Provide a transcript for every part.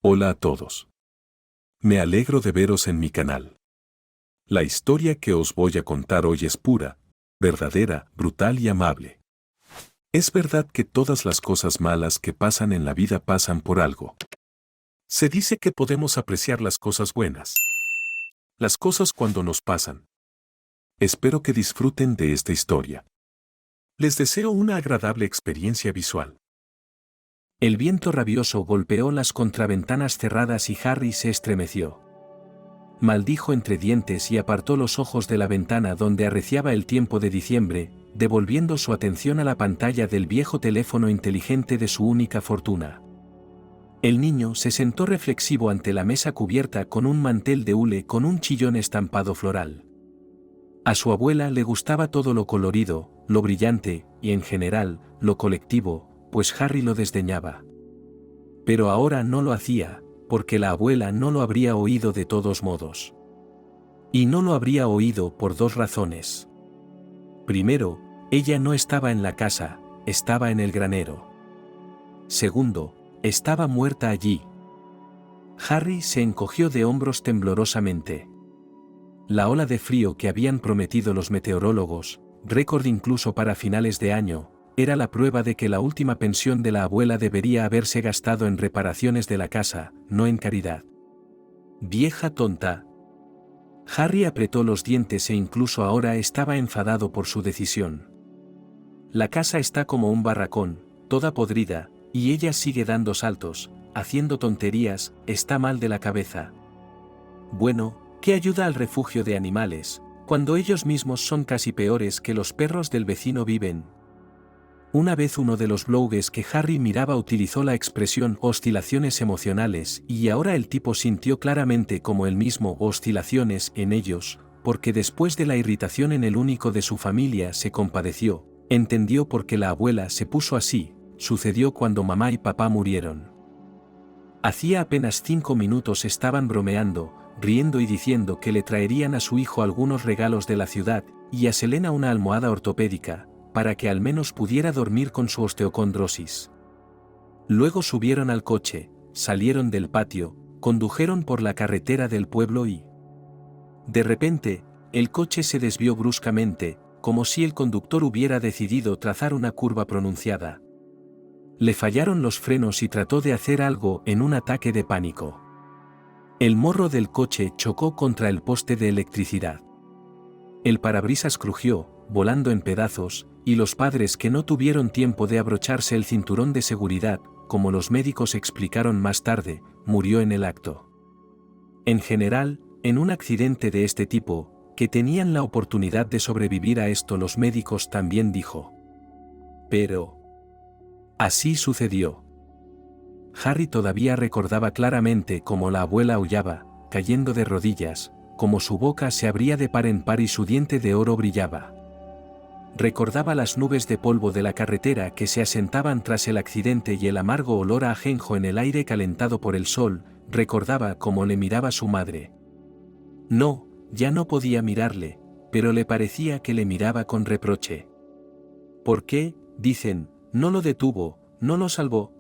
Hola a todos. Me alegro de veros en mi canal. La historia que os voy a contar hoy es pura, verdadera, brutal y amable. Es verdad que todas las cosas malas que pasan en la vida pasan por algo. Se dice que podemos apreciar las cosas buenas. Las cosas cuando nos pasan. Espero que disfruten de esta historia. Les deseo una agradable experiencia visual. El viento rabioso golpeó las contraventanas cerradas y Harry se estremeció. Maldijo entre dientes y apartó los ojos de la ventana donde arreciaba el tiempo de diciembre, devolviendo su atención a la pantalla del viejo teléfono inteligente de su única fortuna. El niño se sentó reflexivo ante la mesa cubierta con un mantel de hule con un chillón estampado floral. A su abuela le gustaba todo lo colorido, lo brillante, y en general, lo colectivo, pues Harry lo desdeñaba. Pero ahora no lo hacía, porque la abuela no lo habría oído de todos modos. Y no lo habría oído por dos razones. Primero, ella no estaba en la casa, estaba en el granero. Segundo, estaba muerta allí. Harry se encogió de hombros temblorosamente. La ola de frío que habían prometido los meteorólogos, récord incluso para finales de año, era la prueba de que la última pensión de la abuela debería haberse gastado en reparaciones de la casa, no en caridad. Vieja tonta. Harry apretó los dientes e incluso ahora estaba enfadado por su decisión. La casa está como un barracón, toda podrida, y ella sigue dando saltos, haciendo tonterías, está mal de la cabeza. Bueno, ¿qué ayuda al refugio de animales, cuando ellos mismos son casi peores que los perros del vecino viven? Una vez uno de los blogs que Harry miraba utilizó la expresión oscilaciones emocionales y ahora el tipo sintió claramente como él mismo oscilaciones en ellos, porque después de la irritación en el único de su familia se compadeció, entendió por qué la abuela se puso así, sucedió cuando mamá y papá murieron. Hacía apenas 5 minutos estaban bromeando, riendo y diciendo que le traerían a su hijo algunos regalos de la ciudad, y a Selena una almohada ortopédica, para que al menos pudiera dormir con su osteocondrosis. Luego subieron al coche, salieron del patio, condujeron por la carretera del pueblo y... De repente, el coche se desvió bruscamente, como si el conductor hubiera decidido trazar una curva pronunciada. Le fallaron los frenos y trató de hacer algo en un ataque de pánico. El morro del coche chocó contra el poste de electricidad. El parabrisas crujió, volando en pedazos, y los padres que no tuvieron tiempo de abrocharse el cinturón de seguridad, como los médicos explicaron más tarde, murió en el acto. En general, en un accidente de este tipo, que tenían la oportunidad de sobrevivir a esto los médicos también dijo. Pero... así sucedió. Harry todavía recordaba claramente cómo la abuela aullaba, cayendo de rodillas, como su boca se abría de par en par y su diente de oro brillaba. Recordaba las nubes de polvo de la carretera que se asentaban tras el accidente y el amargo olor a ajenjo en el aire calentado por el sol, recordaba cómo le miraba su madre. No, ya no podía mirarle, pero le parecía que le miraba con reproche. ¿Por qué, dicen, no lo detuvo, no lo salvó?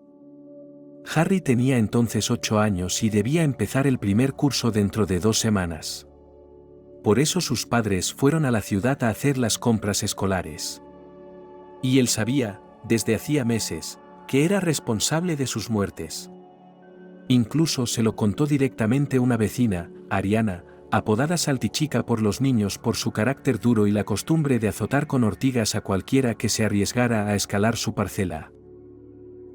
Harry tenía entonces 8 años y debía empezar el primer curso dentro de 2 semanas. Por eso sus padres fueron a la ciudad a hacer las compras escolares. Y él sabía, desde hacía meses, que era responsable de sus muertes. Incluso se lo contó directamente una vecina, Ariana, apodada Saltichica por los niños por su carácter duro y la costumbre de azotar con ortigas a cualquiera que se arriesgara a escalar su parcela.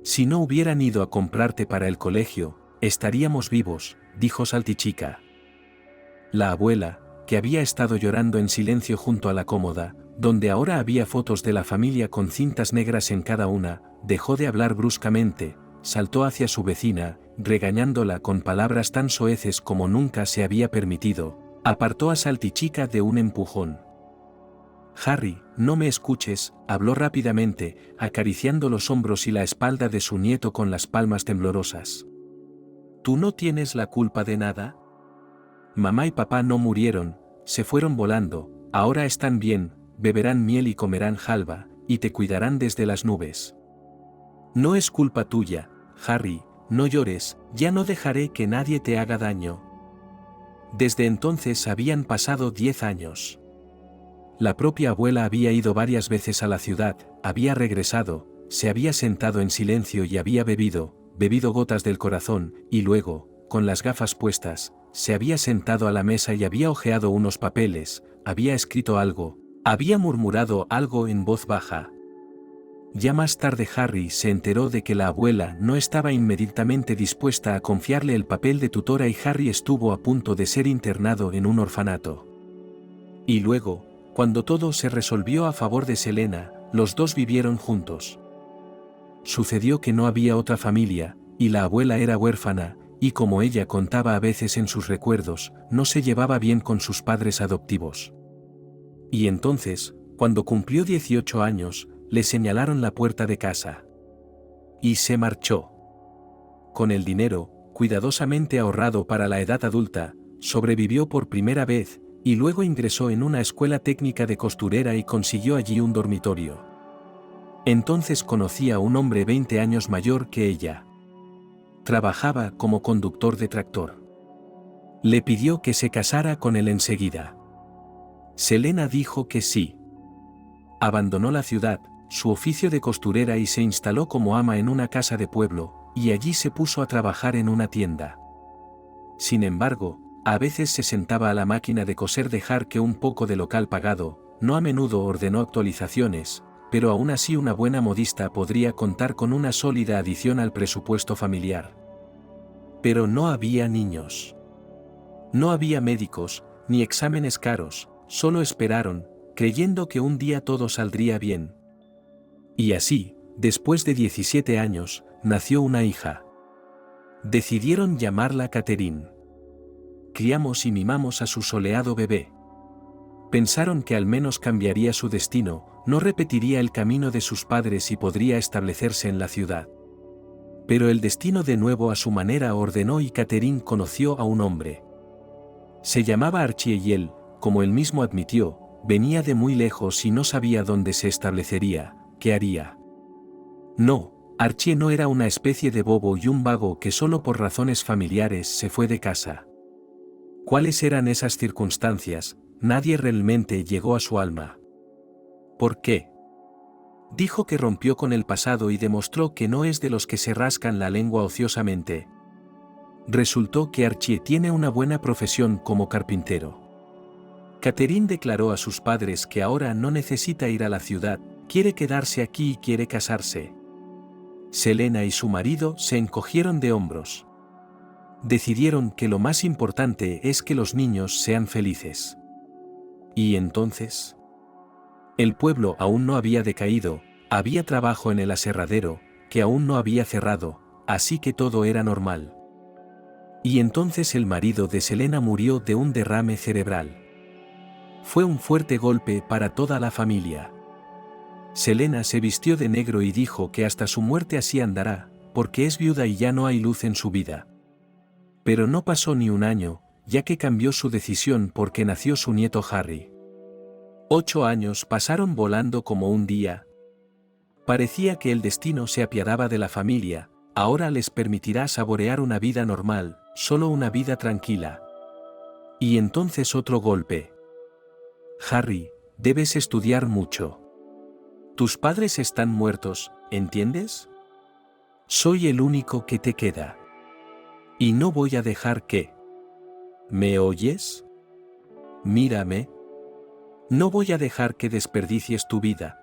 Si no hubieran ido a comprarte para el colegio, estaríamos vivos, dijo Saltichica. La abuela, que había estado llorando en silencio junto a la cómoda, donde ahora había fotos de la familia con cintas negras en cada una, dejó de hablar bruscamente, saltó hacia su vecina, regañándola con palabras tan soeces como nunca se había permitido, apartó a Saltichica de un empujón. Harry, no me escuches, habló rápidamente, acariciando los hombros y la espalda de su nieto con las palmas temblorosas. ¿Tú no tienes la culpa de nada? Mamá y papá no murieron, se fueron volando, ahora están bien, beberán miel y comerán halva, y te cuidarán desde las nubes. No es culpa tuya, Harry, no llores, ya no dejaré que nadie te haga daño. Desde entonces habían pasado 10 años. La propia abuela había ido varias veces a la ciudad, había regresado, se había sentado en silencio y había bebido gotas del corazón, y luego, con las gafas puestas, se había sentado a la mesa y había hojeado unos papeles, había escrito algo, había murmurado algo en voz baja. Ya más tarde Harry se enteró de que la abuela no estaba inmediatamente dispuesta a confiarle el papel de tutora y Harry estuvo a punto de ser internado en un orfanato. Y luego, cuando todo se resolvió a favor de Selena, los dos vivieron juntos. Sucedió que no había otra familia, y la abuela era huérfana, y como ella contaba a veces en sus recuerdos, no se llevaba bien con sus padres adoptivos. Y entonces, cuando cumplió 18 años, le señalaron la puerta de casa. Y se marchó. Con el dinero, cuidadosamente ahorrado para la edad adulta, sobrevivió por primera vez, y luego ingresó en una escuela técnica de costurera y consiguió allí un dormitorio. Entonces conocí a un hombre 20 años mayor que ella. Trabajaba como conductor de tractor. Le pidió que se casara con él enseguida. Selena dijo que sí. Abandonó la ciudad, su oficio de costurera y se instaló como ama en una casa de pueblo, y allí se puso a trabajar en una tienda. Sin embargo, a veces se sentaba a la máquina de coser dejar que un poco de local pagado, no a menudo ordenó actualizaciones, pero aún así una buena modista podría contar con una sólida adición al presupuesto familiar. Pero no había niños. No había médicos, ni exámenes caros, solo esperaron, creyendo que un día todo saldría bien. Y así, después de 17 años, nació una hija. Decidieron llamarla Catherine. Criamos y mimamos a su soleado bebé. Pensaron que al menos cambiaría su destino, no repetiría el camino de sus padres y podría establecerse en la ciudad. Pero el destino de nuevo a su manera ordenó y Catherine conoció a un hombre. Se llamaba Archie y él, como él mismo admitió, venía de muy lejos y no sabía dónde se establecería, qué haría. No, Archie no era una especie de bobo y un vago que solo por razones familiares se fue de casa. ¿Cuáles eran esas circunstancias? Nadie realmente llegó a su alma. ¿Por qué? Dijo que rompió con el pasado y demostró que no es de los que se rascan la lengua ociosamente. Resultó que Archie tiene una buena profesión como carpintero. Catherine declaró a sus padres que ahora no necesita ir a la ciudad, quiere quedarse aquí y quiere casarse. Selena y su marido se encogieron de hombros. Decidieron que lo más importante es que los niños sean felices. ¿Y entonces? El pueblo aún no había decaído, había trabajo en el aserradero, que aún no había cerrado, así que todo era normal. Y entonces el marido de Selena murió de un derrame cerebral. Fue un fuerte golpe para toda la familia. Selena se vistió de negro y dijo que hasta su muerte así andará, porque es viuda y ya no hay luz en su vida. Pero no pasó ni un año, ya que cambió su decisión porque nació su nieto Harry. 8 años pasaron volando como un día. Parecía que el destino se apiadaba de la familia, ahora les permitirá saborear una vida normal, solo una vida tranquila. Y entonces otro golpe. Harry, debes estudiar mucho. Tus padres están muertos, ¿entiendes? Soy el único que te queda. Y no voy a dejar que... ¿Me oyes? Mírame. No voy a dejar que desperdicies tu vida.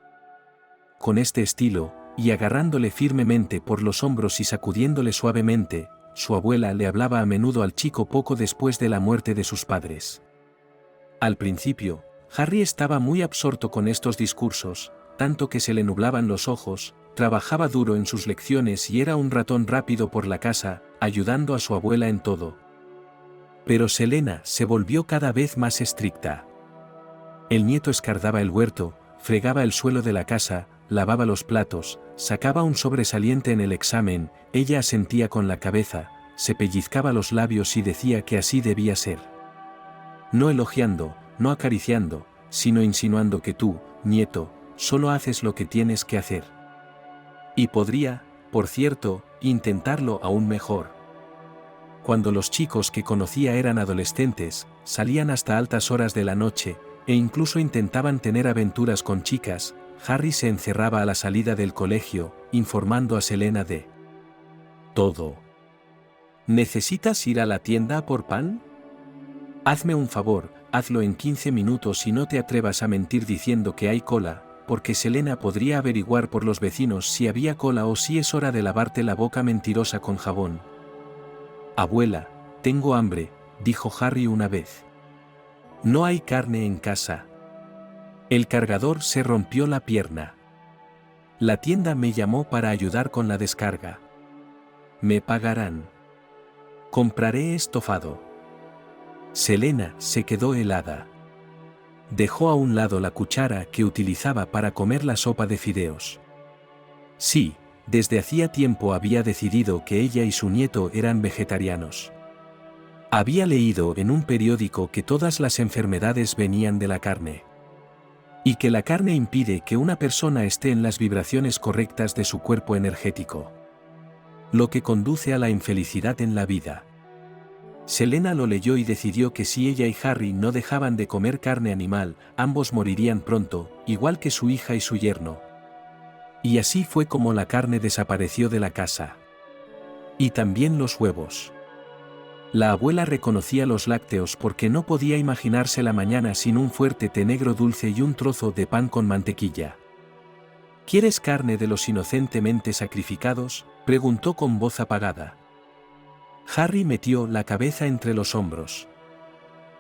Con este estilo, y agarrándole firmemente por los hombros y sacudiéndole suavemente, su abuela le hablaba a menudo al chico poco después de la muerte de sus padres. Al principio, Harry estaba muy absorto con estos discursos, tanto que se le nublaban los ojos, trabajaba duro en sus lecciones y era un ratón rápido por la casa, ayudando a su abuela en todo. Pero Selena se volvió cada vez más estricta. El nieto escardaba el huerto, fregaba el suelo de la casa, lavaba los platos, sacaba un sobresaliente en el examen, ella asentía con la cabeza, se pellizcaba los labios y decía que así debía ser. No elogiando, no acariciando, sino insinuando que tú, nieto, solo haces lo que tienes que hacer. Y podría, por cierto, intentarlo aún mejor. Cuando los chicos que conocía eran adolescentes, salían hasta altas horas de la noche, e incluso intentaban tener aventuras con chicas, Harry se encerraba a la salida del colegio, informando a Selena de todo. ¿Necesitas ir a la tienda por pan? Hazme un favor, hazlo en 15 minutos y no te atrevas a mentir diciendo que hay cola, porque Selena podría averiguar por los vecinos si había cola o si es hora de lavarte la boca mentirosa con jabón. Abuela, tengo hambre, dijo Harry una vez. No hay carne en casa. El cargador se rompió la pierna. La tienda me llamó para ayudar con la descarga. Me pagarán. Compraré estofado. Selena se quedó helada. Dejó a un lado la cuchara que utilizaba para comer la sopa de fideos. Sí, desde hacía tiempo había decidido que ella y su nieto eran vegetarianos. Había leído en un periódico que todas las enfermedades venían de la carne. Y que la carne impide que una persona esté en las vibraciones correctas de su cuerpo energético. Lo que conduce a la infelicidad en la vida. Selena lo leyó y decidió que si ella y Harry no dejaban de comer carne animal, ambos morirían pronto, igual que su hija y su yerno. Y así fue como la carne desapareció de la casa. Y también los huevos. La abuela reconocía los lácteos porque no podía imaginarse la mañana sin un fuerte té negro dulce y un trozo de pan con mantequilla. ¿Quieres carne de los inocentemente sacrificados?, preguntó con voz apagada. Harry metió la cabeza entre los hombros.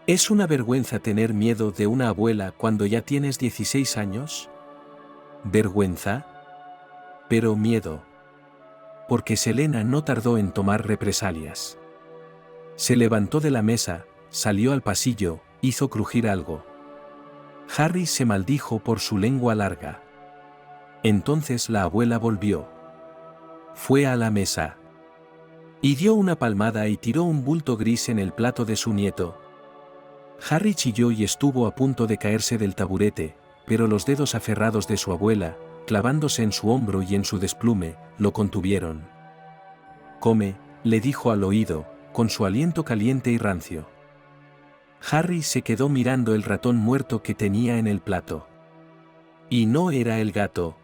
¿Es una vergüenza tener miedo de una abuela cuando ya tienes 16 años? ¿Vergüenza? Pero miedo. Porque Selena no tardó en tomar represalias. Se levantó de la mesa, salió al pasillo, hizo crujir algo. Harry se maldijo por su lengua larga. Entonces la abuela volvió. Fue a la mesa. Y dio una palmada y tiró un bulto gris en el plato de su nieto. Harry chilló y estuvo a punto de caerse del taburete, pero los dedos aferrados de su abuela, clavándose en su hombro y en su desplume, lo contuvieron. Come, le dijo al oído, con su aliento caliente y rancio. Harry se quedó mirando el ratón muerto que tenía en el plato. Y no era el gato.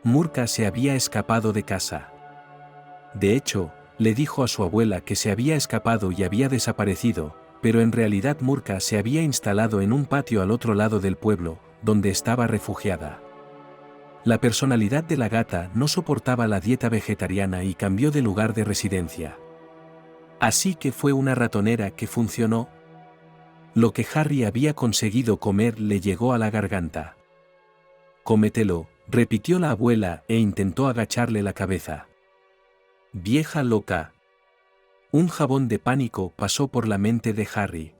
Murka se había escapado de casa. De hecho, le dijo a su abuela que se había escapado y había desaparecido, pero en realidad Murka se había instalado en un patio al otro lado del pueblo, donde estaba refugiada. La personalidad de la gata no soportaba la dieta vegetariana y cambió de lugar de residencia. Así que fue una ratonera que funcionó. Lo que Harry había conseguido comer le llegó a la garganta. Cómetelo, repitió la abuela e intentó agacharle la cabeza. Vieja loca. Un jabón de pánico pasó por la mente de Harry.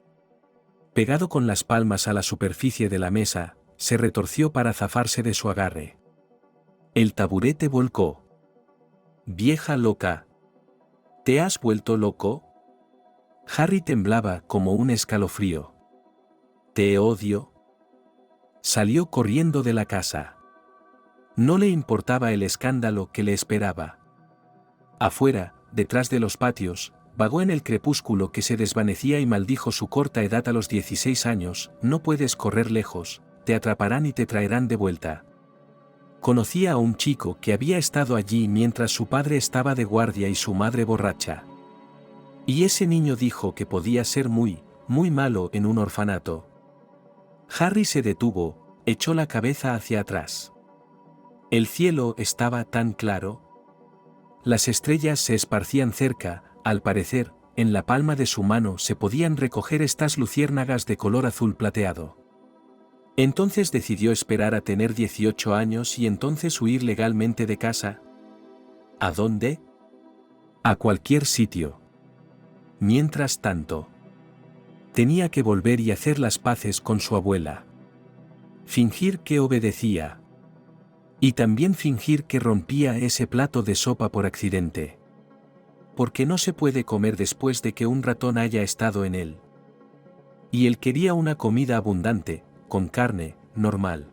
Pegado con las palmas a la superficie de la mesa, se retorció para zafarse de su agarre. El taburete volcó. Vieja loca. ¿Te has vuelto loco? Harry temblaba como un escalofrío. Te odio. Salió corriendo de la casa. No le importaba el escándalo que le esperaba. Afuera, detrás de los patios, vagó en el crepúsculo que se desvanecía y maldijo su corta edad a los 16 años, no puedes correr lejos, te atraparán y te traerán de vuelta. Conocía a un chico que había estado allí mientras su padre estaba de guardia y su madre borracha. Y ese niño dijo que podía ser muy, muy malo en un orfanato. Harry se detuvo, echó la cabeza hacia atrás. El cielo estaba tan claro. Las estrellas se esparcían cerca, al parecer, en la palma de su mano se podían recoger estas luciérnagas de color azul plateado. Entonces decidió esperar a tener 18 años y entonces huir legalmente de casa. ¿A dónde? A cualquier sitio. Mientras tanto, tenía que volver y hacer las paces con su abuela. Fingir que obedecía. Y también fingir que rompía ese plato de sopa por accidente. Porque no se puede comer después de que un ratón haya estado en él. Y él quería una comida abundante, con carne, normal.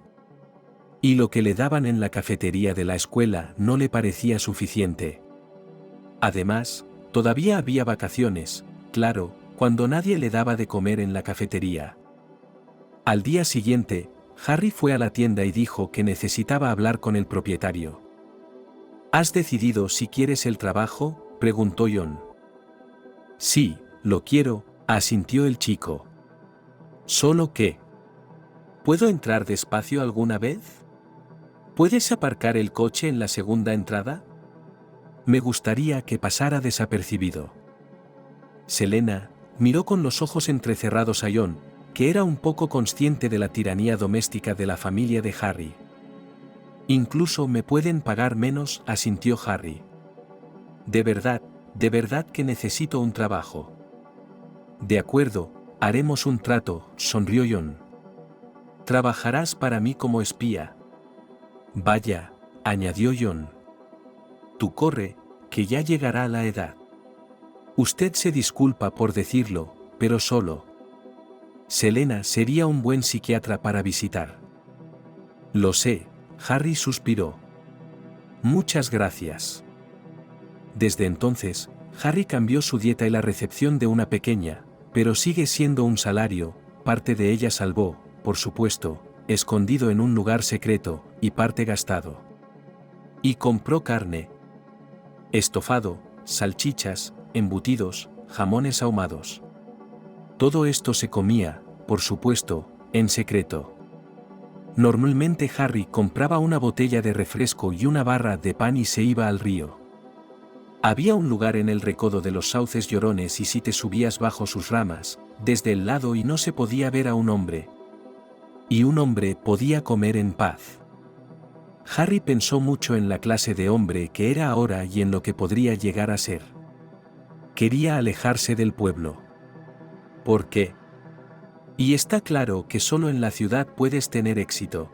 Y lo que le daban en la cafetería de la escuela no le parecía suficiente. Además, todavía había vacaciones, claro, cuando nadie le daba de comer en la cafetería. Al día siguiente, Harry fue a la tienda y dijo que necesitaba hablar con el propietario. ¿Has decidido si quieres el trabajo?, preguntó Jon. Sí, lo quiero, asintió el chico. ¿Solo qué? ¿Puedo entrar despacio alguna vez? ¿Puedes aparcar el coche en la segunda entrada? Me gustaría que pasara desapercibido. Selena miró con los ojos entrecerrados a Jon, que era un poco consciente de la tiranía doméstica de la familia de Harry. Incluso me pueden pagar menos, asintió Harry. De verdad que necesito un trabajo. De acuerdo, haremos un trato, sonrió Jon. Trabajarás para mí como espía. Vaya, añadió Jon. Tú corre, que ya llegará la edad. Usted se disculpa por decirlo, pero solo. Selena sería un buen psiquiatra para visitar. Lo sé, Harry suspiró. Muchas gracias. Desde entonces, Harry cambió su dieta y la recepción de una pequeña, pero sigue siendo un salario, parte de ella salvó, por supuesto, escondido en un lugar secreto, y parte gastado. Y compró carne. Estofado, salchichas, embutidos, jamones ahumados. Todo esto se comía, por supuesto, en secreto. Normalmente Harry compraba una botella de refresco y una barra de pan y se iba al río. Había un lugar en el recodo de los sauces llorones y si te subías bajo sus ramas, desde el lado y no se podía ver a un hombre. Y un hombre podía comer en paz. Harry pensó mucho en la clase de hombre que era ahora y en lo que podría llegar a ser. Quería alejarse del pueblo. ¿Por qué? Y está claro que solo en la ciudad puedes tener éxito.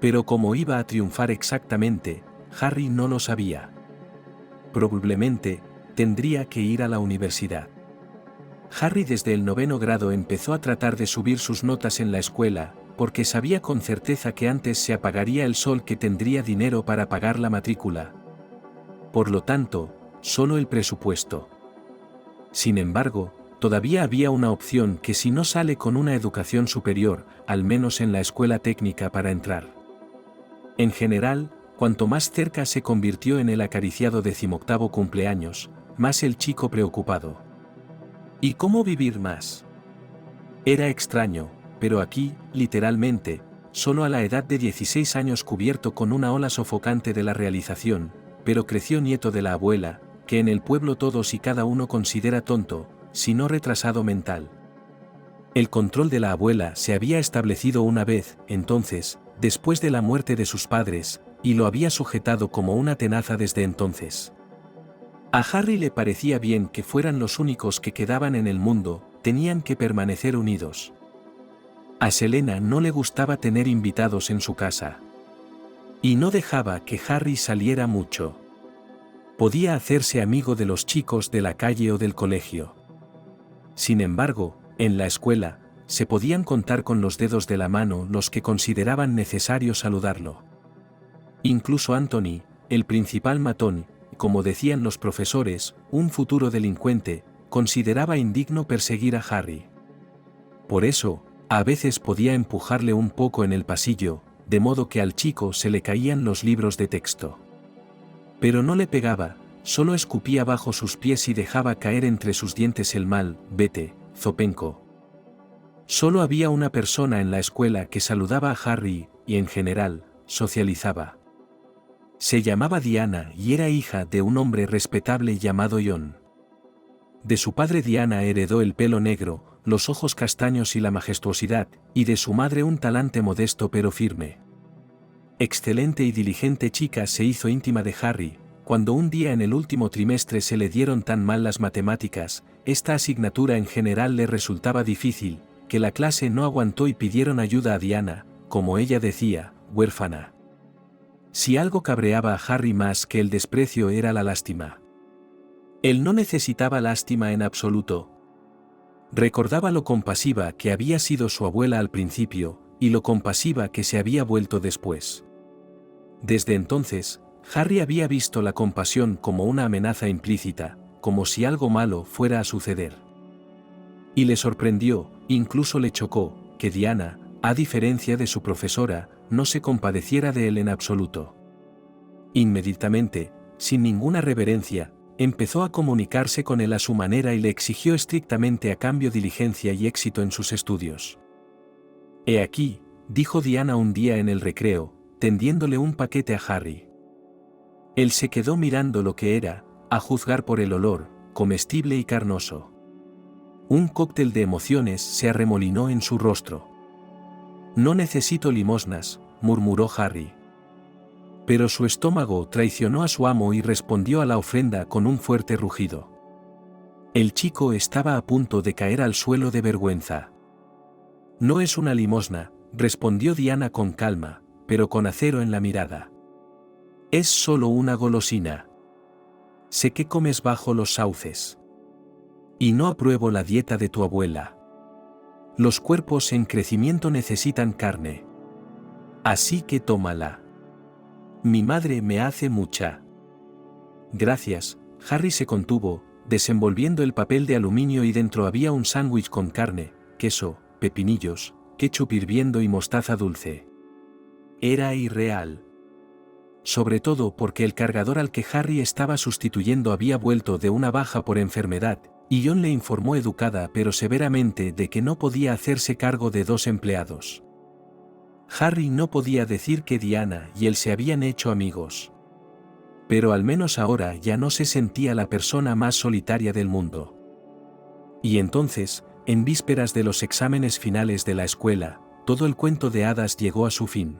Pero cómo iba a triunfar exactamente, Harry no lo sabía. Probablemente, tendría que ir a la universidad. Harry desde el 9º grado empezó a tratar de subir sus notas en la escuela, porque sabía con certeza que antes se apagaría el sol que tendría dinero para pagar la matrícula. Por lo tanto, solo el presupuesto. Sin embargo, todavía había una opción que si no sale con una educación superior, al menos en la escuela técnica para entrar. En general, cuanto más cerca se convirtió en el acariciado 18º cumpleaños, más el chico preocupado. ¿Y cómo vivir más? Era extraño, pero aquí, literalmente, solo a la edad de 16 años cubierto con una ola sofocante de la realización, pero creció nieto de la abuela, que en el pueblo todos y cada uno considera tonto, si no retrasado mental. El control de la abuela se había establecido una vez, entonces, después de la muerte de sus padres, y lo había sujetado como una tenaza desde entonces. A Harry le parecía bien que fueran los únicos que quedaban en el mundo, tenían que permanecer unidos. A Selena no le gustaba tener invitados en su casa. Y no dejaba que Harry saliera mucho. Podía hacerse amigo de los chicos de la calle o del colegio. Sin embargo, en la escuela, se podían contar con los dedos de la mano los que consideraban necesario saludarlo. Incluso Anthony, el principal matón, como decían los profesores, un futuro delincuente, consideraba indigno perseguir a Harry. Por eso, a veces podía empujarle un poco en el pasillo, de modo que al chico se le caían los libros de texto. Pero no le pegaba, solo escupía bajo sus pies y dejaba caer entre sus dientes el mal, vete, zopenco. Solo había una persona en la escuela que saludaba a Harry, y en general, socializaba. Se llamaba Diana y era hija de un hombre respetable llamado Jon. De su padre Diana heredó el pelo negro, los ojos castaños y la majestuosidad, y de su madre un talante modesto pero firme. Excelente y diligente chica se hizo íntima de Harry, cuando un día en el último trimestre se le dieron tan mal las matemáticas, esta asignatura en general le resultaba difícil, que la clase no aguantó y pidieron ayuda a Diana, como ella decía, huérfana. Si algo cabreaba a Harry más que el desprecio era la lástima. Él no necesitaba lástima en absoluto. Recordaba lo compasiva que había sido su abuela al principio, y lo compasiva que se había vuelto después. Desde entonces, Harry había visto la compasión como una amenaza implícita, como si algo malo fuera a suceder. Y le sorprendió, incluso le chocó, que Diana, a diferencia de su profesora, no se compadeciera de él en absoluto. Inmediatamente, sin ninguna reverencia, empezó a comunicarse con él a su manera y le exigió estrictamente a cambio diligencia y éxito en sus estudios. «He aquí», dijo Diana un día en el recreo, tendiéndole un paquete a Harry. Él se quedó mirando lo que era, a juzgar por el olor, comestible y carnoso. Un cóctel de emociones se arremolinó en su rostro. «No necesito limosnas», murmuró Harry. Pero su estómago traicionó a su amo y respondió a la ofrenda con un fuerte rugido. El chico estaba a punto de caer al suelo de vergüenza. «No es una limosna», respondió Diana con calma, pero con acero en la mirada. «Es solo una golosina. Sé que comes bajo los sauces. Y no apruebo la dieta de tu abuela. Los cuerpos en crecimiento necesitan carne. Así que tómala. Mi madre me hace mucha». «Gracias», Harry se contuvo, desenvolviendo el papel de aluminio y dentro había un sándwich con carne, queso, pepinillos, ketchup hirviendo y mostaza dulce. Era irreal. Sobre todo porque el cargador al que Harry estaba sustituyendo había vuelto de una baja por enfermedad, y John le informó educada pero severamente de que no podía hacerse cargo de 2 empleados. Harry no podía decir que Diana y él se habían hecho amigos. Pero al menos ahora ya no se sentía la persona más solitaria del mundo. Y entonces, en vísperas de los exámenes finales de la escuela, todo el cuento de hadas llegó a su fin.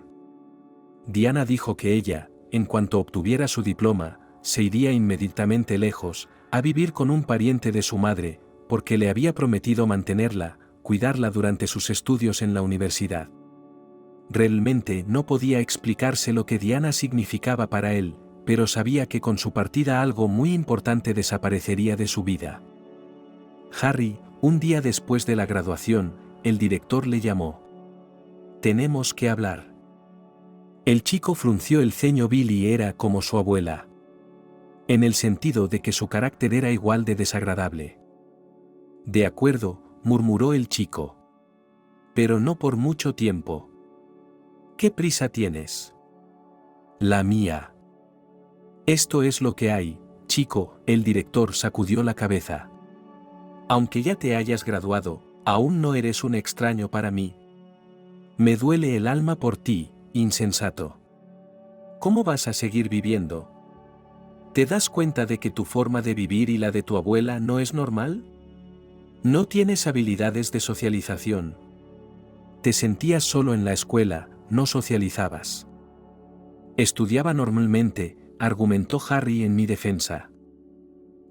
Diana dijo que ella, en cuanto obtuviera su diploma, se iría inmediatamente lejos, a vivir con un pariente de su madre, porque le había prometido mantenerla, cuidarla durante sus estudios en la universidad. Realmente no podía explicarse lo que Diana significaba para él, pero sabía que con su partida algo muy importante desaparecería de su vida. Harry, un día después de la graduación, el director le llamó. «Tenemos que hablar». El chico frunció el ceño. Billy era como su abuela. En el sentido de que su carácter era igual de desagradable. «De acuerdo», murmuró el chico. «Pero no por mucho tiempo». «¿Qué prisa tienes?» «La mía». «Esto es lo que hay, chico», el director sacudió la cabeza. «Aunque ya te hayas graduado, aún no eres un extraño para mí. Me duele el alma por ti, insensato. ¿Cómo vas a seguir viviendo? ¿Te das cuenta de que tu forma de vivir y la de tu abuela no es normal? No tienes habilidades de socialización. Te sentías solo en la escuela, no socializabas». «Estudiaba normalmente», argumentó Harry en mi defensa.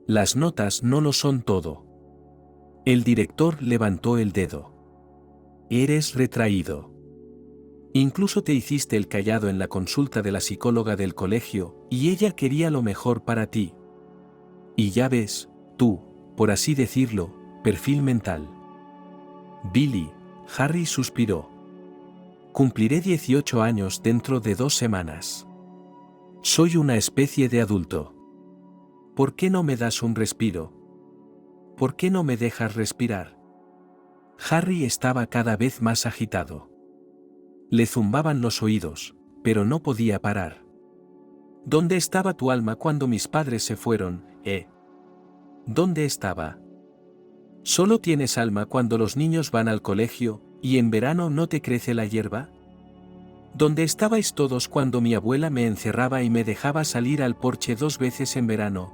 «Las notas no lo son todo». El director levantó el dedo. «Eres retraído. Incluso te hiciste el callado en la consulta de la psicóloga del colegio, y ella quería lo mejor para ti. Y ya ves, tú, por así decirlo, perfil mental». «Billy», Harry suspiró. «Cumpliré 18 años dentro de 2 semanas. Soy una especie de adulto. ¿Por qué no me das un respiro? ¿Por qué no me dejas respirar?» Harry estaba cada vez más agitado. Le zumbaban los oídos, pero no podía parar. «¿Dónde estaba tu alma cuando mis padres se fueron, ¿Dónde estaba? ¿Solo tienes alma cuando los niños van al colegio, y en verano no te crece la hierba? ¿Dónde estabais todos cuando mi abuela me encerraba y me dejaba salir al porche 2 veces en verano?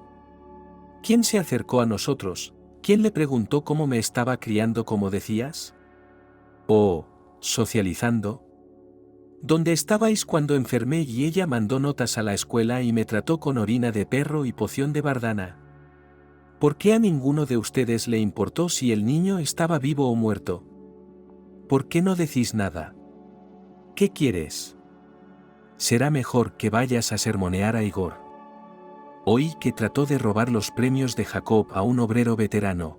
¿Quién se acercó a nosotros? ¿Quién le preguntó cómo me estaba criando como decías? ¿O, socializando? ¿Dónde estabais cuando enfermé y ella mandó notas a la escuela y me trató con orina de perro y poción de bardana? ¿Por qué a ninguno de ustedes le importó si el niño estaba vivo o muerto? ¿Por qué no decís nada? ¿Qué quieres? Será mejor que vayas a sermonear a Igor. Oí que trató de robar los premios de Jacob a un obrero veterano.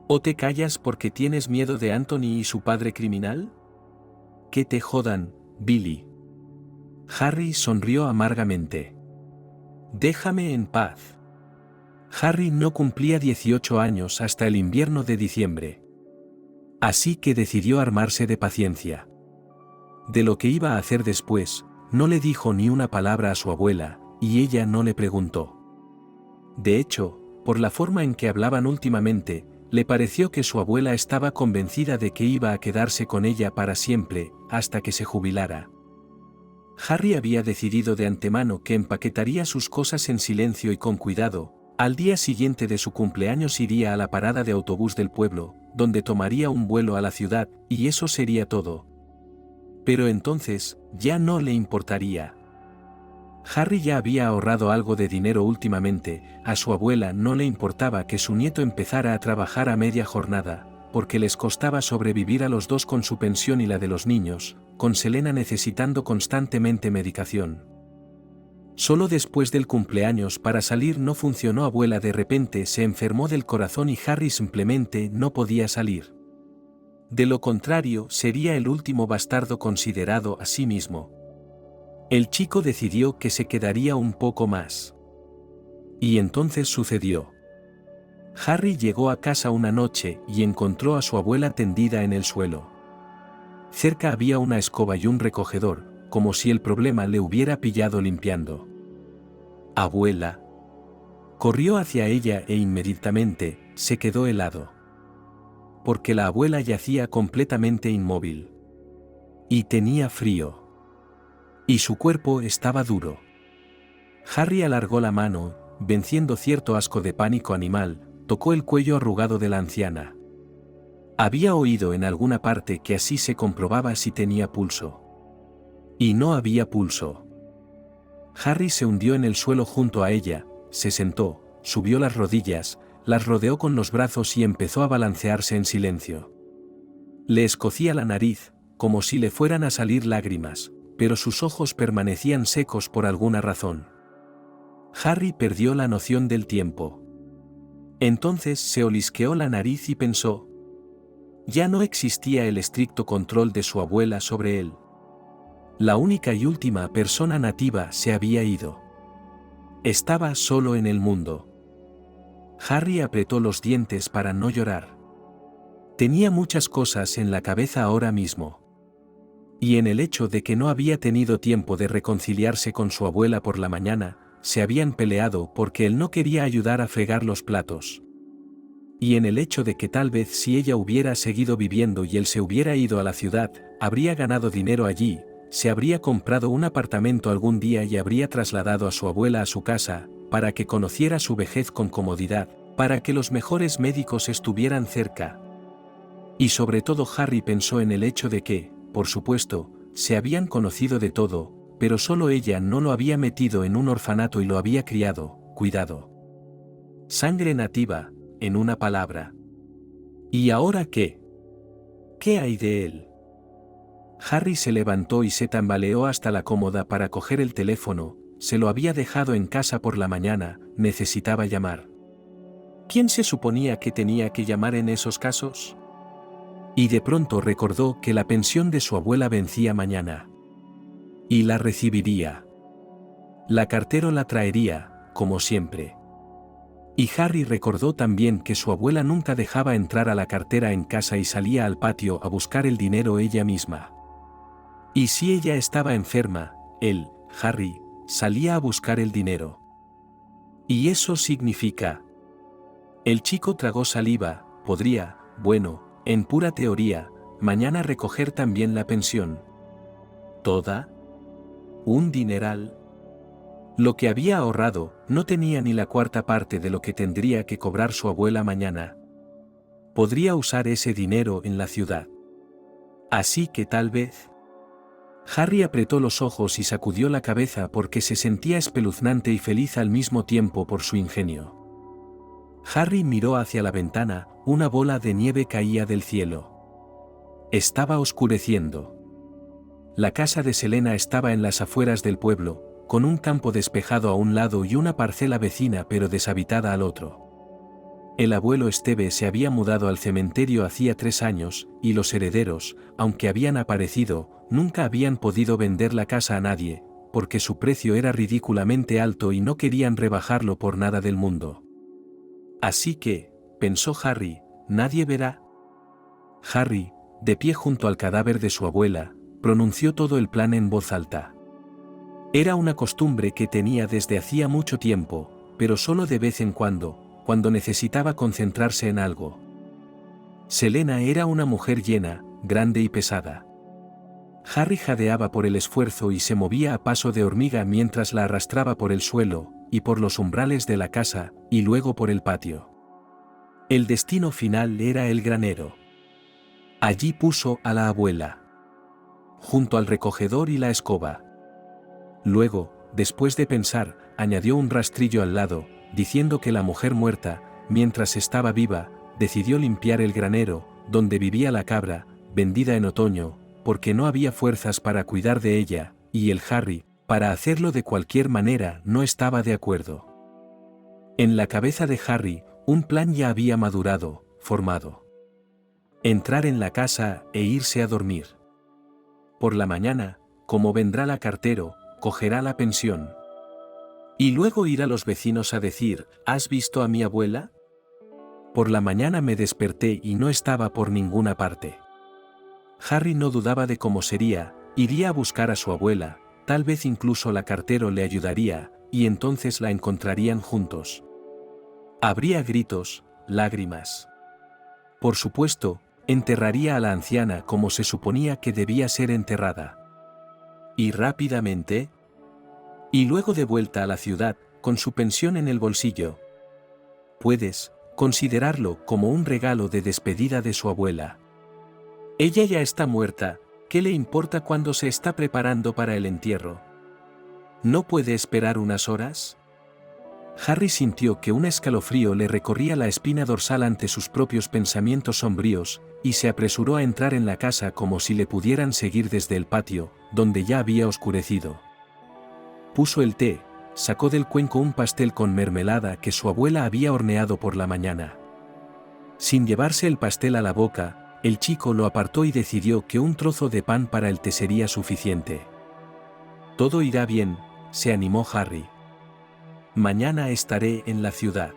¿O te callas porque tienes miedo de Anthony y su padre criminal? Que te jodan, Billy». Harry sonrió amargamente. Déjame en paz. Harry no cumplía 18 años hasta el invierno de diciembre. Así que decidió armarse de paciencia. De lo que iba a hacer después, no le dijo ni una palabra a su abuela, y ella no le preguntó. De hecho, por la forma en que hablaban últimamente, le pareció que su abuela estaba convencida de que iba a quedarse con ella para siempre, hasta que se jubilara. Harry había decidido de antemano que empaquetaría sus cosas en silencio y con cuidado. Al día siguiente de su cumpleaños iría a la parada de autobús del pueblo, donde tomaría un vuelo a la ciudad, y eso sería todo. Pero entonces, ya no le importaría. Harry ya había ahorrado algo de dinero últimamente, a su abuela no le importaba que su nieto empezara a trabajar a media jornada, porque les costaba sobrevivir a los dos con su pensión y la de los niños, con Selena necesitando constantemente medicación. Solo después del cumpleaños para salir no funcionó. Abuela de repente se enfermó del corazón y Harry simplemente no podía salir. De lo contrario, sería el último bastardo considerado a sí mismo. El chico decidió que se quedaría un poco más. Y entonces sucedió. Harry llegó a casa una noche y encontró a su abuela tendida en el suelo. Cerca había una escoba y un recogedor, como si el problema le hubiera pillado limpiando. «Abuela». Corrió hacia ella e inmediatamente se quedó helado. Porque la abuela yacía completamente inmóvil. Y tenía frío. Y su cuerpo estaba duro. Harry alargó la mano, venciendo cierto asco de pánico animal, tocó el cuello arrugado de la anciana. Había oído en alguna parte que así se comprobaba si tenía pulso. Y no había pulso. Harry se hundió en el suelo junto a ella, se sentó, subió las rodillas, las rodeó con los brazos y empezó a balancearse en silencio. Le escocía la nariz, como si le fueran a salir lágrimas, pero sus ojos permanecían secos por alguna razón. Harry perdió la noción del tiempo. Entonces se olisqueó la nariz y pensó. Ya no existía el estricto control de su abuela sobre él. La única y última persona nativa se había ido. Estaba solo en el mundo. Harry apretó los dientes para no llorar. Tenía muchas cosas en la cabeza ahora mismo. Y en el hecho de que no había tenido tiempo de reconciliarse con su abuela por la mañana, se habían peleado porque él no quería ayudar a fregar los platos. Y en el hecho de que tal vez si ella hubiera seguido viviendo y él se hubiera ido a la ciudad, habría ganado dinero allí, se habría comprado un apartamento algún día y habría trasladado a su abuela a su casa, para que conociera su vejez con comodidad, para que los mejores médicos estuvieran cerca. Y sobre todo Harry pensó en el hecho de que, por supuesto, se habían conocido de todo, pero solo ella no lo había metido en un orfanato y lo había criado, cuidado. Sangre nativa, en una palabra. ¿Y ahora qué? ¿Qué hay de él? Harry se levantó y se tambaleó hasta la cómoda para coger el teléfono, se lo había dejado en casa por la mañana, necesitaba llamar. ¿Quién se suponía que tenía que llamar en esos casos? Y de pronto recordó que la pensión de su abuela vencía mañana. Y la recibiría. La cartero la traería, como siempre. Y Harry recordó también que su abuela nunca dejaba entrar a la cartera en casa y salía al patio a buscar el dinero ella misma. Y si ella estaba enferma, él, Harry, salía a buscar el dinero. Y eso significa... El chico tragó saliva, podría, bueno, en pura teoría, mañana recoger también la pensión. ¿Toda? ¿Un dineral? Lo que había ahorrado no tenía ni la cuarta parte de lo que tendría que cobrar su abuela mañana. Podría usar ese dinero en la ciudad. Así que tal vez... Harry apretó los ojos y sacudió la cabeza porque se sentía espeluznante y feliz al mismo tiempo por su ingenio. Harry miró hacia la ventana, una bola de nieve caía del cielo. Estaba oscureciendo. La casa de Selena estaba en las afueras del pueblo, con un campo despejado a un lado y una parcela vecina pero deshabitada al otro. El abuelo Esteve se había mudado al cementerio hacía 3 años, y los herederos, aunque habían aparecido, nunca habían podido vender la casa a nadie, porque su precio era ridículamente alto y no querían rebajarlo por nada del mundo. Así que, pensó Harry, nadie verá. Harry, de pie junto al cadáver de su abuela, pronunció todo el plan en voz alta. Era una costumbre que tenía desde hacía mucho tiempo, pero solo de vez en cuando necesitaba concentrarse en algo. Selena era una mujer llena, grande y pesada. Harry jadeaba por el esfuerzo y se movía a paso de hormiga mientras la arrastraba por el suelo, y por los umbrales de la casa, y luego por el patio. El destino final era el granero. Allí puso a la abuela, junto al recogedor y la escoba. Luego, después de pensar, añadió un rastrillo al lado, diciendo que la mujer muerta, mientras estaba viva, decidió limpiar el granero, donde vivía la cabra, vendida en otoño, porque no había fuerzas para cuidar de ella, y el Harry, para hacerlo de cualquier manera, no estaba de acuerdo. En la cabeza de Harry, un plan ya había madurado, formado. Entrar en la casa e irse a dormir. Por la mañana, como vendrá la cartero, cogerá la pensión. Y luego ir a los vecinos a decir, ¿has visto a mi abuela? Por la mañana me desperté y no estaba por ninguna parte. Harry no dudaba de cómo sería, iría a buscar a su abuela, tal vez incluso la cartero le ayudaría, y entonces la encontrarían juntos. Habría gritos, lágrimas. Por supuesto, enterraría a la anciana como se suponía que debía ser enterrada. Y rápidamente. Y luego de vuelta a la ciudad, con su pensión en el bolsillo. Puedes considerarlo como un regalo de despedida de su abuela. Ella ya está muerta, ¿qué le importa cuando se está preparando para el entierro? ¿No puede esperar unas horas? Harry sintió que un escalofrío le recorría la espina dorsal ante sus propios pensamientos sombríos, y se apresuró a entrar en la casa como si le pudieran seguir desde el patio, donde ya había oscurecido. Puso el té, sacó del cuenco un pastel con mermelada que su abuela había horneado por la mañana. Sin llevarse el pastel a la boca, el chico lo apartó y decidió que un trozo de pan para el té sería suficiente. Todo irá bien, se animó Harry. Mañana estaré en la ciudad.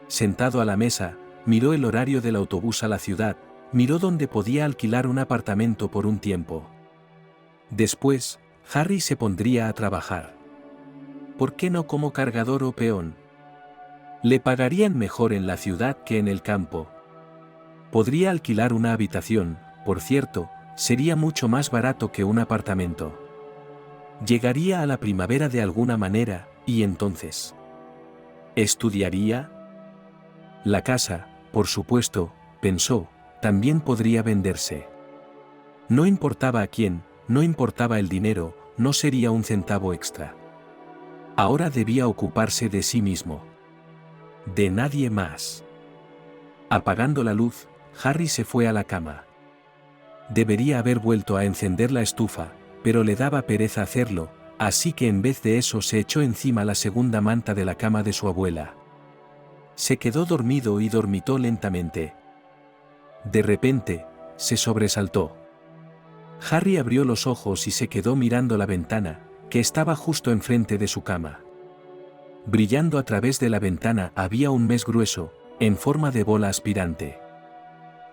Sentado a la mesa, miró el horario del autobús a la ciudad, miró dónde podía alquilar un apartamento por un tiempo. Después, Harry se pondría a trabajar. ¿Por qué no como cargador o peón? Le pagarían mejor en la ciudad que en el campo. Podría alquilar una habitación, por cierto, sería mucho más barato que un apartamento. Llegaría a la primavera de alguna manera, y entonces. ¿Estudiaría? La casa, por supuesto, pensó, también podría venderse. No importaba a quién, no importaba el dinero, no sería un centavo extra. Ahora debía ocuparse de sí mismo. De nadie más. Apagando la luz, Harry se fue a la cama. Debería haber vuelto a encender la estufa, pero le daba pereza hacerlo, así que en vez de eso se echó encima la segunda manta de la cama de su abuela. Se quedó dormido y dormitó lentamente. De repente, se sobresaltó. Harry abrió los ojos y se quedó mirando la ventana, que estaba justo enfrente de su cama. Brillando a través de la ventana había un mes grueso, en forma de bola aspirante.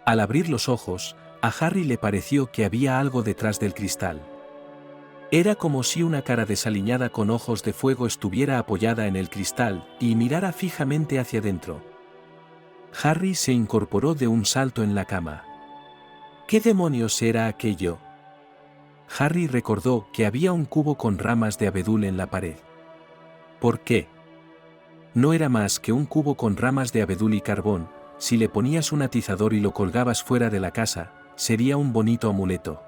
Al abrir los ojos, a Harry le pareció que había algo detrás del cristal. Era como si una cara desaliñada con ojos de fuego estuviera apoyada en el cristal y mirara fijamente hacia dentro. Harry se incorporó de un salto en la cama. ¿Qué demonios era aquello? Harry recordó que había un cubo con ramas de abedul en la pared. ¿Por qué? No era más que un cubo con ramas de abedul y carbón. Si le ponías un atizador y lo colgabas fuera de la casa, sería un bonito amuleto.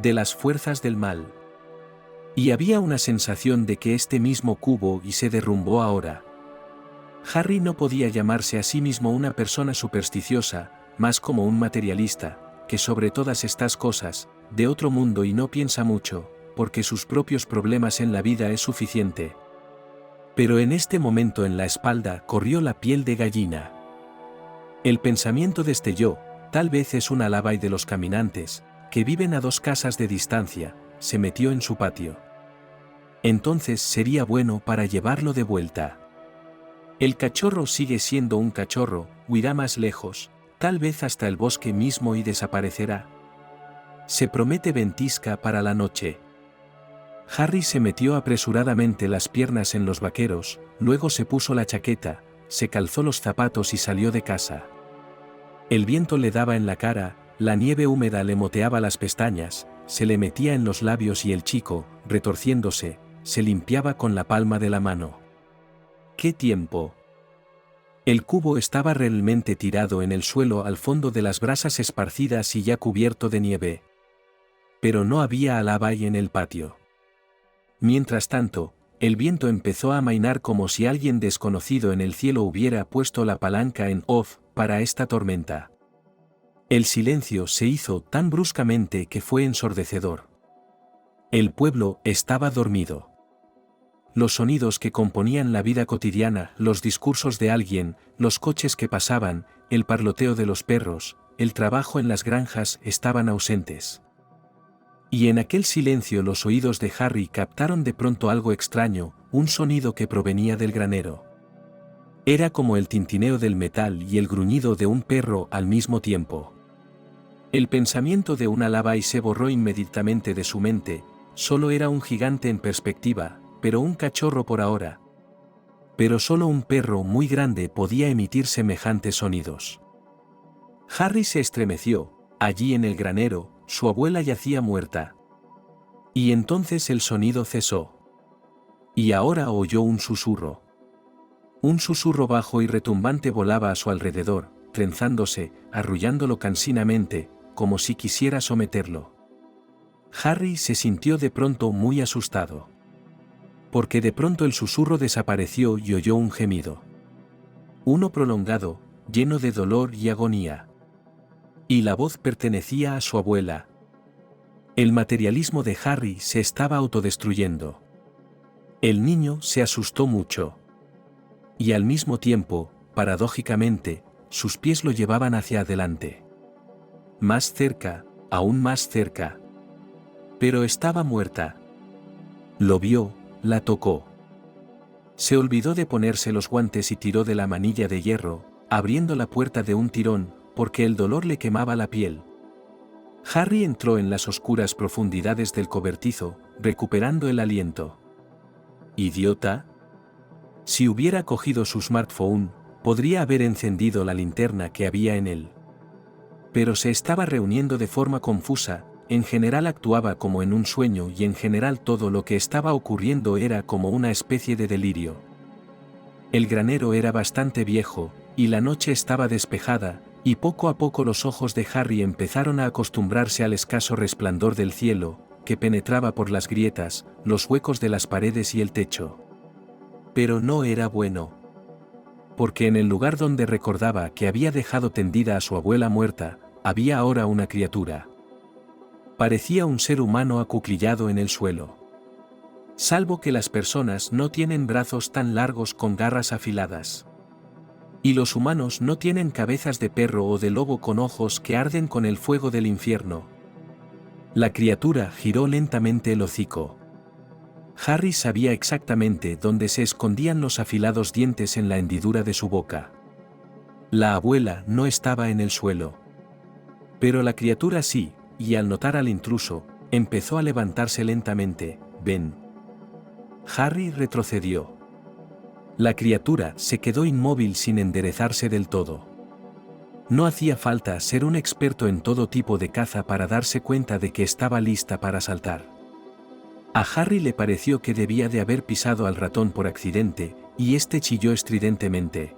De las fuerzas del mal. Y había una sensación de que este mismo cubo y se derrumbó ahora. Harry no podía llamarse a sí mismo una persona supersticiosa, más como un materialista, que sobre todas estas cosas, de otro mundo y no piensa mucho, porque sus propios problemas en la vida es suficiente. Pero en este momento en la espalda corrió la piel de gallina. El pensamiento destelló, tal vez es una lava y de los caminantes, que viven a 2 casas de distancia, se metió en su patio. Entonces sería bueno para llevarlo de vuelta. El cachorro sigue siendo un cachorro, huirá más lejos, tal vez hasta el bosque mismo y desaparecerá. Se promete ventisca para la noche. Harry se metió apresuradamente las piernas en los vaqueros, luego se puso la chaqueta, se calzó los zapatos y salió de casa. El viento le daba en la cara, la nieve húmeda le moteaba las pestañas, se le metía en los labios y el chico, retorciéndose, se limpiaba con la palma de la mano. ¡Qué tiempo! El cubo estaba realmente tirado en el suelo al fondo de las brasas esparcidas y ya cubierto de nieve. Pero no había Alabay en el patio. Mientras tanto, el viento empezó a amainar como si alguien desconocido en el cielo hubiera puesto la palanca en off para esta tormenta. El silencio se hizo tan bruscamente que fue ensordecedor. El pueblo estaba dormido. Los sonidos que componían la vida cotidiana, los discursos de alguien, los coches que pasaban, el parloteo de los perros, el trabajo en las granjas estaban ausentes. Y en aquel silencio los oídos de Harry captaron de pronto algo extraño, un sonido que provenía del granero. Era como el tintineo del metal y el gruñido de un perro al mismo tiempo. El pensamiento de un Alabay se borró inmediatamente de su mente, solo era un gigante en perspectiva, pero un cachorro por ahora. Pero solo un perro muy grande podía emitir semejantes sonidos. Harry se estremeció, allí en el granero, su abuela yacía muerta. Y entonces el sonido cesó. Y ahora oyó un susurro. Un susurro bajo y retumbante volaba a su alrededor, trenzándose, arrullándolo cansinamente, como si quisiera someterlo. Harry se sintió de pronto muy asustado. Porque de pronto el susurro desapareció y oyó un gemido. Uno prolongado, lleno de dolor y agonía. Y la voz pertenecía a su abuela. El materialismo de Harry se estaba autodestruyendo. El niño se asustó mucho. Y al mismo tiempo, paradójicamente, sus pies lo llevaban hacia adelante. Más cerca, aún más cerca. Pero estaba muerta. Lo vio, la tocó. Se olvidó de ponerse los guantes y tiró de la manilla de hierro, abriendo la puerta de un tirón, porque el dolor le quemaba la piel. Harry entró en las oscuras profundidades del cobertizo, recuperando el aliento. ¿Idiota? Si hubiera cogido su smartphone, podría haber encendido la linterna que había en él. Pero se estaba reuniendo de forma confusa, en general actuaba como en un sueño y en general todo lo que estaba ocurriendo era como una especie de delirio. El granero era bastante viejo, y la noche estaba despejada, y poco a poco los ojos de Harry empezaron a acostumbrarse al escaso resplandor del cielo, que penetraba por las grietas, los huecos de las paredes y el techo. Pero no era bueno. Porque en el lugar donde recordaba que había dejado tendida a su abuela muerta, había ahora una criatura. Parecía un ser humano acuclillado en el suelo. Salvo que las personas no tienen brazos tan largos con garras afiladas. Y los humanos no tienen cabezas de perro o de lobo con ojos que arden con el fuego del infierno. La criatura giró lentamente el hocico. Harry sabía exactamente dónde se escondían los afilados dientes en la hendidura de su boca. La abuela no estaba en el suelo. Pero la criatura sí, y al notar al intruso, empezó a levantarse lentamente. «Ven». Harry retrocedió. La criatura se quedó inmóvil sin enderezarse del todo. No hacía falta ser un experto en todo tipo de caza para darse cuenta de que estaba lista para saltar. A Harry le pareció que debía de haber pisado al ratón por accidente, y éste chilló estridentemente.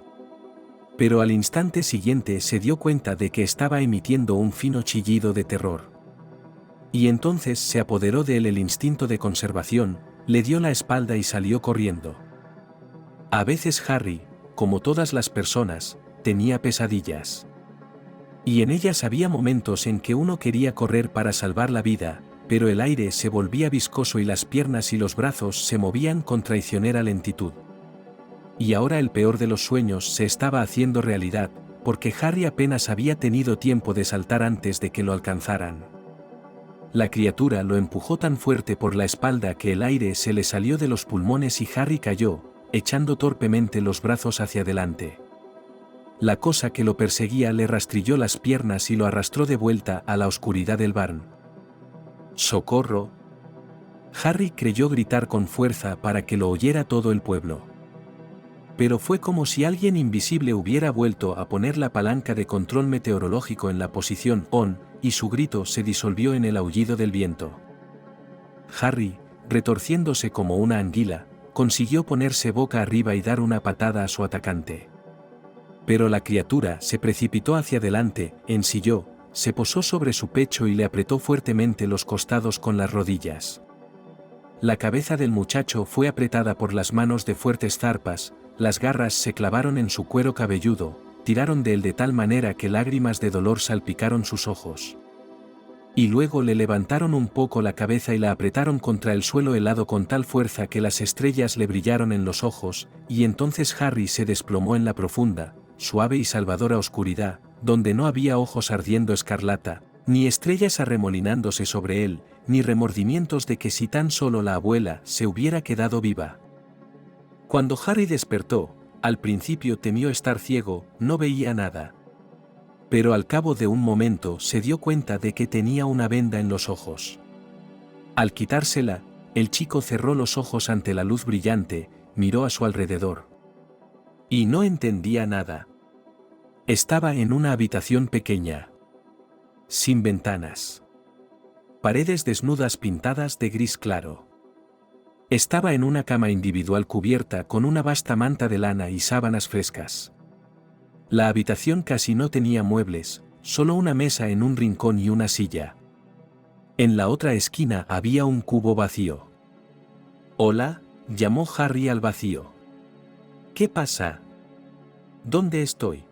Pero al instante siguiente se dio cuenta de que estaba emitiendo un fino chillido de terror. Y entonces se apoderó de él el instinto de conservación, le dio la espalda y salió corriendo. A veces Harry, como todas las personas, tenía pesadillas. Y en ellas había momentos en que uno quería correr para salvar la vida, pero el aire se volvía viscoso y las piernas y los brazos se movían con traicionera lentitud. Y ahora el peor de los sueños se estaba haciendo realidad, porque Harry apenas había tenido tiempo de saltar antes de que lo alcanzaran. La criatura lo empujó tan fuerte por la espalda que el aire se le salió de los pulmones y Harry cayó, echando torpemente los brazos hacia adelante. La cosa que lo perseguía le rastrilló las piernas y lo arrastró de vuelta a la oscuridad del barn. ¡Socorro! Harry creyó gritar con fuerza para que lo oyera todo el pueblo. Pero fue como si alguien invisible hubiera vuelto a poner la palanca de control meteorológico en la posición on, y su grito se disolvió en el aullido del viento. Harry, retorciéndose como una anguila, consiguió ponerse boca arriba y dar una patada a su atacante. Pero la criatura se precipitó hacia adelante, ensilló, se posó sobre su pecho y le apretó fuertemente los costados con las rodillas. La cabeza del muchacho fue apretada por las manos de fuertes zarpas, las garras se clavaron en su cuero cabelludo, tiraron de él de tal manera que lágrimas de dolor salpicaron sus ojos. Y luego le levantaron un poco la cabeza y la apretaron contra el suelo helado con tal fuerza que las estrellas le brillaron en los ojos, y entonces Harry se desplomó en la profunda, suave y salvadora oscuridad, donde no había ojos ardiendo escarlata, ni estrellas arremolinándose sobre él, ni remordimientos de que si tan solo la abuela se hubiera quedado viva. Cuando Harry despertó, al principio temió estar ciego, no veía nada. Pero al cabo de un momento se dio cuenta de que tenía una venda en los ojos. Al quitársela, el chico cerró los ojos ante la luz brillante, miró a su alrededor. Y no entendía nada. Estaba en una habitación pequeña. Sin ventanas. Paredes desnudas pintadas de gris claro. Estaba en una cama individual cubierta con una vasta manta de lana y sábanas frescas. La habitación casi no tenía muebles, solo una mesa en un rincón y una silla. En la otra esquina había un cubo vacío. «Hola», llamó Harry al vacío. «¿Qué pasa? ¿Dónde estoy?»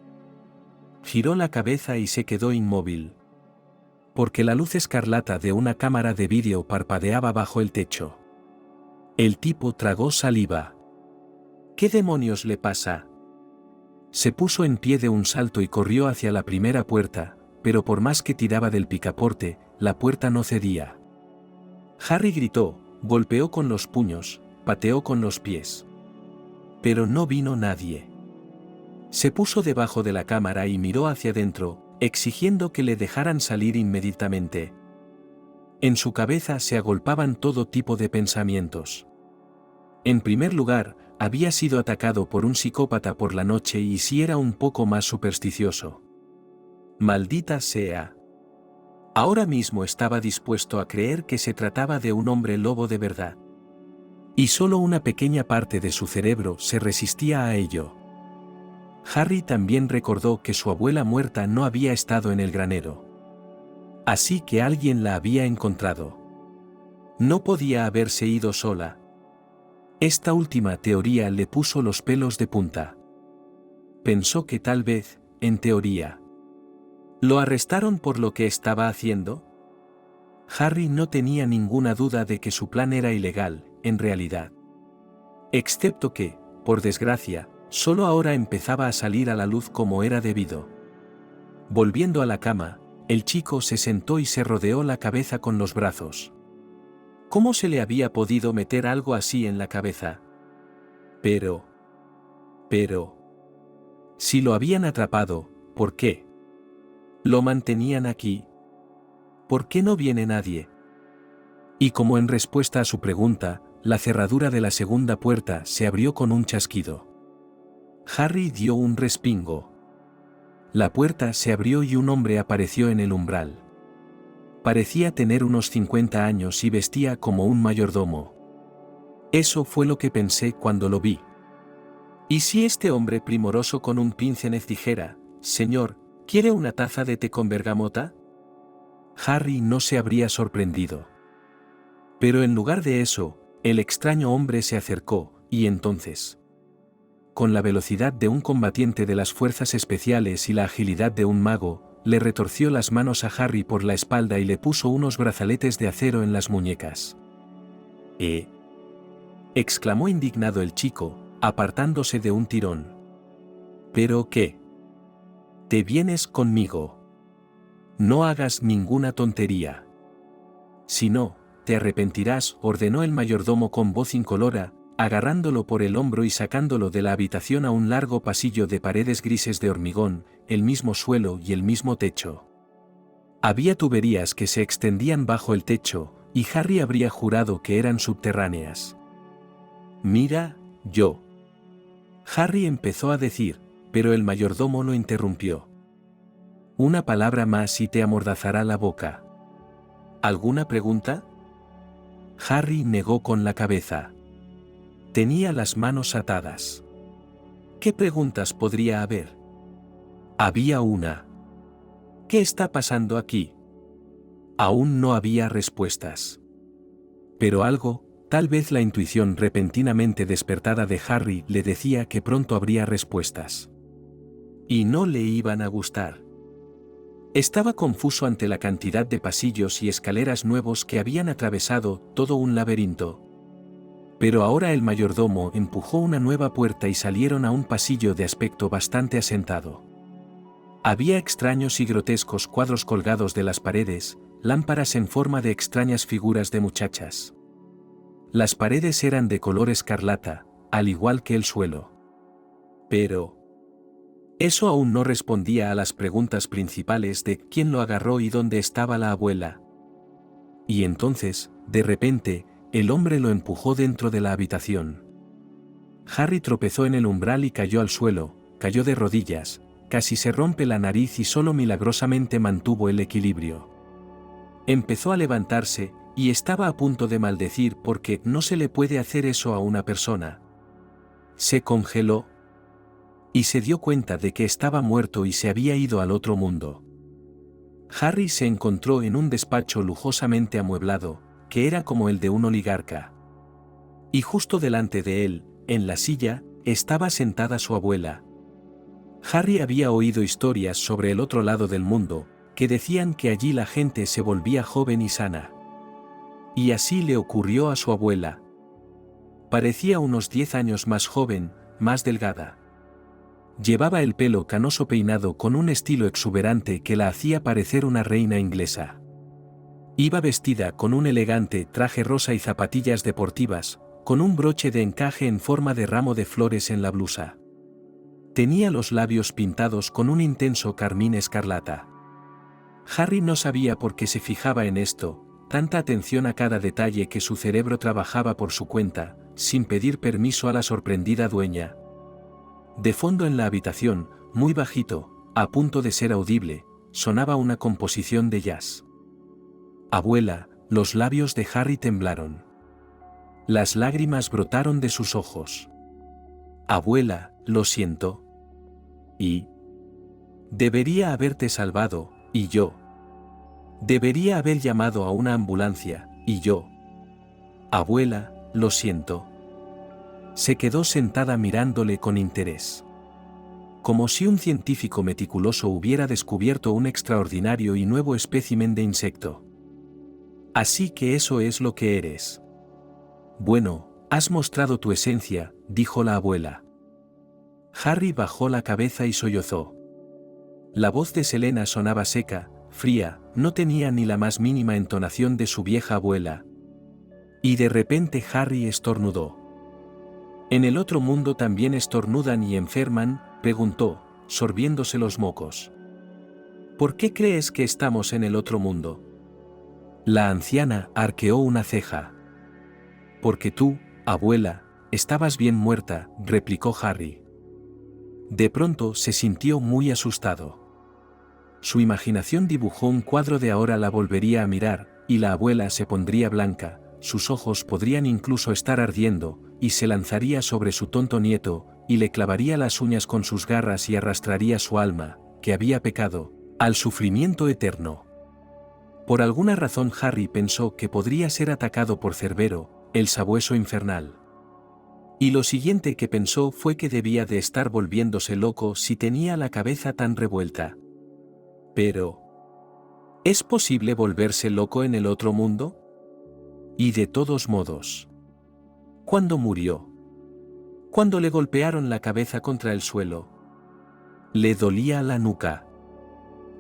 Giró la cabeza y se quedó inmóvil. Porque la luz escarlata de una cámara de vídeo parpadeaba bajo el techo. El tipo tragó saliva. «¿Qué demonios le pasa?» Se puso en pie de un salto y corrió hacia la primera puerta, pero por más que tiraba del picaporte, la puerta no cedía. Harry gritó, golpeó con los puños, pateó con los pies. Pero no vino nadie. Se puso debajo de la cámara y miró hacia dentro, exigiendo que le dejaran salir inmediatamente. En su cabeza se agolpaban todo tipo de pensamientos. En primer lugar, había sido atacado por un psicópata por la noche y si era un poco más supersticioso. Maldita sea. Ahora mismo estaba dispuesto a creer que se trataba de un hombre lobo de verdad. Y solo una pequeña parte de su cerebro se resistía a ello. Harry también recordó que su abuela muerta no había estado en el granero. Así que alguien la había encontrado. No podía haberse ido sola. Esta última teoría le puso los pelos de punta. Pensó que tal vez, en teoría, ¿lo arrestaron por lo que estaba haciendo? Harry no tenía ninguna duda de que su plan era ilegal, en realidad. Excepto que, por desgracia, solo ahora empezaba a salir a la luz como era debido. Volviendo a la cama, el chico se sentó y se rodeó la cabeza con los brazos. ¿Cómo se le había podido meter algo así en la cabeza? Pero... Si lo habían atrapado, ¿por qué? ¿Lo mantenían aquí? ¿Por qué no viene nadie? Y como en respuesta a su pregunta, la cerradura de la segunda puerta se abrió con un chasquido. Harry dio un respingo. La puerta se abrió y un hombre apareció en el umbral. Parecía tener unos 50 años y vestía como un mayordomo. Eso fue lo que pensé cuando lo vi. ¿Y si este hombre primoroso con un pincel dijera, «Señor, ¿quiere una taza de té con bergamota?» Harry no se habría sorprendido. Pero en lugar de eso, el extraño hombre se acercó, y entonces, con la velocidad de un combatiente de las fuerzas especiales y la agilidad de un mago, le retorció las manos a Harry por la espalda y le puso unos brazaletes de acero en las muñecas. Exclamó indignado el chico, apartándose de un tirón. ¿Pero qué? ¿Te vienes conmigo? No hagas ninguna tontería. Si no, te arrepentirás, ordenó el mayordomo con voz incolora, agarrándolo por el hombro y sacándolo de la habitación a un largo pasillo de paredes grises de hormigón, el mismo suelo y el mismo techo. Había tuberías que se extendían bajo el techo, y Harry habría jurado que eran subterráneas. «Mira, yo». Harry empezó a decir, pero el mayordomo lo interrumpió. «Una palabra más y te amordazará la boca». ¿Alguna pregunta? Harry negó con la cabeza. Tenía las manos atadas. ¿Qué preguntas podría haber? Había una. ¿Qué está pasando aquí? Aún no había respuestas. Pero algo, tal vez la intuición repentinamente despertada de Harry, le decía que pronto habría respuestas. Y no le iban a gustar. Estaba confuso ante la cantidad de pasillos y escaleras nuevos que habían atravesado todo un laberinto. Pero ahora el mayordomo empujó una nueva puerta y salieron a un pasillo de aspecto bastante asentado. Había extraños y grotescos cuadros colgados de las paredes, lámparas en forma de extrañas figuras de muchachas. Las paredes eran de color escarlata, al igual que el suelo. Pero eso aún no respondía a las preguntas principales de quién lo agarró y dónde estaba la abuela. Y entonces, de repente, el hombre lo empujó dentro de la habitación. Harry tropezó en el umbral y cayó al suelo, cayó de rodillas, casi se rompe la nariz y solo milagrosamente mantuvo el equilibrio. Empezó a levantarse, y estaba a punto de maldecir porque no se le puede hacer eso a una persona. Se congeló. Y se dio cuenta de que estaba muerto y se había ido al otro mundo. Harry se encontró en un despacho lujosamente amueblado, que era como el de un oligarca. Y justo delante de él, en la silla, estaba sentada su abuela. Harry había oído historias sobre el otro lado del mundo, que decían que allí la gente se volvía joven y sana. Y así le ocurrió a su abuela. Parecía unos 10 años más joven, más delgada. Llevaba el pelo canoso peinado con un estilo exuberante que la hacía parecer una reina inglesa. Iba vestida con un elegante traje rosa y zapatillas deportivas, con un broche de encaje en forma de ramo de flores en la blusa. Tenía los labios pintados con un intenso carmín escarlata. Harry no sabía por qué se fijaba en esto, tanta atención a cada detalle que su cerebro trabajaba por su cuenta, sin pedir permiso a la sorprendida dueña. De fondo en la habitación, muy bajito, a punto de ser audible, sonaba una composición de jazz. Abuela, los labios de Harry temblaron. Las lágrimas brotaron de sus ojos. Abuela, lo siento. Y debería haberte salvado, y yo. Debería haber llamado a una ambulancia, y yo. Abuela, lo siento. Se quedó sentada mirándole con interés. Como si un científico meticuloso hubiera descubierto un extraordinario y nuevo espécimen de insecto. Así que eso es lo que eres. Bueno, has mostrado tu esencia, dijo la abuela. Harry bajó la cabeza y sollozó. La voz de Selena sonaba seca, fría, no tenía ni la más mínima entonación de su vieja abuela. Y de repente Harry estornudó. ¿En el otro mundo también estornudan y enferman?, preguntó, sorbiéndose los mocos. ¿Por qué crees que estamos en el otro mundo? La anciana arqueó una ceja. Porque tú, abuela, estabas bien muerta, replicó Harry. De pronto se sintió muy asustado. Su imaginación dibujó un cuadro de ahora la volvería a mirar, y la abuela se pondría blanca, sus ojos podrían incluso estar ardiendo, y se lanzaría sobre su tonto nieto, y le clavaría las uñas con sus garras y arrastraría su alma, que había pecado, al sufrimiento eterno. Por alguna razón Harry pensó que podría ser atacado por Cerbero, el sabueso infernal. Y lo siguiente que pensó fue que debía de estar volviéndose loco si tenía la cabeza tan revuelta. Pero ¿es posible volverse loco en el otro mundo? Y de todos modos, ¿cuándo murió? Cuando le golpearon la cabeza contra el suelo. Le dolía la nuca.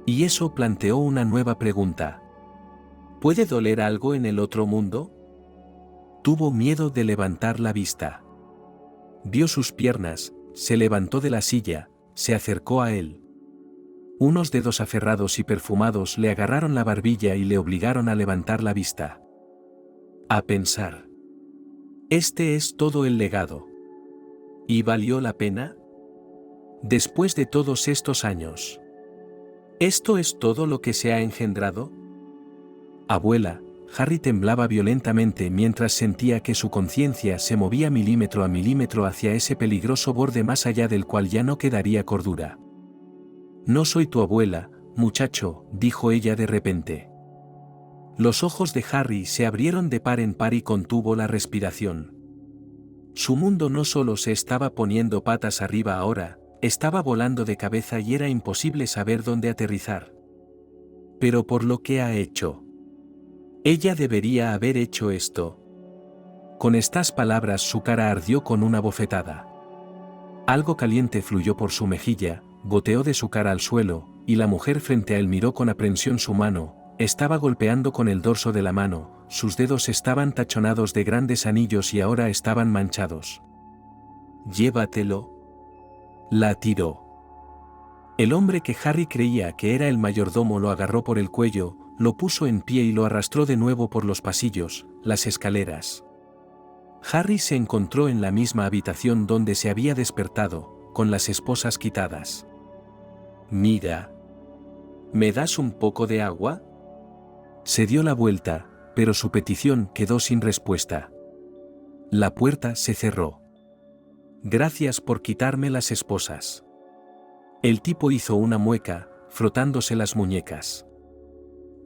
Y eso planteó una nueva pregunta. ¿Puede doler algo en el otro mundo? Tuvo miedo de levantar la vista. Vio sus piernas, se levantó de la silla, se acercó a él. Unos dedos aferrados y perfumados le agarraron la barbilla y le obligaron a levantar la vista. A pensar. Este es todo el legado. ¿Y valió la pena? Después de todos estos años. ¿Esto es todo lo que se ha engendrado? Abuela, Harry temblaba violentamente mientras sentía que su conciencia se movía milímetro a milímetro hacia ese peligroso borde más allá del cual ya no quedaría cordura. No soy tu abuela, muchacho, dijo ella de repente. Los ojos de Harry se abrieron de par en par y contuvo la respiración. Su mundo no solo se estaba poniendo patas arriba ahora, estaba volando de cabeza y era imposible saber dónde aterrizar. Pero por lo que ha hecho. Ella debería haber hecho esto. Con estas palabras su cara ardió con una bofetada. Algo caliente fluyó por su mejilla, goteó de su cara al suelo, y la mujer frente a él miró con aprensión su mano, estaba golpeando con el dorso de la mano, sus dedos estaban tachonados de grandes anillos y ahora estaban manchados. Llévatelo. La tiró. El hombre que Harry creía que era el mayordomo lo agarró por el cuello, lo puso en pie y lo arrastró de nuevo por los pasillos, las escaleras. Harry se encontró en la misma habitación donde se había despertado, con las esposas quitadas. Mira. ¿Me das un poco de agua? Se dio la vuelta, pero su petición quedó sin respuesta. La puerta se cerró. Gracias por quitarme las esposas. El tipo hizo una mueca, frotándose las muñecas.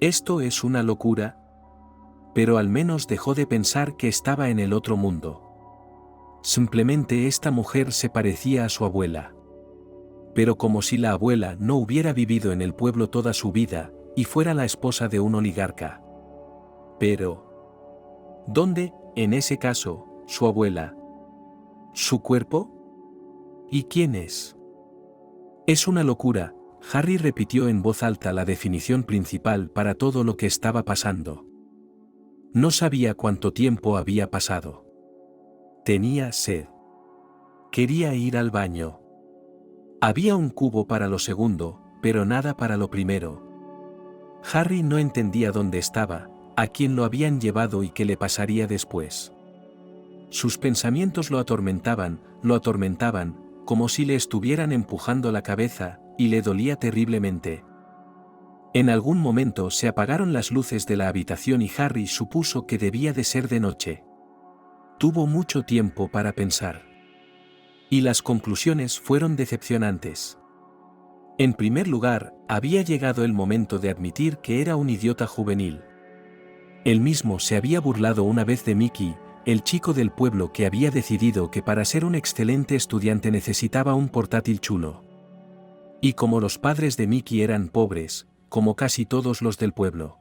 Esto es una locura. Pero al menos dejó de pensar que estaba en el otro mundo. Simplemente esta mujer se parecía a su abuela. Pero como si la abuela no hubiera vivido en el pueblo toda su vida, y fuera la esposa de un oligarca. Pero ¿dónde, en ese caso, su abuela? ¿Su cuerpo? ¿Y quién es? Es una locura, Harry repitió en voz alta la definición principal para todo lo que estaba pasando. No sabía cuánto tiempo había pasado. Tenía sed. Quería ir al baño. Había un cubo para lo segundo, pero nada para lo primero. Harry no entendía dónde estaba, a quién lo habían llevado y qué le pasaría después. Sus pensamientos lo atormentaban, como si le estuvieran empujando la cabeza, y le dolía terriblemente. En algún momento se apagaron las luces de la habitación y Harry supuso que debía de ser de noche. Tuvo mucho tiempo para pensar. Y las conclusiones fueron decepcionantes. En primer lugar, había llegado el momento de admitir que era un idiota juvenil. Él mismo se había burlado una vez de Mickey, el chico del pueblo que había decidido que para ser un excelente estudiante necesitaba un portátil chulo. Y como los padres de Mickey eran pobres, como casi todos los del pueblo,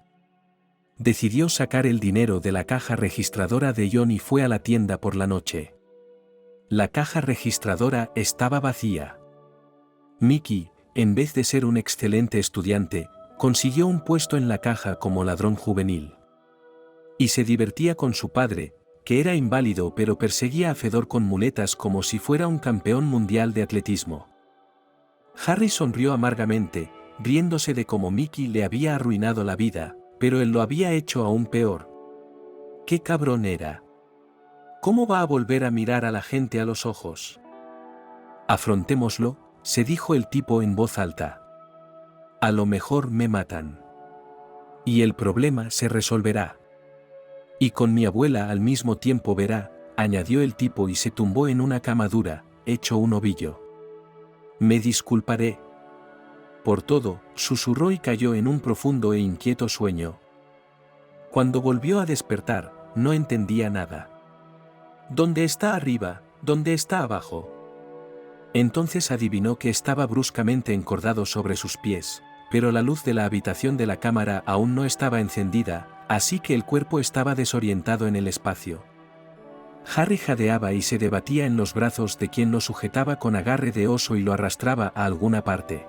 decidió sacar el dinero de la caja registradora de John y fue a la tienda por la noche. La caja registradora estaba vacía. Mickey, en vez de ser un excelente estudiante, consiguió un puesto en la caja como ladrón juvenil. Y se divertía con su padre, que era inválido pero perseguía a Fedor con muletas como si fuera un campeón mundial de atletismo. Harry sonrió amargamente, riéndose de cómo Mickey le había arruinado la vida, pero él lo había hecho aún peor. ¡Qué cabrón era! ¿Cómo va a volver a mirar a la gente a los ojos? Afrontémoslo, se dijo el tipo en voz alta. A lo mejor me matan. Y el problema se resolverá. Y con mi abuela al mismo tiempo verá, añadió el tipo y se tumbó en una cama dura, hecho un ovillo. Me disculparé. Por todo, susurró y cayó en un profundo e inquieto sueño. Cuando volvió a despertar, no entendía nada. ¿Dónde está arriba? ¿Dónde está abajo? Entonces adivinó que estaba bruscamente encordado sobre sus pies, pero la luz de la habitación de la cámara aún no estaba encendida, así que el cuerpo estaba desorientado en el espacio. Harry jadeaba y se debatía en los brazos de quien lo sujetaba con agarre de oso y lo arrastraba a alguna parte.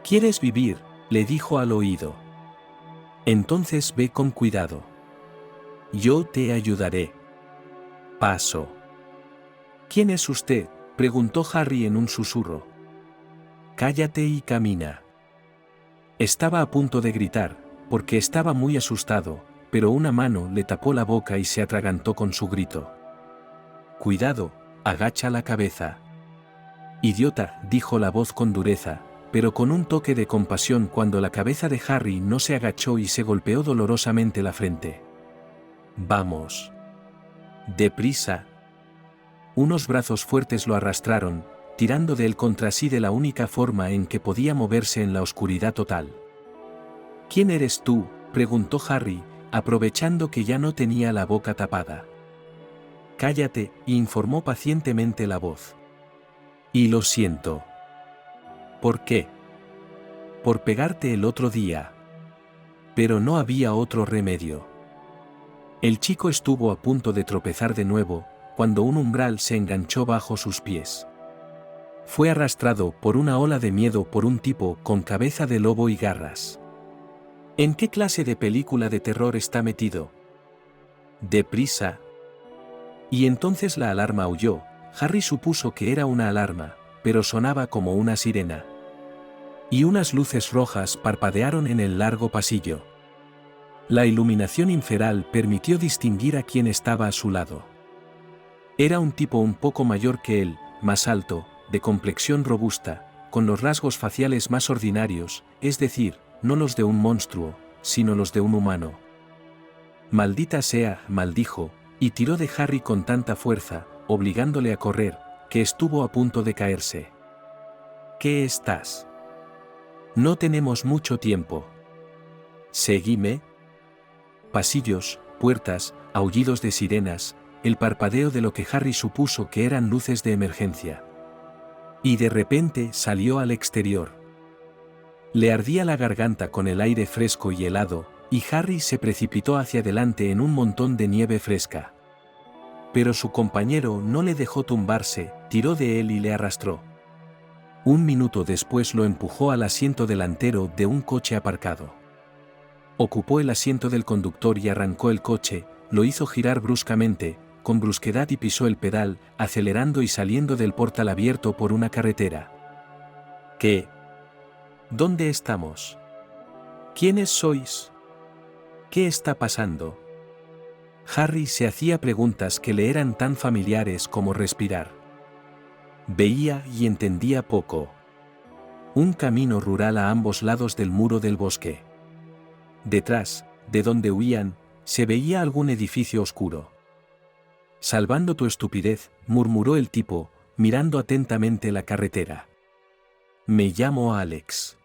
¿Quieres vivir?, le dijo al oído. Entonces ve con cuidado. Yo te ayudaré. Paso. ¿Quién es usted?, preguntó Harry en un susurro. Cállate y camina. Estaba a punto de gritar, porque estaba muy asustado, pero una mano le tapó la boca y se atragantó con su grito. Cuidado, agacha la cabeza. Idiota, dijo la voz con dureza, pero con un toque de compasión cuando la cabeza de Harry no se agachó y se golpeó dolorosamente la frente. Vamos. Deprisa. Unos brazos fuertes lo arrastraron, tirando de él contra sí de la única forma en que podía moverse en la oscuridad total. ¿Quién eres tú?, preguntó Harry, aprovechando que ya no tenía la boca tapada. Cállate, informó pacientemente la voz. Y lo siento. ¿Por qué? Por pegarte el otro día. Pero no había otro remedio. El chico estuvo a punto de tropezar de nuevo, cuando un umbral se enganchó bajo sus pies. Fue arrastrado por una ola de miedo por un tipo con cabeza de lobo y garras. ¿En qué clase de película de terror está metido? Deprisa. Y entonces la alarma aulló. Harry supuso que era una alarma, pero sonaba como una sirena. Y unas luces rojas parpadearon en el largo pasillo. La iluminación infernal permitió distinguir a quien estaba a su lado. Era un tipo un poco mayor que él, más alto, de complexión robusta, con los rasgos faciales más ordinarios, es decir, no los de un monstruo, sino los de un humano. Maldita sea, maldijo, y tiró de Harry con tanta fuerza, obligándole a correr, que estuvo a punto de caerse. ¿Qué estás? No tenemos mucho tiempo. Seguime. Pasillos, puertas, aullidos de sirenas, el parpadeo de lo que Harry supuso que eran luces de emergencia. Y de repente salió al exterior. Le ardía la garganta con el aire fresco y helado, y Harry se precipitó hacia adelante en un montón de nieve fresca. Pero su compañero no le dejó tumbarse, tiró de él y le arrastró. Un minuto después lo empujó al asiento delantero de un coche aparcado. Ocupó el asiento del conductor y arrancó el coche, lo hizo girar bruscamente, con brusquedad y pisó el pedal, acelerando y saliendo del portal abierto por una carretera. ¿Qué? ¿Dónde estamos? ¿Quiénes sois? ¿Qué está pasando? Harry se hacía preguntas que le eran tan familiares como respirar. Veía y entendía poco. Un camino rural a ambos lados del muro del bosque. Detrás, de donde huían, se veía algún edificio oscuro. Salvando tu estupidez, murmuró el tipo, mirando atentamente la carretera. Me llamo Alex.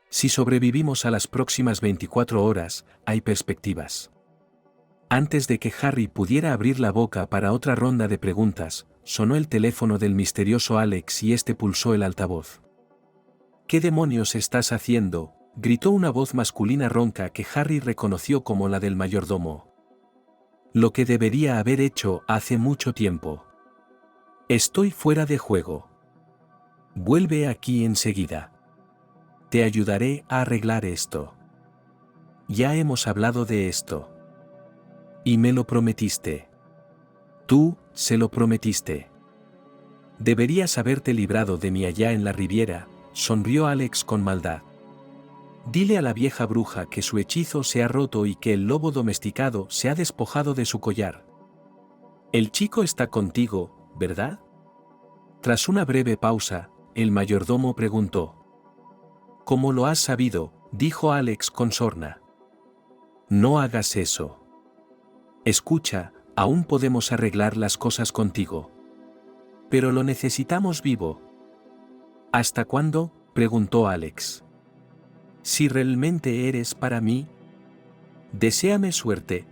Si sobrevivimos a las próximas 24 horas, hay perspectivas. Antes de que Harry pudiera abrir la boca para otra ronda de preguntas, sonó el teléfono del misterioso Alex y este pulsó el altavoz. ¿Qué demonios estás haciendo?, gritó una voz masculina ronca que Harry reconoció como la del mayordomo. Lo que debería haber hecho hace mucho tiempo. Estoy fuera de juego. Vuelve aquí enseguida. Te ayudaré a arreglar esto. Ya hemos hablado de esto. Y me lo prometiste. Tú, se lo prometiste. Deberías haberte librado de mí allá en la Riviera, sonrió Alex con maldad. Dile a la vieja bruja que su hechizo se ha roto y que el lobo domesticado se ha despojado de su collar. El chico está contigo, ¿verdad? Tras una breve pausa, el mayordomo preguntó. ¿Cómo lo has sabido?, dijo Alex con sorna. No hagas eso. Escucha, aún podemos arreglar las cosas contigo. Pero lo necesitamos vivo. ¿Hasta cuándo?, preguntó Alex. Si realmente eres para mí, deséame suerte.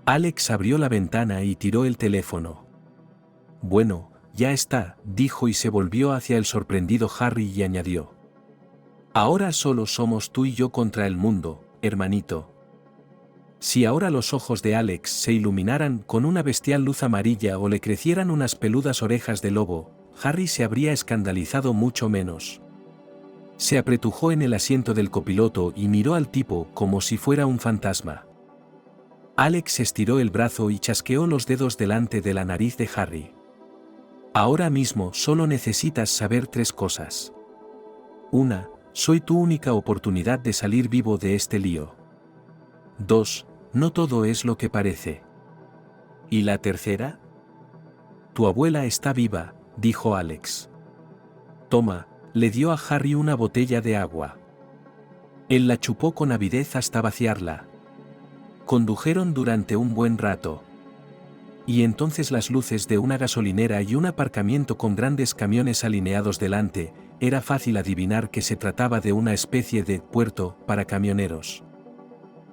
Alex abrió la ventana y tiró el teléfono. Bueno, ya está, dijo y se volvió hacia el sorprendido Harry y añadió. Ahora solo somos tú y yo contra el mundo, hermanito. Si ahora los ojos de Alex se iluminaran con una bestial luz amarilla o le crecieran unas peludas orejas de lobo, Harry se habría escandalizado mucho menos. Se apretujó en el asiento del copiloto y miró al tipo como si fuera un fantasma. Alex estiró el brazo y chasqueó los dedos delante de la nariz de Harry. Ahora mismo solo necesitas saber 3 cosas. 1. Soy tu única oportunidad de salir vivo de este lío. 2. No todo es lo que parece. ¿Y la tercera? Tu abuela está viva, dijo Alex. Toma, le dio a Harry una botella de agua. Él la chupó con avidez hasta vaciarla. Condujeron durante un buen rato. Y entonces las luces de una gasolinera y un aparcamiento con grandes camiones alineados delante, era fácil adivinar que se trataba de una especie de puerto para camioneros.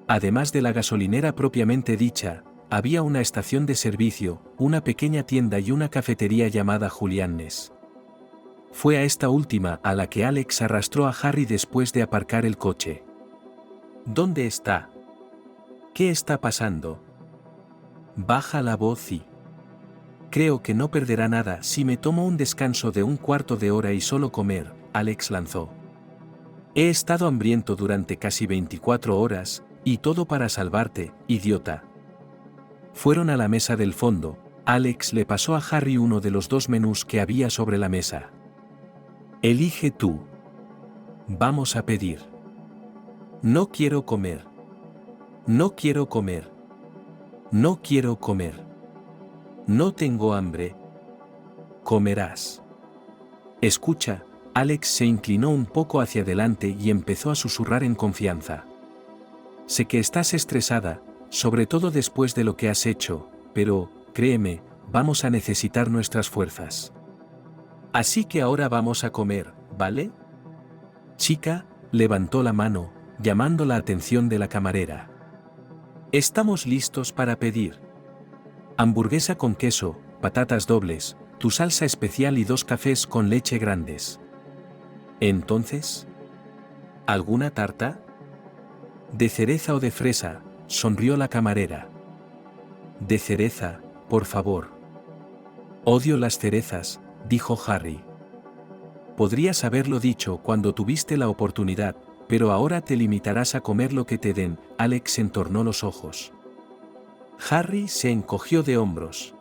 Además de la gasolinera propiamente dicha, había una estación de servicio, una pequeña tienda y una cafetería llamada Juliannes. Fue a esta última a la que Alex arrastró a Harry después de aparcar el coche. ¿Dónde está? ¿Qué está pasando? Baja la voz y... Creo que no perderá nada si me tomo un descanso de un cuarto de hora y solo comer, Alex lanzó. He estado hambriento durante casi 24 horas, y todo para salvarte, idiota. Fueron a la mesa del fondo. Alex le pasó a Harry uno de los 2 menús que había sobre la mesa. Elige tú. Vamos a pedir. No quiero comer. No quiero comer. No quiero comer. No tengo hambre. Comerás. Escucha, Alex se inclinó un poco hacia adelante y empezó a susurrar en confianza. Sé que estás estresada, sobre todo después de lo que has hecho, pero, créeme, vamos a necesitar nuestras fuerzas. Así que ahora vamos a comer, ¿vale? Chica, levantó la mano, llamando la atención de la camarera. Estamos listos para pedir. Hamburguesa con queso, patatas dobles, tu salsa especial y 2 cafés con leche grandes. Entonces, ¿alguna tarta? ¿De cereza o de fresa?, sonrió la camarera. De cereza, por favor. Odio las cerezas, dijo Harry. Podrías haberlo dicho cuando tuviste la oportunidad, pero ahora te limitarás a comer lo que te den. Alex entornó los ojos. Harry se encogió de hombros.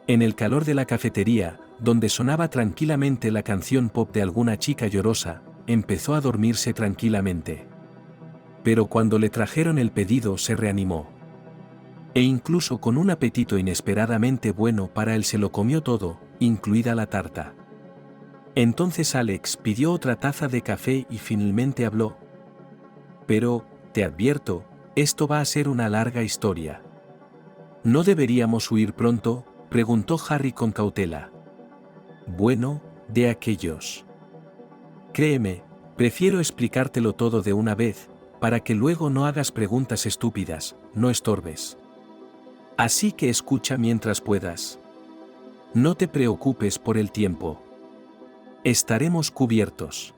En el calor de la cafetería, donde sonaba tranquilamente la canción pop de alguna chica llorosa, empezó a dormirse tranquilamente. Pero cuando le trajeron el pedido se reanimó. E incluso con un apetito inesperadamente bueno para él se lo comió todo, incluida la tarta. Entonces Alex pidió otra taza de café y finalmente habló. Pero, te advierto, esto va a ser una larga historia. ¿No deberíamos huir pronto?, preguntó Harry con cautela. Bueno, de aquellos. Créeme, prefiero explicártelo todo de una vez, para que luego no hagas preguntas estúpidas, no estorbes. Así que escucha mientras puedas. No te preocupes por el tiempo. Estaremos cubiertos.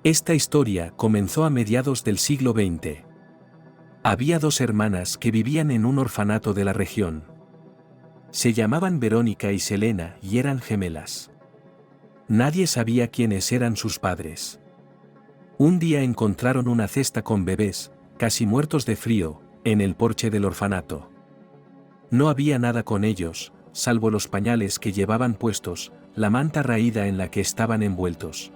Esta historia comenzó a mediados del siglo XX. Había 2 hermanas que vivían en un orfanato de la región. Se llamaban Verónica y Selena y eran gemelas. Nadie sabía quiénes eran sus padres. Un día encontraron una cesta con bebés, casi muertos de frío, en el porche del orfanato. No había nada con ellos, salvo los pañales que llevaban puestos, la manta raída en la que estaban envueltos.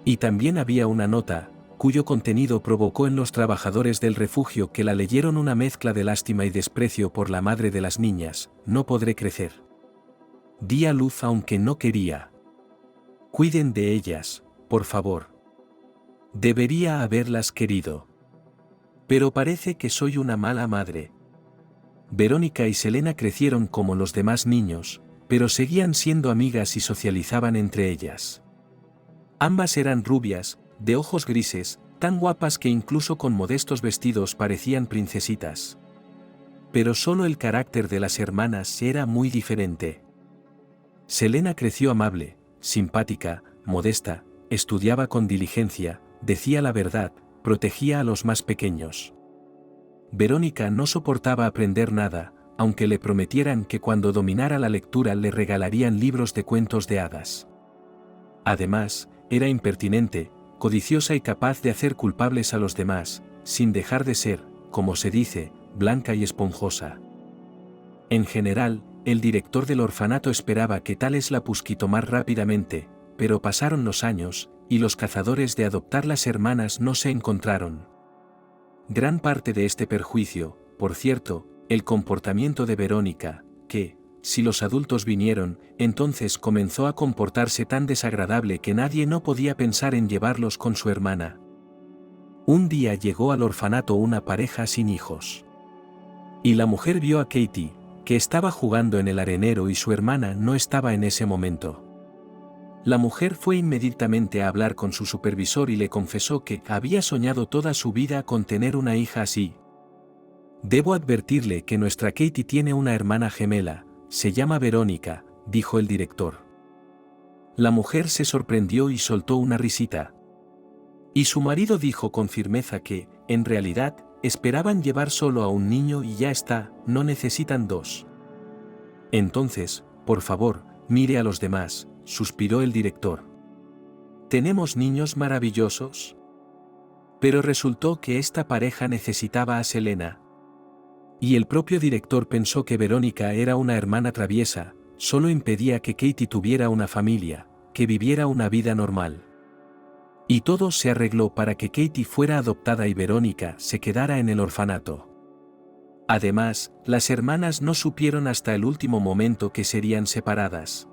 Y también había una nota, cuyo contenido provocó en los trabajadores del refugio que la leyeron una mezcla de lástima y desprecio por la madre de las niñas: no podré crecer. Di a luz aunque no quería. Cuiden de ellas, por favor. Debería haberlas querido. Pero parece que soy una mala madre. Verónica y Selena crecieron como los demás niños, pero seguían siendo amigas y socializaban entre ellas. Ambas eran rubias, de ojos grises, tan guapas que incluso con modestos vestidos parecían princesitas. Pero solo el carácter de las hermanas era muy diferente. Selena creció amable, simpática, modesta, estudiaba con diligencia, decía la verdad, protegía a los más pequeños. Verónica no soportaba aprender nada, aunque le prometieran que cuando dominara la lectura le regalarían libros de cuentos de hadas. Además, era impertinente, codiciosa y capaz de hacer culpables a los demás, sin dejar de ser, como se dice, blanca y esponjosa. En general, el director del orfanato esperaba que Tales la pusquitomar rápidamente, pero pasaron los años, y los cazadores de adoptar las hermanas no se encontraron. Gran parte de este perjuicio, por cierto, el comportamiento de Verónica, que, si los adultos vinieron, entonces comenzó a comportarse tan desagradable que nadie no podía pensar en llevarlos con su hermana. Un día llegó al orfanato una pareja sin hijos. Y la mujer vio a Katie, que estaba jugando en el arenero y su hermana no estaba en ese momento. La mujer fue inmediatamente a hablar con su supervisor y le confesó que había soñado toda su vida con tener una hija así. «Debo advertirle que nuestra Katie tiene una hermana gemela, se llama Verónica», dijo el director. La mujer se sorprendió y soltó una risita. Y su marido dijo con firmeza que, en realidad, esperaban llevar solo a un niño y ya está, no necesitan dos. Entonces, por favor, mire a los demás, suspiró el director. ¿Tenemos niños maravillosos? Pero resultó que esta pareja necesitaba a Selena. Y el propio director pensó que Verónica era una hermana traviesa, solo impedía que Katie tuviera una familia, que viviera una vida normal. Y todo se arregló para que Katie fuera adoptada y Verónica se quedara en el orfanato. Además, las hermanas no supieron hasta el último momento que serían separadas.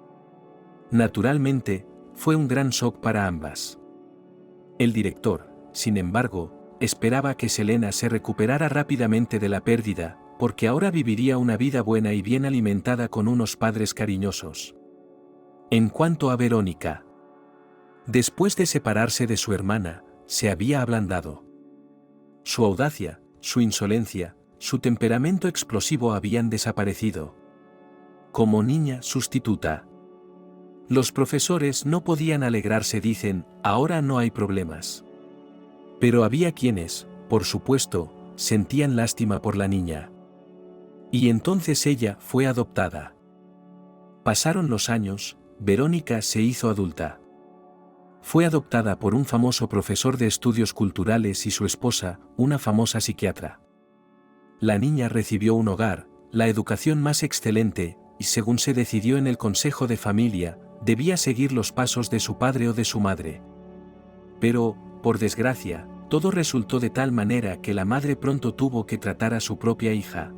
Naturalmente, fue un gran shock para ambas. El director, sin embargo, esperaba que Selena se recuperara rápidamente de la pérdida, porque ahora viviría una vida buena y bien alimentada con unos padres cariñosos. En cuanto a Verónica, después de separarse de su hermana, se había ablandado. Su audacia, su insolencia, su temperamento explosivo habían desaparecido. Como niña sustituta. Los profesores no podían alegrarse, dicen, ahora no hay problemas. Pero había quienes, por supuesto, sentían lástima por la niña. Y entonces ella fue adoptada. Pasaron los años, Verónica se hizo adulta. Fue adoptada por un famoso profesor de estudios culturales y su esposa, una famosa psiquiatra. La niña recibió un hogar, la educación más excelente, y según se decidió en el consejo de familia, debía seguir los pasos de su padre o de su madre. Pero, por desgracia, todo resultó de tal manera que la madre pronto tuvo que tratar a su propia hija.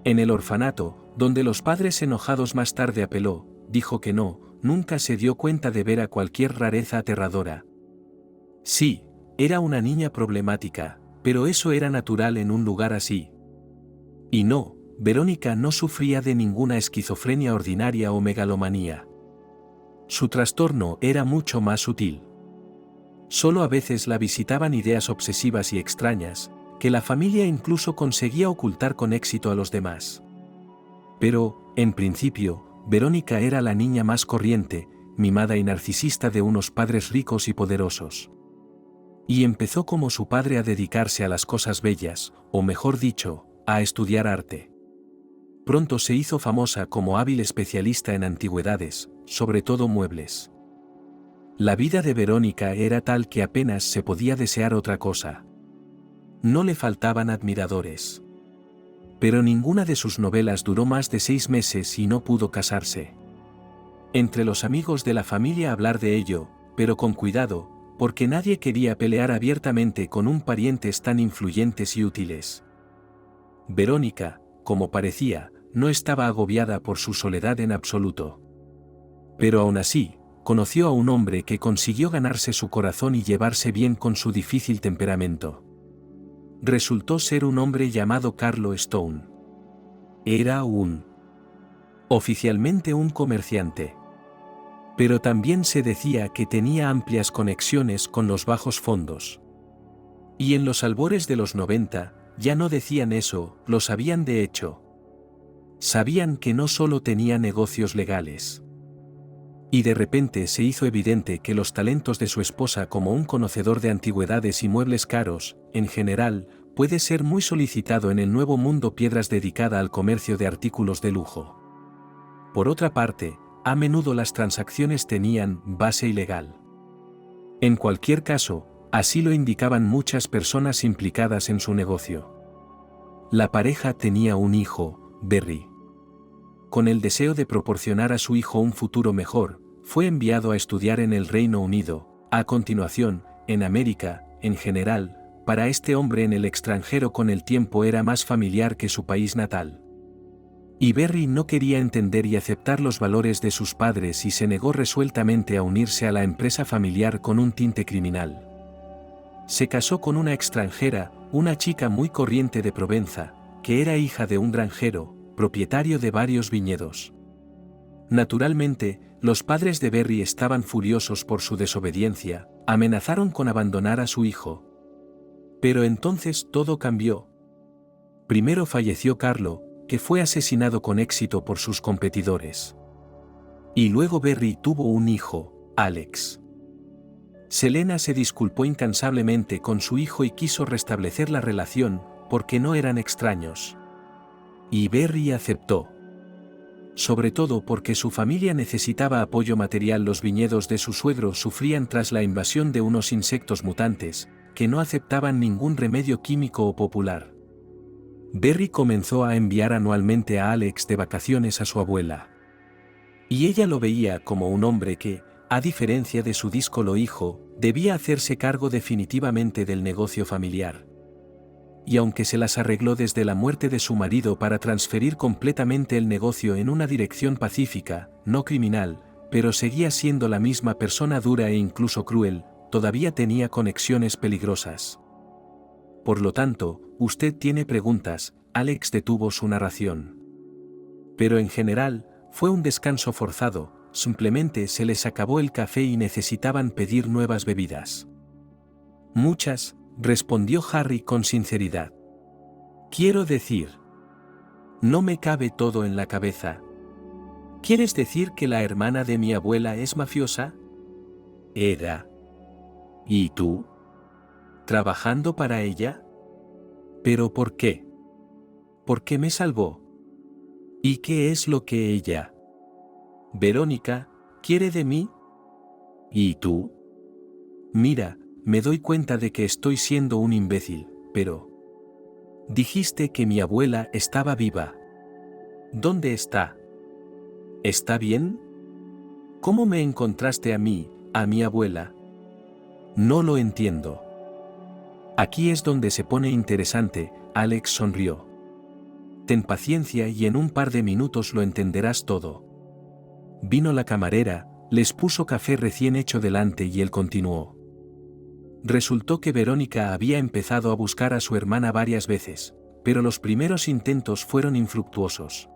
En el orfanato, donde los padres enojados más tarde apeló, dijo que no, nunca se dio cuenta de ver a cualquier rareza aterradora. Sí, era una niña problemática, pero eso era natural en un lugar así. Y no, Verónica no sufría de ninguna esquizofrenia ordinaria o megalomanía. Su trastorno era mucho más sutil. Solo a veces la visitaban ideas obsesivas y extrañas, que la familia incluso conseguía ocultar con éxito a los demás. Pero, en principio, Verónica era la niña más corriente, mimada y narcisista de unos padres ricos y poderosos. Y empezó como su padre a dedicarse a las cosas bellas, o mejor dicho, a estudiar arte. Pronto se hizo famosa como hábil especialista en antigüedades, sobre todo muebles. La vida de Verónica era tal que apenas se podía desear otra cosa. No le faltaban admiradores. Pero ninguna de sus novelas duró más de 6 meses y no pudo casarse. Entre los amigos de la familia hablar de ello, pero con cuidado, porque nadie quería pelear abiertamente con un parientes tan influyentes y útiles. Verónica, como parecía, no estaba agobiada por su soledad en absoluto. Pero aún así, conoció a un hombre que consiguió ganarse su corazón y llevarse bien con su difícil temperamento. Resultó ser un hombre llamado Carlo Stone. Era oficialmente un comerciante. Pero también se decía que tenía amplias conexiones con los bajos fondos. Y en los albores de los 90, ya no decían eso, lo sabían de hecho. Sabían que no solo tenía negocios legales. Y de repente se hizo evidente que los talentos de su esposa como un conocedor de antigüedades y muebles caros, en general, puede ser muy solicitado en el nuevo mundo piedras dedicada al comercio de artículos de lujo. Por otra parte, a menudo las transacciones tenían base ilegal. En cualquier caso, así lo indicaban muchas personas implicadas en su negocio. La pareja tenía un hijo, Berry. Con el deseo de proporcionar a su hijo un futuro mejor, fue enviado a estudiar en el Reino Unido. A continuación, en América, en general, para este hombre en el extranjero con el tiempo era más familiar que su país natal. Y Berry no quería entender y aceptar los valores de sus padres y se negó resueltamente a unirse a la empresa familiar con un tinte criminal. Se casó con una extranjera, una chica muy corriente de Provenza, que era hija de un granjero, propietario de varios viñedos. Naturalmente, los padres de Berry estaban furiosos por su desobediencia, amenazaron con abandonar a su hijo. Pero entonces todo cambió. Primero falleció Carlo, que fue asesinado con éxito por sus competidores. Y luego Berry tuvo un hijo, Alex. Selena se disculpó incansablemente con su hijo y quiso restablecer la relación, porque no eran extraños. Y Berry aceptó. Sobre todo porque su familia necesitaba apoyo material. Los viñedos de su suegro sufrían tras la invasión de unos insectos mutantes, que no aceptaban ningún remedio químico o popular. Berry comenzó a enviar anualmente a Alex de vacaciones a su abuela. Y ella lo veía como un hombre que, a diferencia de su díscolo hijo, debía hacerse cargo definitivamente del negocio familiar. Y aunque se las arregló desde la muerte de su marido para transferir completamente el negocio en una dirección pacífica, no criminal, pero seguía siendo la misma persona dura e incluso cruel, todavía tenía conexiones peligrosas. Por lo tanto, usted tiene preguntas, Alex detuvo su narración. Pero en general, fue un descanso forzado, simplemente se les acabó el café y necesitaban pedir nuevas bebidas. Muchas, respondió Harry con sinceridad. Quiero decir, no me cabe todo en la cabeza. ¿Quieres decir que la hermana de mi abuela es mafiosa? Era. ¿Y tú? ¿Trabajando para ella? ¿Pero por qué? ¿Por qué me salvó? ¿Y qué es lo que ella? Verónica, ¿quiere de mí? ¿Y tú? Mira, me doy cuenta de que estoy siendo un imbécil, pero... Dijiste que mi abuela estaba viva. ¿Dónde está? ¿Está bien? ¿Cómo me encontraste a mí, a mi abuela? No lo entiendo. Aquí es donde se pone interesante, Alex sonrió. Ten paciencia y en un par de minutos lo entenderás todo. Vino la camarera, les puso café recién hecho delante y él continuó. Resultó que Verónica había empezado a buscar a su hermana varias veces, pero los primeros intentos fueron infructuosos.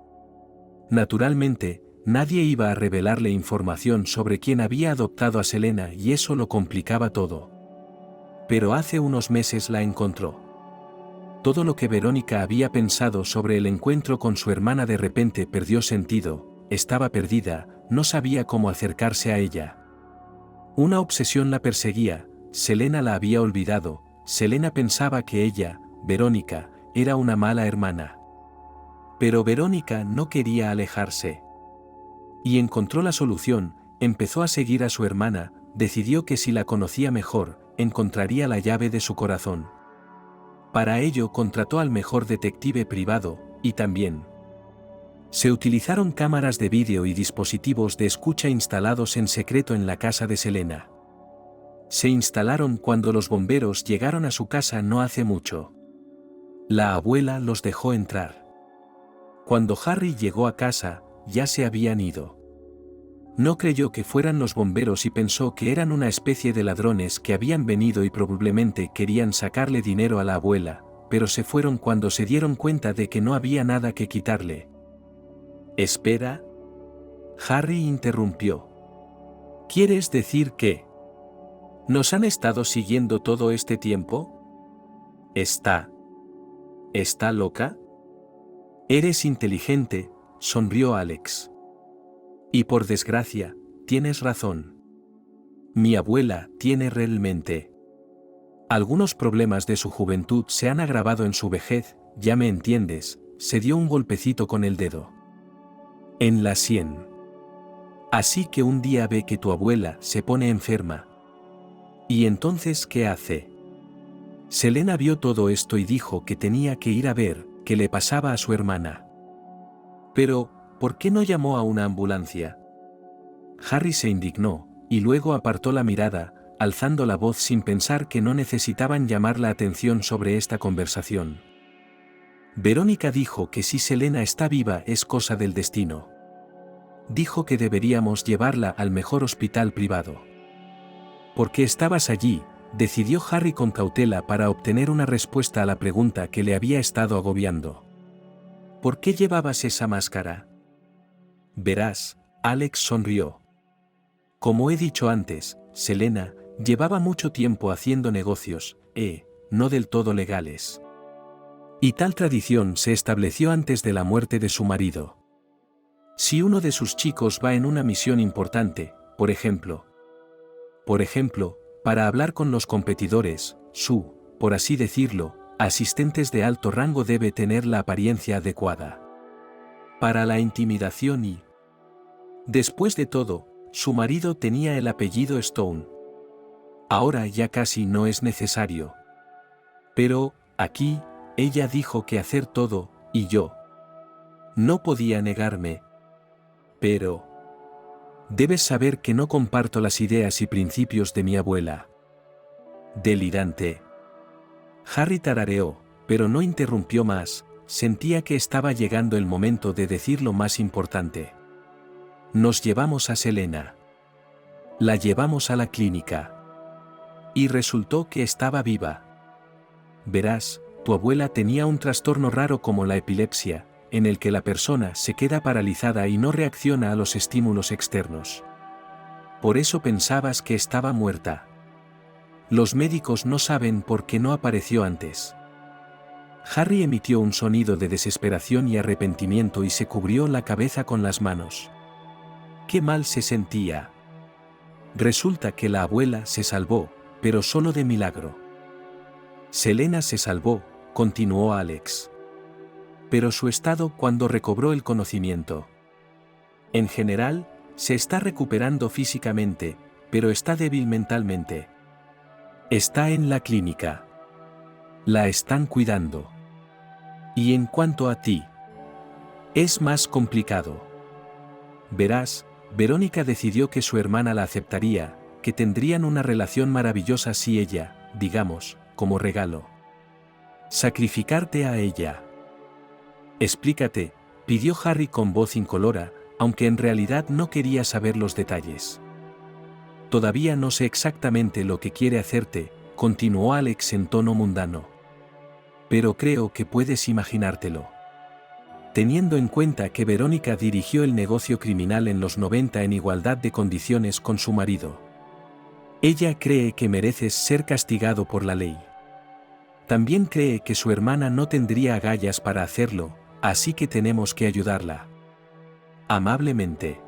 Naturalmente, nadie iba a revelarle información sobre quién había adoptado a Selena y eso lo complicaba todo. Pero hace unos meses la encontró. Todo lo que Verónica había pensado sobre el encuentro con su hermana de repente perdió sentido, estaba perdida, no sabía cómo acercarse a ella. Una obsesión la perseguía, Selena la había olvidado, Selena pensaba que ella, Verónica, era una mala hermana. Pero Verónica no quería alejarse. Y encontró la solución, empezó a seguir a su hermana, decidió que si la conocía mejor, encontraría la llave de su corazón. Para ello contrató al mejor detective privado, y también se utilizaron cámaras de vídeo y dispositivos de escucha instalados en secreto en la casa de Selena. Se instalaron cuando los bomberos llegaron a su casa no hace mucho. La abuela los dejó entrar. Cuando Harry llegó a casa, ya se habían ido. No creyó que fueran los bomberos y pensó que eran una especie de ladrones que habían venido y probablemente querían sacarle dinero a la abuela, pero se fueron cuando se dieron cuenta de que no había nada que quitarle. «Espera». Harry interrumpió. «¿Quieres decir que nos han estado siguiendo todo este tiempo?» ¿Está loca? Eres inteligente, sonrió Alex. Y por desgracia, tienes razón. Mi abuela tiene realmente algunos problemas de su juventud se han agravado en su vejez, ya me entiendes, se dio un golpecito con el dedo en la sien. Así que un día ve que tu abuela se pone enferma. ¿Y entonces qué hace? Selena vio todo esto y dijo que tenía que ir a ver qué le pasaba a su hermana. Pero, ¿por qué no llamó a una ambulancia? Harry se indignó, y luego apartó la mirada, alzando la voz sin pensar que no necesitaban llamar la atención sobre esta conversación. Verónica dijo que si Selena está viva es cosa del destino. Dijo que deberíamos llevarla al mejor hospital privado. ¿Por qué estabas allí?, decidió Harry con cautela para obtener una respuesta a la pregunta que le había estado agobiando. ¿Por qué llevabas esa máscara? Verás, Alex sonrió. Como he dicho antes, Selena llevaba mucho tiempo haciendo negocios, no del todo legales. Y tal tradición se estableció antes de la muerte de su marido. Si uno de sus chicos va en una misión importante, por ejemplo, para hablar con los competidores, por así decirlo, asistentes de alto rango debe tener la apariencia adecuada. Para la intimidación y... Después de todo, su marido tenía el apellido Stone. Ahora ya casi no es necesario. Pero, aquí, ella dijo que hacer todo, y yo. No podía negarme. Pero... Debes saber que no comparto las ideas y principios de mi abuela. Delirante. Harry tarareó, pero no interrumpió más, sentía que estaba llegando el momento de decir lo más importante. Nos llevamos a Selena. La llevamos a la clínica. Y resultó que estaba viva. Verás, tu abuela tenía un trastorno raro como la epilepsia, en el que la persona se queda paralizada y no reacciona a los estímulos externos. Por eso pensabas que estaba muerta. Los médicos no saben por qué no apareció antes. Harry emitió un sonido de desesperación y arrepentimiento y se cubrió la cabeza con las manos. Qué mal se sentía. Resulta que la abuela se salvó, pero solo de milagro. Selena se salvó, continuó Alex. Pero su estado cuando recobró el conocimiento. En general, se está recuperando físicamente, pero está débil mentalmente. Está en la clínica. La están cuidando. Y en cuanto a ti, es más complicado. Verás, Verónica decidió que su hermana la aceptaría, que tendrían una relación maravillosa si ella, digamos, como regalo. Sacrificarte a ella. Explícate, pidió Harry con voz incolora, aunque en realidad no quería saber los detalles. Todavía no sé exactamente lo que quiere hacerte, continuó Alex en tono mundano. Pero creo que puedes imaginártelo. Teniendo en cuenta que Verónica dirigió el negocio criminal en los 90 en igualdad de condiciones con su marido. Ella cree que mereces ser castigado por la ley. También cree que su hermana no tendría agallas para hacerlo, así que tenemos que ayudarla. Amablemente.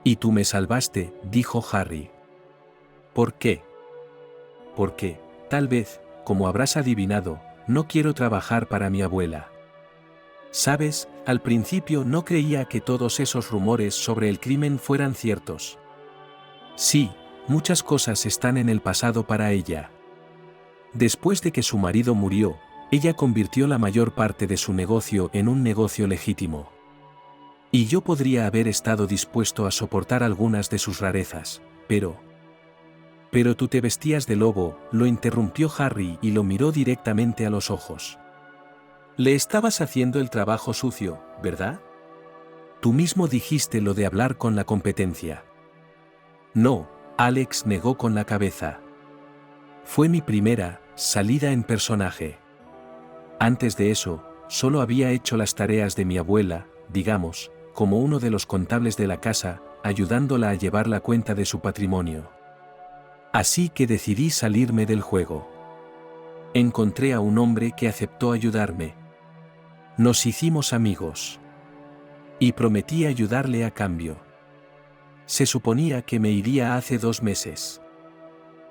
Y tú me salvaste, dijo Harry. ¿Por qué? Porque, tal vez, como habrás adivinado, no quiero trabajar para mi abuela. Sabes, al principio no creía que todos esos rumores sobre el crimen fueran ciertos. Sí, muchas cosas están en el pasado para ella. Después de que su marido murió, ella convirtió la mayor parte de su negocio en un negocio legítimo. Y yo podría haber estado dispuesto a soportar algunas de sus rarezas, pero... Pero tú te vestías de lobo, lo interrumpió Harry y lo miró directamente a los ojos. Le estabas haciendo el trabajo sucio, ¿verdad? Tú mismo dijiste lo de hablar con la competencia. No, Alex negó con la cabeza. Fue mi primera salida en personaje. Antes de eso, solo había hecho las tareas de mi abuela, digamos, como uno de los contables de la casa, ayudándola a llevar la cuenta de su patrimonio. Así que decidí salirme del juego. Encontré a un hombre que aceptó ayudarme. Nos hicimos amigos. Y prometí ayudarle a cambio. Se suponía que me iría hace 2 meses.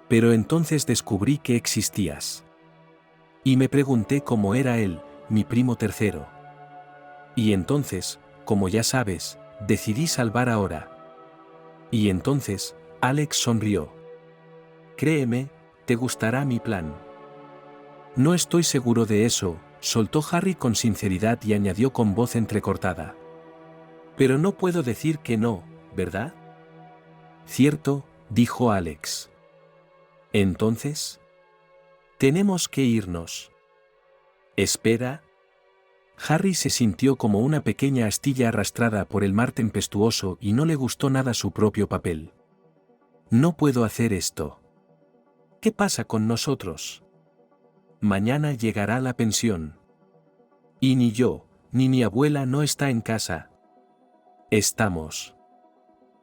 Pero entonces descubrí que existías. Y me pregunté cómo era él, mi primo tercero. Y entonces, como ya sabes, decidí salvar ahora. Y entonces, Alex sonrió. Créeme, te gustará mi plan. No estoy seguro de eso, soltó Harry con sinceridad y añadió con voz entrecortada. Pero no puedo decir que no, ¿verdad? Cierto, dijo Alex. Entonces, tenemos que irnos. Espera. Harry se sintió como una pequeña astilla arrastrada por el mar tempestuoso y no le gustó nada su propio papel. No puedo hacer esto. ¿Qué pasa con nosotros? Mañana llegará la pensión. Y ni yo, ni mi abuela no está en casa. Estamos.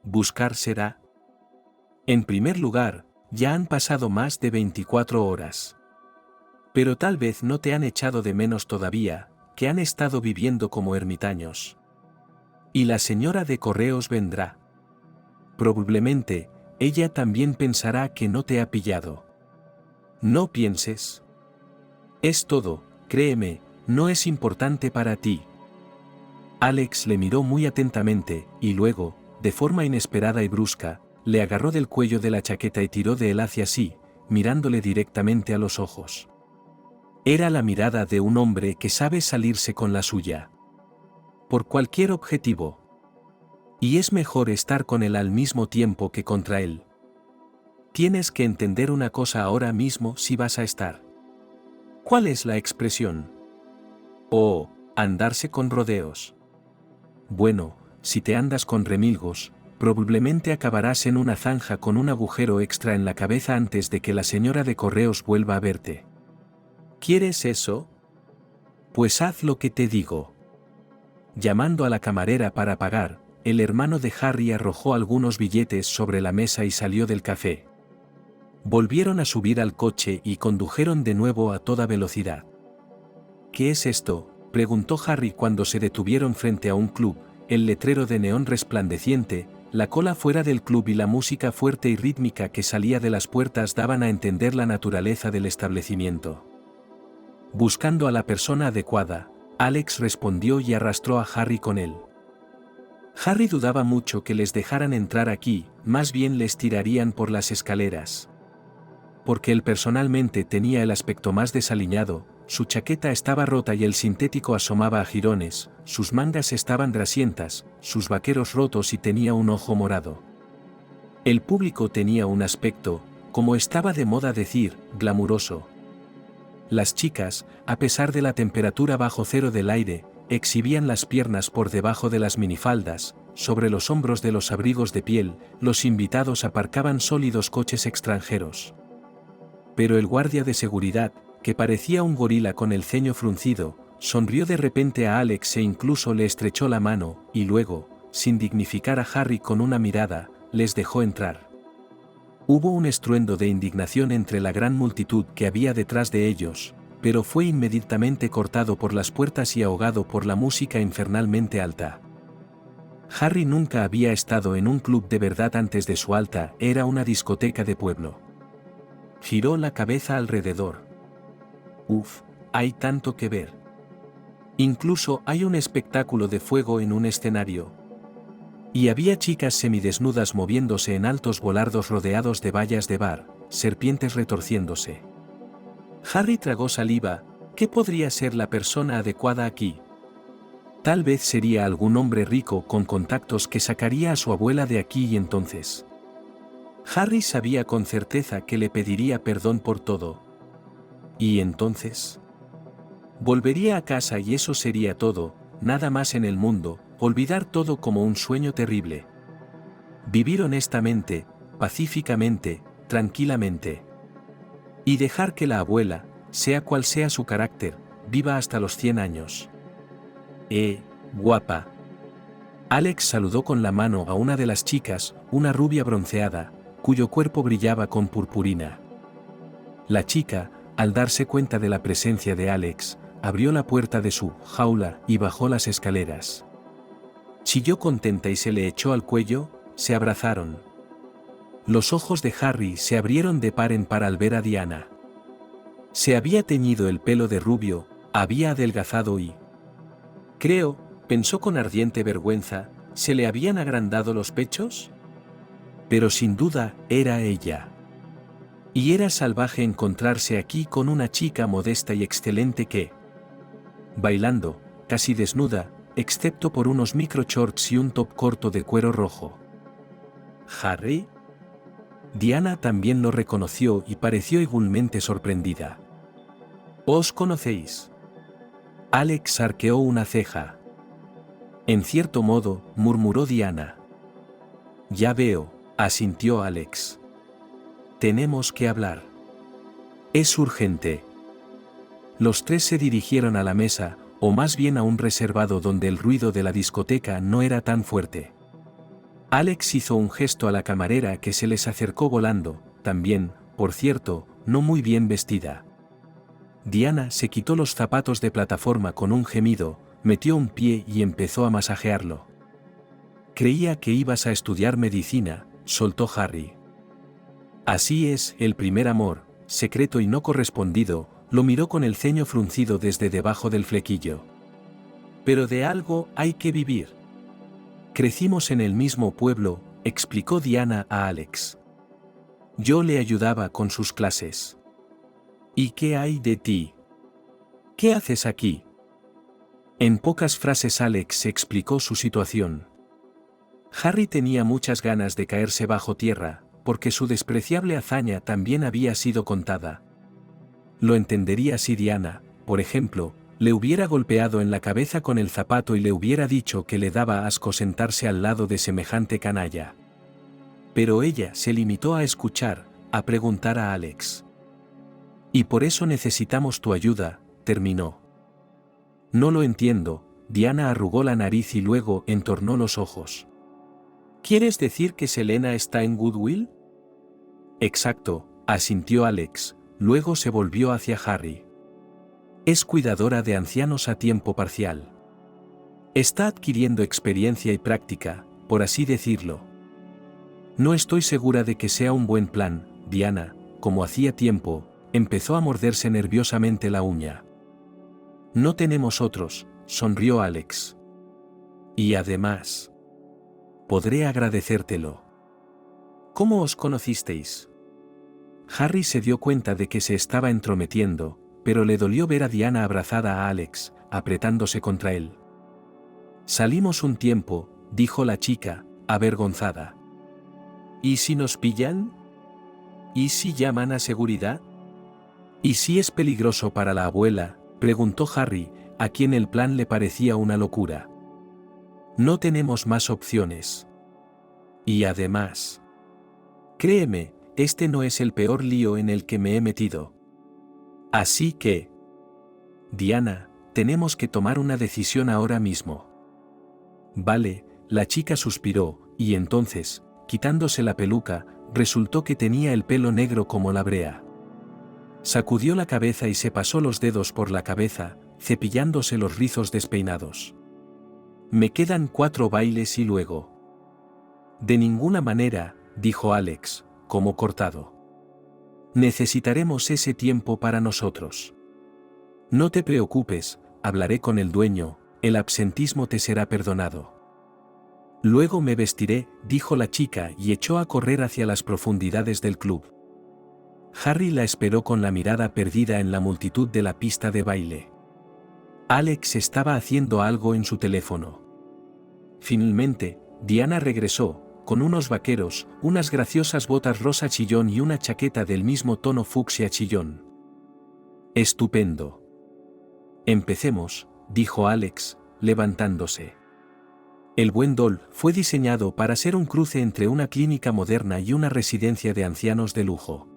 Buscar será. En primer lugar, ya han pasado más de 24 horas. Pero tal vez no te han echado de menos todavía, que han estado viviendo como ermitaños. Y la señora de correos vendrá. Probablemente, ella también pensará que no te ha pillado. No pienses. Es todo, créeme, no es importante para ti. Alex le miró muy atentamente, y luego, de forma inesperada y brusca, le agarró del cuello de la chaqueta y tiró de él hacia sí, mirándole directamente a los ojos. Era la mirada de un hombre que sabe salirse con la suya. Por cualquier objetivo. Y es mejor estar con él al mismo tiempo que contra él. Tienes que entender una cosa ahora mismo si vas a estar. ¿Cuál es la expresión? Oh, andarse con rodeos. Bueno, si te andas con remilgos, probablemente acabarás en una zanja con un agujero extra en la cabeza antes de que la señora de correos vuelva a verte. ¿Quieres eso? Pues haz lo que te digo. Llamando a la camarera para pagar, el hermano de Harry arrojó algunos billetes sobre la mesa y salió del café. Volvieron a subir al coche y condujeron de nuevo a toda velocidad. ¿Qué es esto?, preguntó Harry cuando se detuvieron frente a un club, el letrero de neón resplandeciente, la cola fuera del club y la música fuerte y rítmica que salía de las puertas daban a entender la naturaleza del establecimiento. Buscando a la persona adecuada, Alex respondió y arrastró a Harry con él. Harry dudaba mucho que les dejaran entrar aquí, más bien les tirarían por las escaleras. Porque él personalmente tenía el aspecto más desaliñado, su chaqueta estaba rota y el sintético asomaba a jirones, sus mangas estaban grasientas, sus vaqueros rotos y tenía un ojo morado. El público tenía un aspecto, como estaba de moda decir, glamuroso. Las chicas, a pesar de la temperatura bajo cero del aire, exhibían las piernas por debajo de las minifaldas, sobre los hombros de los abrigos de piel, los invitados aparcaban sólidos coches extranjeros. Pero el guardia de seguridad, que parecía un gorila con el ceño fruncido, sonrió de repente a Alex e incluso le estrechó la mano, y luego, sin dignificar a Harry con una mirada, les dejó entrar. Hubo un estruendo de indignación entre la gran multitud que había detrás de ellos, pero fue inmediatamente cortado por las puertas y ahogado por la música infernalmente alta. Harry nunca había estado en un club de verdad antes de su alta, era una discoteca de pueblo. Giró la cabeza alrededor. Uf, hay tanto que ver. Incluso hay un espectáculo de fuego en un escenario. Y había chicas semidesnudas moviéndose en altos volardos rodeados de vallas de bar, serpientes retorciéndose. Harry tragó saliva. ¿Qué podría ser la persona adecuada aquí? Tal vez sería algún hombre rico con contactos que sacaría a su abuela de aquí y entonces. Harry sabía con certeza que le pediría perdón por todo. ¿Y entonces? Volvería a casa y eso sería todo, nada más en el mundo, olvidar todo como un sueño terrible. Vivir honestamente, pacíficamente, tranquilamente. Y dejar que la abuela, sea cual sea su carácter, viva hasta los 100 años. Guapa. Alex saludó con la mano a una de las chicas, una rubia bronceada, cuyo cuerpo brillaba con purpurina. La chica, al darse cuenta de la presencia de Alex, abrió la puerta de su jaula y bajó las escaleras. Chilló contenta y se le echó al cuello, se abrazaron. Los ojos de Harry se abrieron de par en par al ver a Diana. Se había teñido el pelo de rubio, había adelgazado y... Creo, pensó con ardiente vergüenza, ¿se le habían agrandado los pechos? Pero sin duda, era ella. Y era salvaje encontrarse aquí con una chica modesta y excelente que, bailando, casi desnuda, excepto por unos micro shorts y un top corto de cuero rojo. ¿Harry? Diana también lo reconoció y pareció igualmente sorprendida. ¿Os conocéis? Alex arqueó una ceja. En cierto modo, murmuró Diana. Ya veo, asintió Alex. Tenemos que hablar. Es urgente. Los tres se dirigieron a la mesa, o más bien a un reservado donde el ruido de la discoteca no era tan fuerte. Alex hizo un gesto a la camarera que se les acercó volando, también, por cierto, no muy bien vestida. Diana se quitó los zapatos de plataforma con un gemido, metió un pie y empezó a masajearlo. Creía que ibas a estudiar medicina, soltó Harry. Así es, el primer amor, secreto y no correspondido, lo miró con el ceño fruncido desde debajo del flequillo. Pero de algo hay que vivir. Crecimos en el mismo pueblo, explicó Diana a Alex. Yo le ayudaba con sus clases. ¿Y qué hay de ti? ¿Qué haces aquí? En pocas frases Alex explicó su situación. Harry tenía muchas ganas de caerse bajo tierra, porque su despreciable hazaña también había sido contada. Lo entendería si Diana, por ejemplo, le hubiera golpeado en la cabeza con el zapato y le hubiera dicho que le daba asco sentarse al lado de semejante canalla. Pero ella se limitó a escuchar, a preguntar a Alex. Y por eso necesitamos tu ayuda, terminó. No lo entiendo, Diana arrugó la nariz y luego entornó los ojos. ¿Quieres decir que Selena está en Goodwill? Exacto, asintió Alex, luego se volvió hacia Harry. Es cuidadora de ancianos a tiempo parcial. Está adquiriendo experiencia y práctica, por así decirlo. No estoy segura de que sea un buen plan, Diana, como hacía tiempo, empezó a morderse nerviosamente la uña. No tenemos otros, sonrió Alex. Y además, podré agradecértelo. ¿Cómo os conocisteis? Harry se dio cuenta de que se estaba entrometiendo, pero le dolió ver a Diana abrazada a Alex, apretándose contra él. Salimos un tiempo, dijo la chica, avergonzada. ¿Y si nos pillan? ¿Y si llaman a seguridad? ¿Y si es peligroso para la abuela?, preguntó Harry, a quien el plan le parecía una locura. No tenemos más opciones. Y además, créeme, este no es el peor lío en el que me he metido. Así que, Diana, tenemos que tomar una decisión ahora mismo. Vale, la chica suspiró, y entonces, quitándose la peluca, resultó que tenía el pelo negro como la brea. Sacudió la cabeza y se pasó los dedos por la cabeza, cepillándose los rizos despeinados. Me quedan 4 bailes y luego. De ninguna manera, dijo Alex, como cortado. Necesitaremos ese tiempo para nosotros. No te preocupes, hablaré con el dueño, el absentismo te será perdonado. Luego me vestiré, dijo la chica y echó a correr hacia las profundidades del club. Harry la esperó con la mirada perdida en la multitud de la pista de baile. Alex estaba haciendo algo en su teléfono. Finalmente, Diana regresó, con unos vaqueros, unas graciosas botas rosa chillón y una chaqueta del mismo tono fucsia chillón. Estupendo. Empecemos, dijo Alex, levantándose. El buen Doll fue diseñado para ser un cruce entre una clínica moderna y una residencia de ancianos de lujo.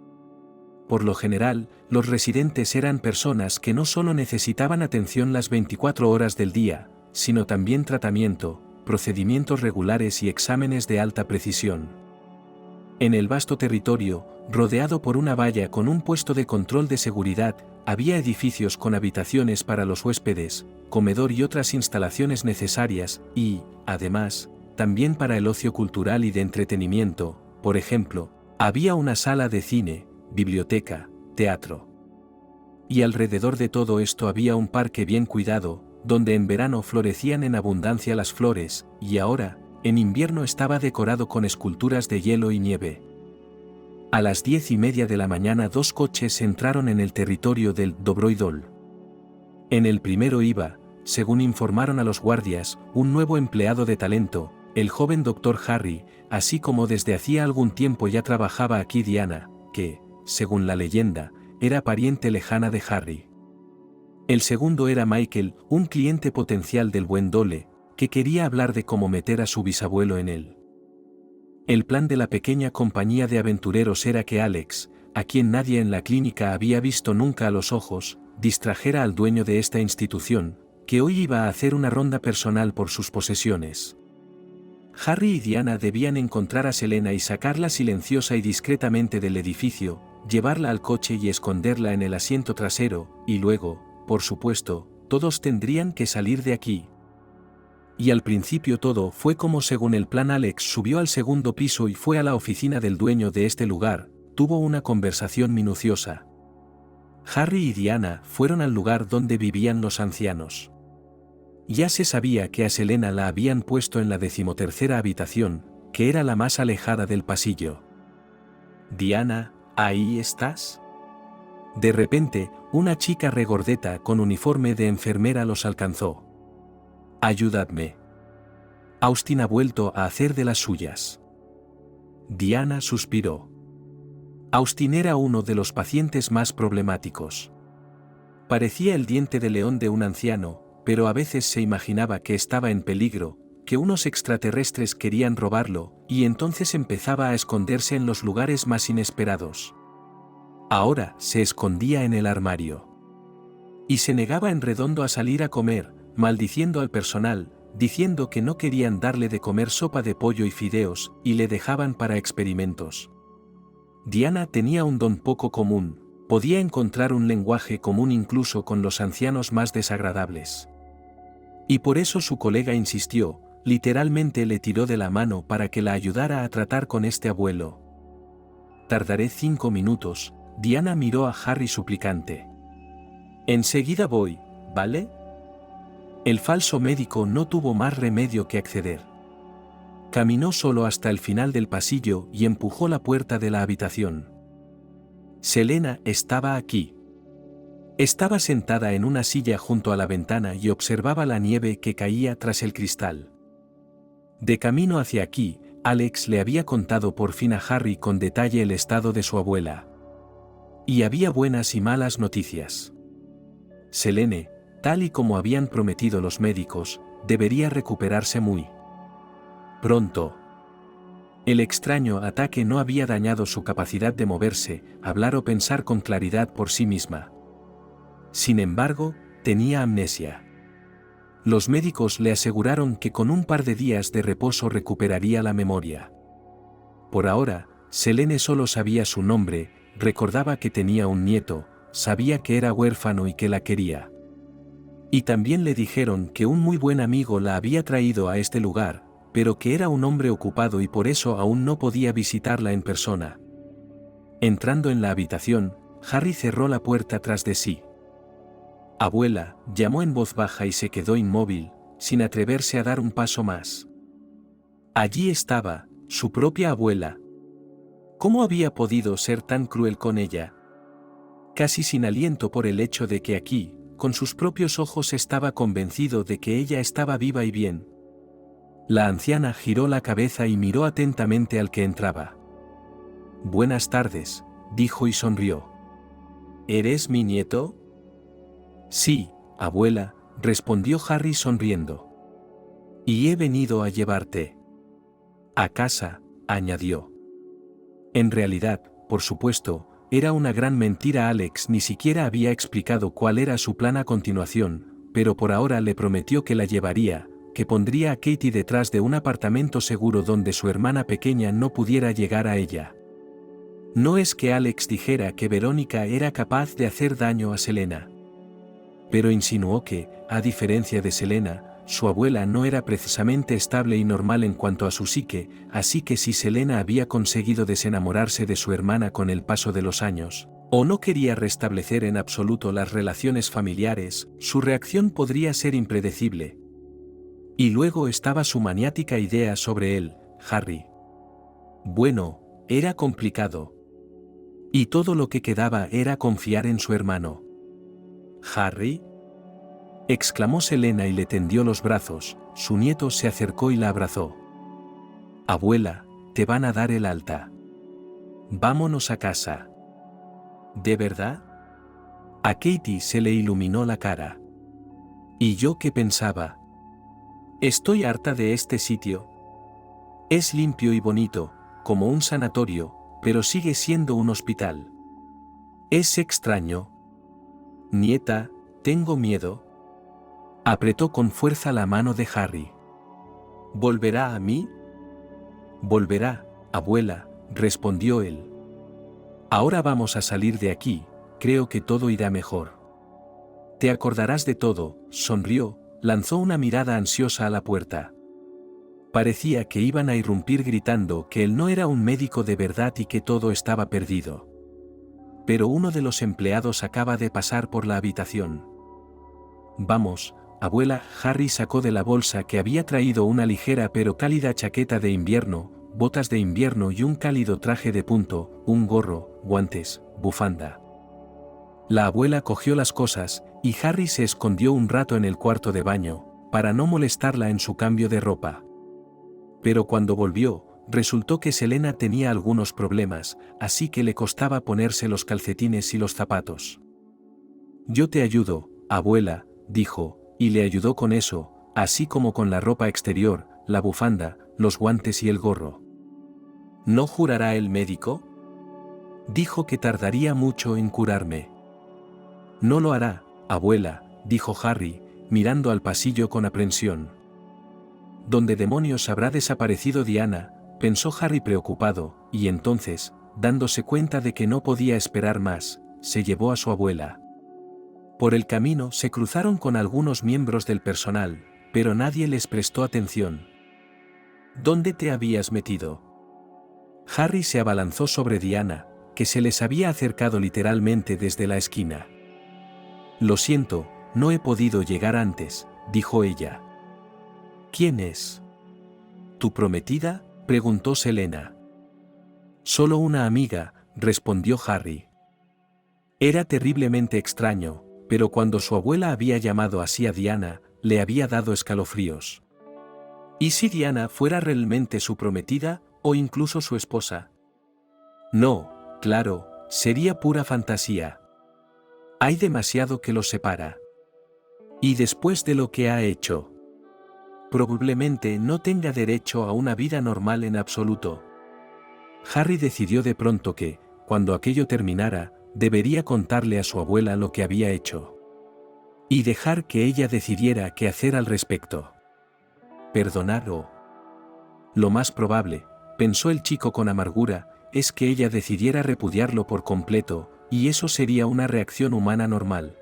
Por lo general, los residentes eran personas que no solo necesitaban atención las 24 horas del día, sino también tratamiento, procedimientos regulares y exámenes de alta precisión. En el vasto territorio, rodeado por una valla con un puesto de control de seguridad, había edificios con habitaciones para los huéspedes, comedor y otras instalaciones necesarias, y, además, también para el ocio cultural y de entretenimiento, por ejemplo, había una sala de cine, biblioteca, teatro. Y alrededor de todo esto había un parque bien cuidado, donde en verano florecían en abundancia las flores, y ahora, en invierno estaba decorado con esculturas de hielo y nieve. A las 10:30 de la mañana 2 coches entraron en el territorio del Dobroydol. En el primero iba, según informaron a los guardias, un nuevo empleado de talento, el joven Dr. Harry, así como desde hacía algún tiempo ya trabajaba aquí Diana, que, según la leyenda, era pariente lejana de Harry. El segundo era Michael, un cliente potencial del buen Dole, que quería hablar de cómo meter a su bisabuelo en él. El plan de la pequeña compañía de aventureros era que Alex, a quien nadie en la clínica había visto nunca a los ojos, distrajera al dueño de esta institución, que hoy iba a hacer una ronda personal por sus posesiones. Harry y Diana debían encontrar a Selena y sacarla silenciosa y discretamente del edificio, llevarla al coche y esconderla en el asiento trasero, y luego, por supuesto, todos tendrían que salir de aquí. Y al principio todo fue como según el plan. Alex subió al segundo piso y fue a la oficina del dueño de este lugar, tuvo una conversación minuciosa. Harry y Diana fueron al lugar donde vivían los ancianos. Ya se sabía que a Selena la habían puesto en la 13ª habitación, que era la más alejada del pasillo. «Diana, ¿ahí estás?». De repente, una chica regordeta con uniforme de enfermera los alcanzó. «Ayúdame. Austin ha vuelto a hacer de las suyas». Diana suspiró. Austin era uno de los pacientes más problemáticos. Parecía el diente de león de un anciano, pero a veces se imaginaba que estaba en peligro, que unos extraterrestres querían robarlo, y entonces empezaba a esconderse en los lugares más inesperados. Ahora se escondía en el armario. Y se negaba en redondo a salir a comer, maldiciendo al personal, diciendo que no querían darle de comer sopa de pollo y fideos, y le dejaban para experimentos. Diana tenía un don poco común, podía encontrar un lenguaje común incluso con los ancianos más desagradables. Y por eso su colega insistió, literalmente le tiró de la mano para que la ayudara a tratar con este abuelo. «Tardaré 5 minutos», Diana miró a Harry suplicante. «Enseguida voy, ¿vale?». El falso médico no tuvo más remedio que acceder. Caminó solo hasta el final del pasillo y empujó la puerta de la habitación. Selena estaba aquí. Estaba sentada en una silla junto a la ventana y observaba la nieve que caía tras el cristal. De camino hacia aquí, Alex le había contado por fin a Harry con detalle el estado de su abuela. Y había buenas y malas noticias. Selene, tal y como habían prometido los médicos, debería recuperarse muy pronto. El extraño ataque no había dañado su capacidad de moverse, hablar o pensar con claridad por sí misma. Sin embargo, tenía amnesia. Los médicos le aseguraron que con un par de días de reposo recuperaría la memoria. Por ahora, Selene solo sabía su nombre, recordaba que tenía un nieto, sabía que era huérfano y que la quería. Y también le dijeron que un muy buen amigo la había traído a este lugar, pero que era un hombre ocupado y por eso aún no podía visitarla en persona. Entrando en la habitación, Harry cerró la puerta tras de sí. «Abuela», llamó en voz baja y se quedó inmóvil, sin atreverse a dar un paso más. Allí estaba, su propia abuela. ¿Cómo había podido ser tan cruel con ella? Casi sin aliento por el hecho de que aquí, con sus propios ojos estaba convencido de que ella estaba viva y bien. La anciana giró la cabeza y miró atentamente al que entraba. «Buenas tardes», dijo y sonrió. «¿Eres mi nieto?». «Sí, abuela», respondió Harry sonriendo. «Y he venido a llevarte a casa», añadió. En realidad, por supuesto, era una gran mentira. Alex ni siquiera había explicado cuál era su plan a continuación, pero por ahora le prometió que la llevaría, que pondría a Katie detrás de un apartamento seguro donde su hermana pequeña no pudiera llegar a ella. No es que Alex dijera que Verónica era capaz de hacer daño a Selena. Pero insinuó que, a diferencia de Selena, su abuela no era precisamente estable y normal en cuanto a su psique, así que si Selena había conseguido desenamorarse de su hermana con el paso de los años, o no quería restablecer en absoluto las relaciones familiares, su reacción podría ser impredecible. Y luego estaba su maniática idea sobre él, Harry. Bueno, era complicado. Y todo lo que quedaba era confiar en su hermano. «¿Harry?», exclamó Selena y le tendió los brazos. Su nieto se acercó y la abrazó. «Abuela, te van a dar el alta. Vámonos a casa». «¿De verdad?». A Katie se le iluminó la cara. ¿Y yo qué pensaba? Estoy harta de este sitio. Es limpio y bonito, como un sanatorio, pero sigue siendo un hospital. Es extraño. Nieta, tengo miedo. Apretó con fuerza la mano de Harry. ¿Volverá a mí? Volverá, abuela, respondió él. Ahora vamos a salir de aquí, creo que todo irá mejor. Te acordarás de todo, sonrió, lanzó una mirada ansiosa a la puerta. Parecía que iban a irrumpir gritando que él no era un médico de verdad y que todo estaba perdido. Pero uno de los empleados acaba de pasar por la habitación. Vamos, abuela. Harry sacó de la bolsa que había traído una ligera pero cálida chaqueta de invierno, botas de invierno y un cálido traje de punto, un gorro, guantes, bufanda. La abuela cogió las cosas, y Harry se escondió un rato en el cuarto de baño, para no molestarla en su cambio de ropa. Pero cuando volvió, resultó que Selena tenía algunos problemas, así que le costaba ponerse los calcetines y los zapatos. «Yo te ayudo, abuela», dijo, y le ayudó con eso, así como con la ropa exterior, la bufanda, los guantes y el gorro. «¿No jurará el médico?». «Dijo que tardaría mucho en curarme». «No lo hará, abuela», dijo Harry, mirando al pasillo con aprensión. «¿Dónde demonios habrá desaparecido Diana?», pensó Harry preocupado, y entonces, dándose cuenta de que no podía esperar más, se llevó a su abuela. Por el camino se cruzaron con algunos miembros del personal, pero nadie les prestó atención. «¿Dónde te habías metido?». Harry se abalanzó sobre Diana, que se les había acercado literalmente desde la esquina. «Lo siento, no he podido llegar antes», dijo ella. «¿Quién es?». «¿Tu prometida?», preguntó Selena. «Solo una amiga», respondió Harry. Era terriblemente extraño, pero cuando su abuela había llamado así a Diana, le había dado escalofríos. ¿Y si Diana fuera realmente su prometida, o incluso su esposa? No, claro, sería pura fantasía. Hay demasiado que los separa. Y después de lo que ha hecho, probablemente no tenga derecho a una vida normal en absoluto. Harry decidió de pronto que, cuando aquello terminara, debería contarle a su abuela lo que había hecho. Y dejar que ella decidiera qué hacer al respecto. Perdonar o... Lo más probable, pensó el chico con amargura, es que ella decidiera repudiarlo por completo, y eso sería una reacción humana normal.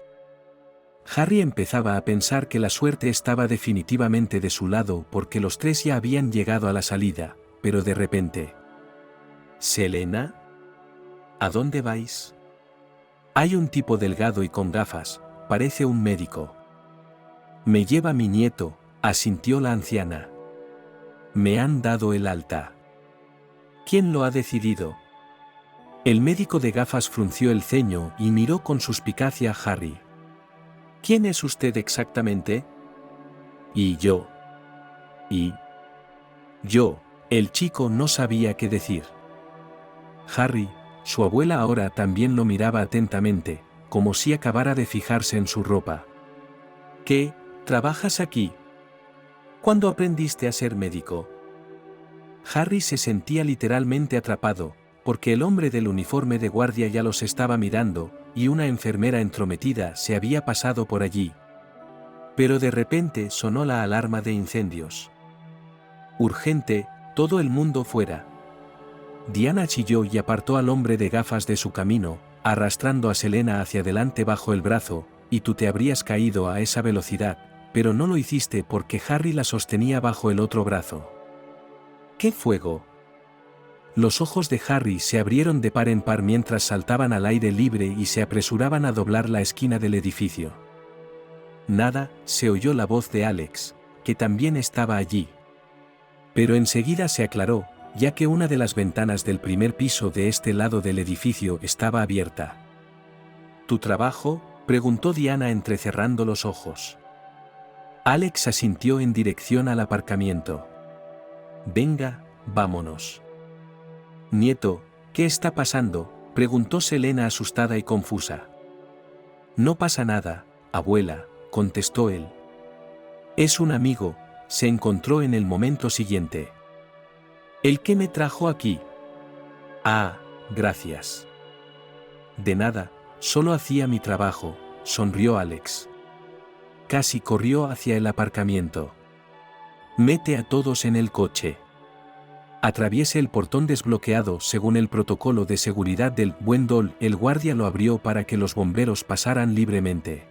Harry empezaba a pensar que la suerte estaba definitivamente de su lado porque los tres ya habían llegado a la salida, pero de repente... «¿Selena? ¿A dónde vais?». «Hay un tipo delgado y con gafas, parece un médico». «Me lleva mi nieto», asintió la anciana. «Me han dado el alta». «¿Quién lo ha decidido?». El médico de gafas frunció el ceño y miró con suspicacia a Harry. «¿Quién es usted exactamente?». «Y yo». «Y yo», el chico no sabía qué decir. Harry, su abuela ahora también lo miraba atentamente, como si acabara de fijarse en su ropa. «¿Qué? ¿Trabajas aquí? ¿Cuándo aprendiste a ser médico?». Harry se sentía literalmente atrapado, porque el hombre del uniforme de guardia ya los estaba mirando, y una enfermera entrometida se había pasado por allí. Pero de repente sonó la alarma de incendios. «Urgente, todo el mundo fuera». Diana chilló y apartó al hombre de gafas de su camino, arrastrando a Selena hacia adelante bajo el brazo, y tú te habrías caído a esa velocidad, pero no lo hiciste porque Harry la sostenía bajo el otro brazo. «¿Qué fuego?». Los ojos de Harry se abrieron de par en par mientras saltaban al aire libre y se apresuraban a doblar la esquina del edificio. «Nada», se oyó la voz de Alex, que también estaba allí. Pero enseguida se aclaró, ya que una de las ventanas del primer piso de este lado del edificio estaba abierta. ¿Tu trabajo?, preguntó Diana entrecerrando los ojos. Alex asintió en dirección al aparcamiento. Venga, vámonos. Nieto, ¿qué está pasando?, preguntó Selena asustada y confusa. No pasa nada, abuela, contestó él. Es un amigo, se encontró en el momento siguiente. ¿El qué me trajo aquí? Ah, gracias. De nada, solo hacía mi trabajo, sonrió Alex. Casi corrió hacia el aparcamiento. Mete a todos en el coche. Atraviese el portón desbloqueado según el protocolo de seguridad del Buen Dol. El guardia lo abrió para que los bomberos pasaran libremente.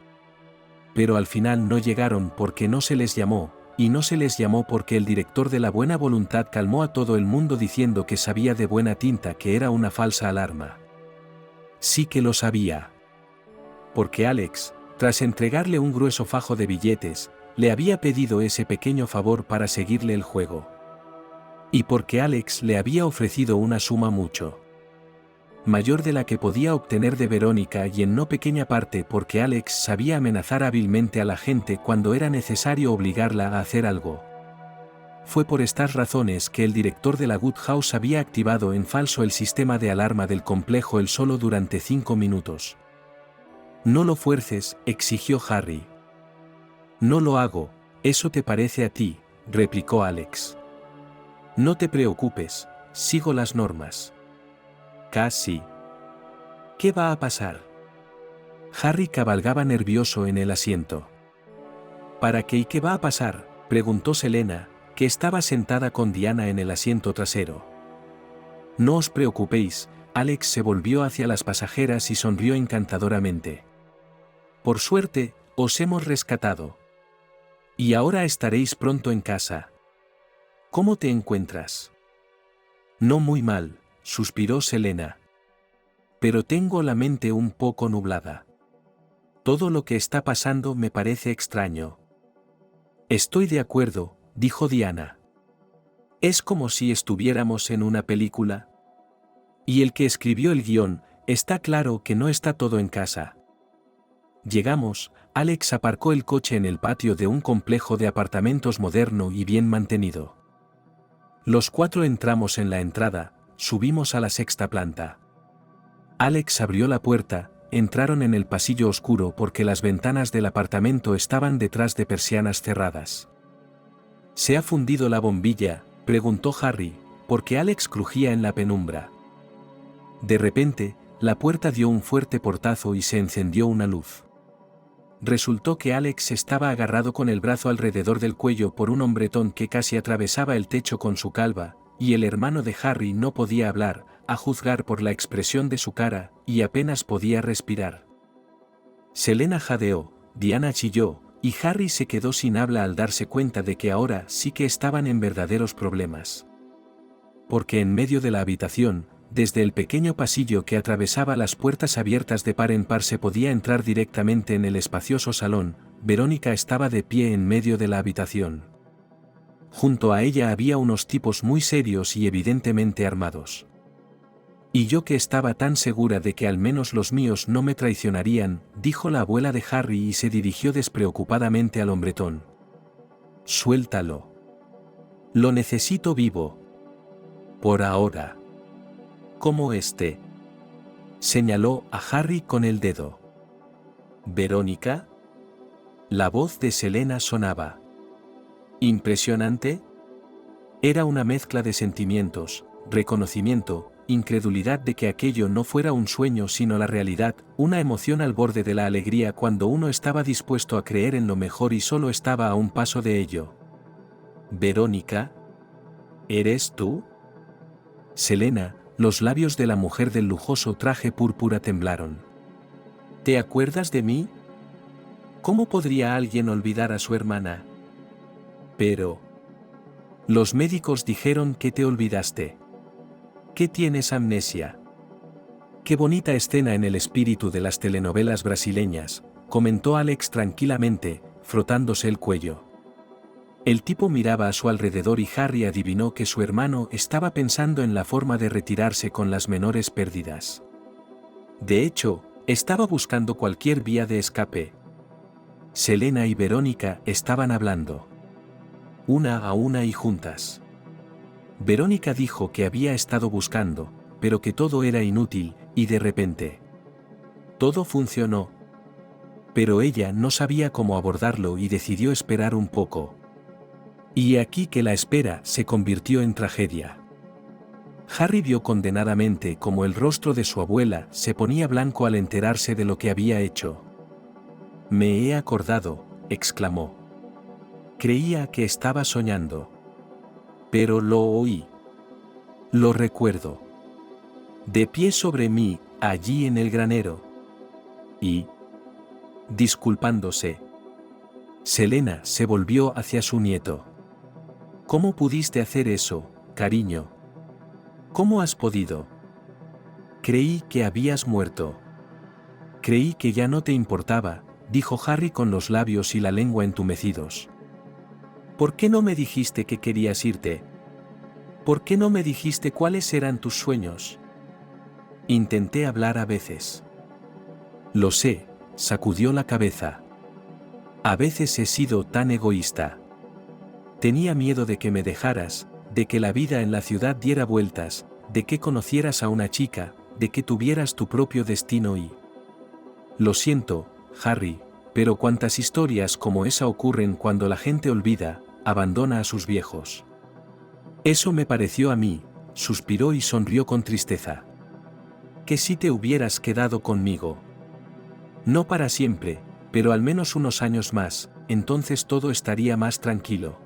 Pero al final no llegaron porque no se les llamó, y no se les llamó porque el director de la buena voluntad calmó a todo el mundo diciendo que sabía de buena tinta que era una falsa alarma. Sí que lo sabía. Porque Alex, tras entregarle un grueso fajo de billetes, le había pedido ese pequeño favor para seguirle el juego. Y porque Alex le había ofrecido una suma mucho mayor de la que podía obtener de Verónica, y en no pequeña parte porque Alex sabía amenazar hábilmente a la gente cuando era necesario obligarla a hacer algo. Fue por estas razones que el director de la Good House había activado en falso el sistema de alarma del complejo él solo durante 5 minutos. No lo fuerces, exigió Harry. No lo hago, eso te parece a ti, replicó Alex. No te preocupes, sigo las normas. Casi. ¿Qué va a pasar? Harry cabalgaba nervioso en el asiento. ¿Para qué y qué va a pasar?, preguntó Selena, que estaba sentada con Diana en el asiento trasero. No os preocupéis, Alex se volvió hacia las pasajeras y sonrió encantadoramente. Por suerte, os hemos rescatado. Y ahora estaréis pronto en casa. ¿Cómo te encuentras? No muy mal, suspiró Selena. Pero tengo la mente un poco nublada. Todo lo que está pasando me parece extraño. Estoy de acuerdo, dijo Diana. Es como si estuviéramos en una película. Y el que escribió el guión, está claro que no está todo en casa. Llegamos, Alex aparcó el coche en el patio de un complejo de apartamentos moderno y bien mantenido. Los 4 entramos en la entrada, subimos a la 6ª planta. Alex abrió la puerta, entraron en el pasillo oscuro porque las ventanas del apartamento estaban detrás de persianas cerradas. ¿Se ha fundido la bombilla?, preguntó Harry, porque Alex crujía en la penumbra. De repente, la puerta dio un fuerte portazo y se encendió una luz. Resultó que Alex estaba agarrado con el brazo alrededor del cuello por un hombretón que casi atravesaba el techo con su calva, y el hermano de Harry no podía hablar, a juzgar por la expresión de su cara, y apenas podía respirar. Selena jadeó, Diana chilló, y Harry se quedó sin habla al darse cuenta de que ahora sí que estaban en verdaderos problemas. Porque en medio de la habitación, desde el pequeño pasillo que atravesaba las puertas abiertas de par en par se podía entrar directamente en el espacioso salón, Verónica estaba de pie en medio de la habitación. Junto a ella había unos tipos muy serios y evidentemente armados. Y yo que estaba tan segura de que al menos los míos no me traicionarían, dijo la abuela de Harry y se dirigió despreocupadamente al hombretón. Suéltalo. Lo necesito vivo. Por ahora. Como este. Señaló a Harry con el dedo. ¿Verónica? La voz de Selena sonaba. ¿Impresionante? Era una mezcla de sentimientos, reconocimiento, incredulidad de que aquello no fuera un sueño sino la realidad, una emoción al borde de la alegría cuando uno estaba dispuesto a creer en lo mejor y solo estaba a un paso de ello. ¿Verónica? ¿Eres tú? Selena, los labios de la mujer del lujoso traje púrpura temblaron. ¿Te acuerdas de mí? ¿Cómo podría alguien olvidar a su hermana? Pero... los médicos dijeron que te olvidaste. ¿Qué tienes amnesia? Qué bonita escena en el espíritu de las telenovelas brasileñas, comentó Alex tranquilamente, frotándose el cuello. El tipo miraba a su alrededor y Harry adivinó que su hermano estaba pensando en la forma de retirarse con las menores pérdidas. De hecho, estaba buscando cualquier vía de escape. Selena y Verónica estaban hablando. Una a una y juntas. Verónica dijo que había estado buscando, pero que todo era inútil, y de repente, todo funcionó. Pero ella no sabía cómo abordarlo y decidió esperar un poco. Y aquí que la espera se convirtió en tragedia. Harry vio condenadamente cómo el rostro de su abuela se ponía blanco al enterarse de lo que había hecho. «Me he acordado», exclamó. Creía que estaba soñando. Pero lo oí. Lo recuerdo. De pie sobre mí, allí en el granero. Y, disculpándose, Selena se volvió hacia su nieto. «¿Cómo pudiste hacer eso, cariño? ¿Cómo has podido? Creí que habías muerto. Creí que ya no te importaba», dijo Harry con los labios y la lengua entumecidos. «¿Por qué no me dijiste que querías irte? ¿Por qué no me dijiste cuáles eran tus sueños?» Intenté hablar a veces. Lo sé, sacudió la cabeza. A veces he sido tan egoísta. Tenía miedo de que me dejaras, de que la vida en la ciudad diera vueltas, de que conocieras a una chica, de que tuvieras tu propio destino y... Lo siento, Harry, pero cuántas historias como esa ocurren cuando la gente olvida, abandona a sus viejos. Eso me pareció a mí, suspiró y sonrió con tristeza. Que si te hubieras quedado conmigo. No para siempre, pero al menos unos años más, entonces todo estaría más tranquilo.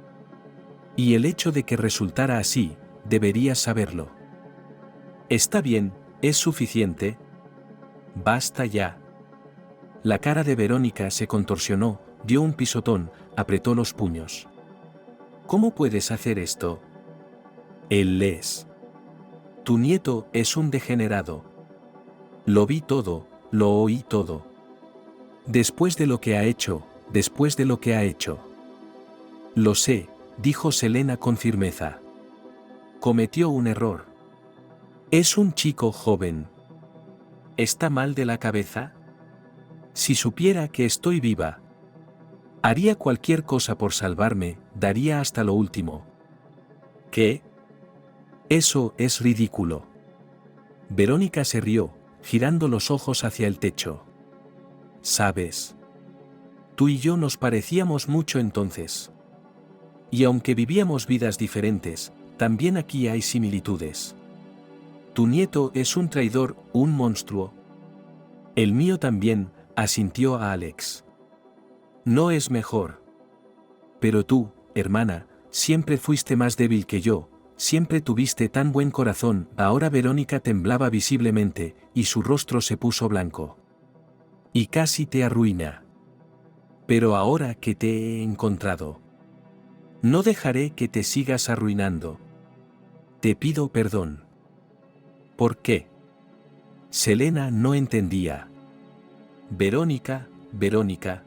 Y el hecho de que resultara así, deberías saberlo. Está bien, es suficiente. Basta ya. La cara de Verónica se contorsionó, dio un pisotón, apretó los puños. ¿Cómo puedes hacer esto? Él es. Tu nieto es un degenerado. Lo vi todo, lo oí todo. Después de lo que ha hecho, después de lo que ha hecho. Lo sé, dijo Selena con firmeza. Cometió un error. Es un chico joven. ¿Está mal de la cabeza? Si supiera que estoy viva, haría cualquier cosa por salvarme, daría hasta lo último. ¿Qué? Eso es ridículo. Verónica se rió, girando los ojos hacia el techo. ¿Sabes? Tú y yo nos parecíamos mucho entonces. Y aunque vivíamos vidas diferentes, también aquí hay similitudes. Tu nieto es un traidor, un monstruo. El mío también, asintió a Alex. No es mejor. Pero tú, hermana, siempre fuiste más débil que yo, siempre tuviste tan buen corazón. Ahora Verónica temblaba visiblemente, y su rostro se puso blanco. Y casi te arruina. Pero ahora que te he encontrado, no dejaré que te sigas arruinando. Te pido perdón. ¿Por qué? Selena no entendía. Verónica, Verónica.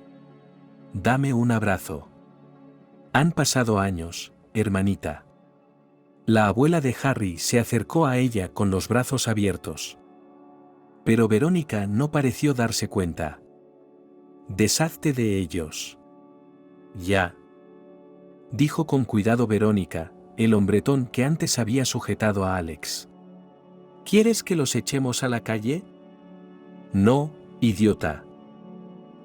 Dame un abrazo. Han pasado años, hermanita. La abuela de Harry se acercó a ella con los brazos abiertos. Pero Verónica no pareció darse cuenta. Deshazte de ellos. Ya. Dijo con cuidado Verónica, el hombretón que antes había sujetado a Alex. ¿Quieres que los echemos a la calle? No, idiota.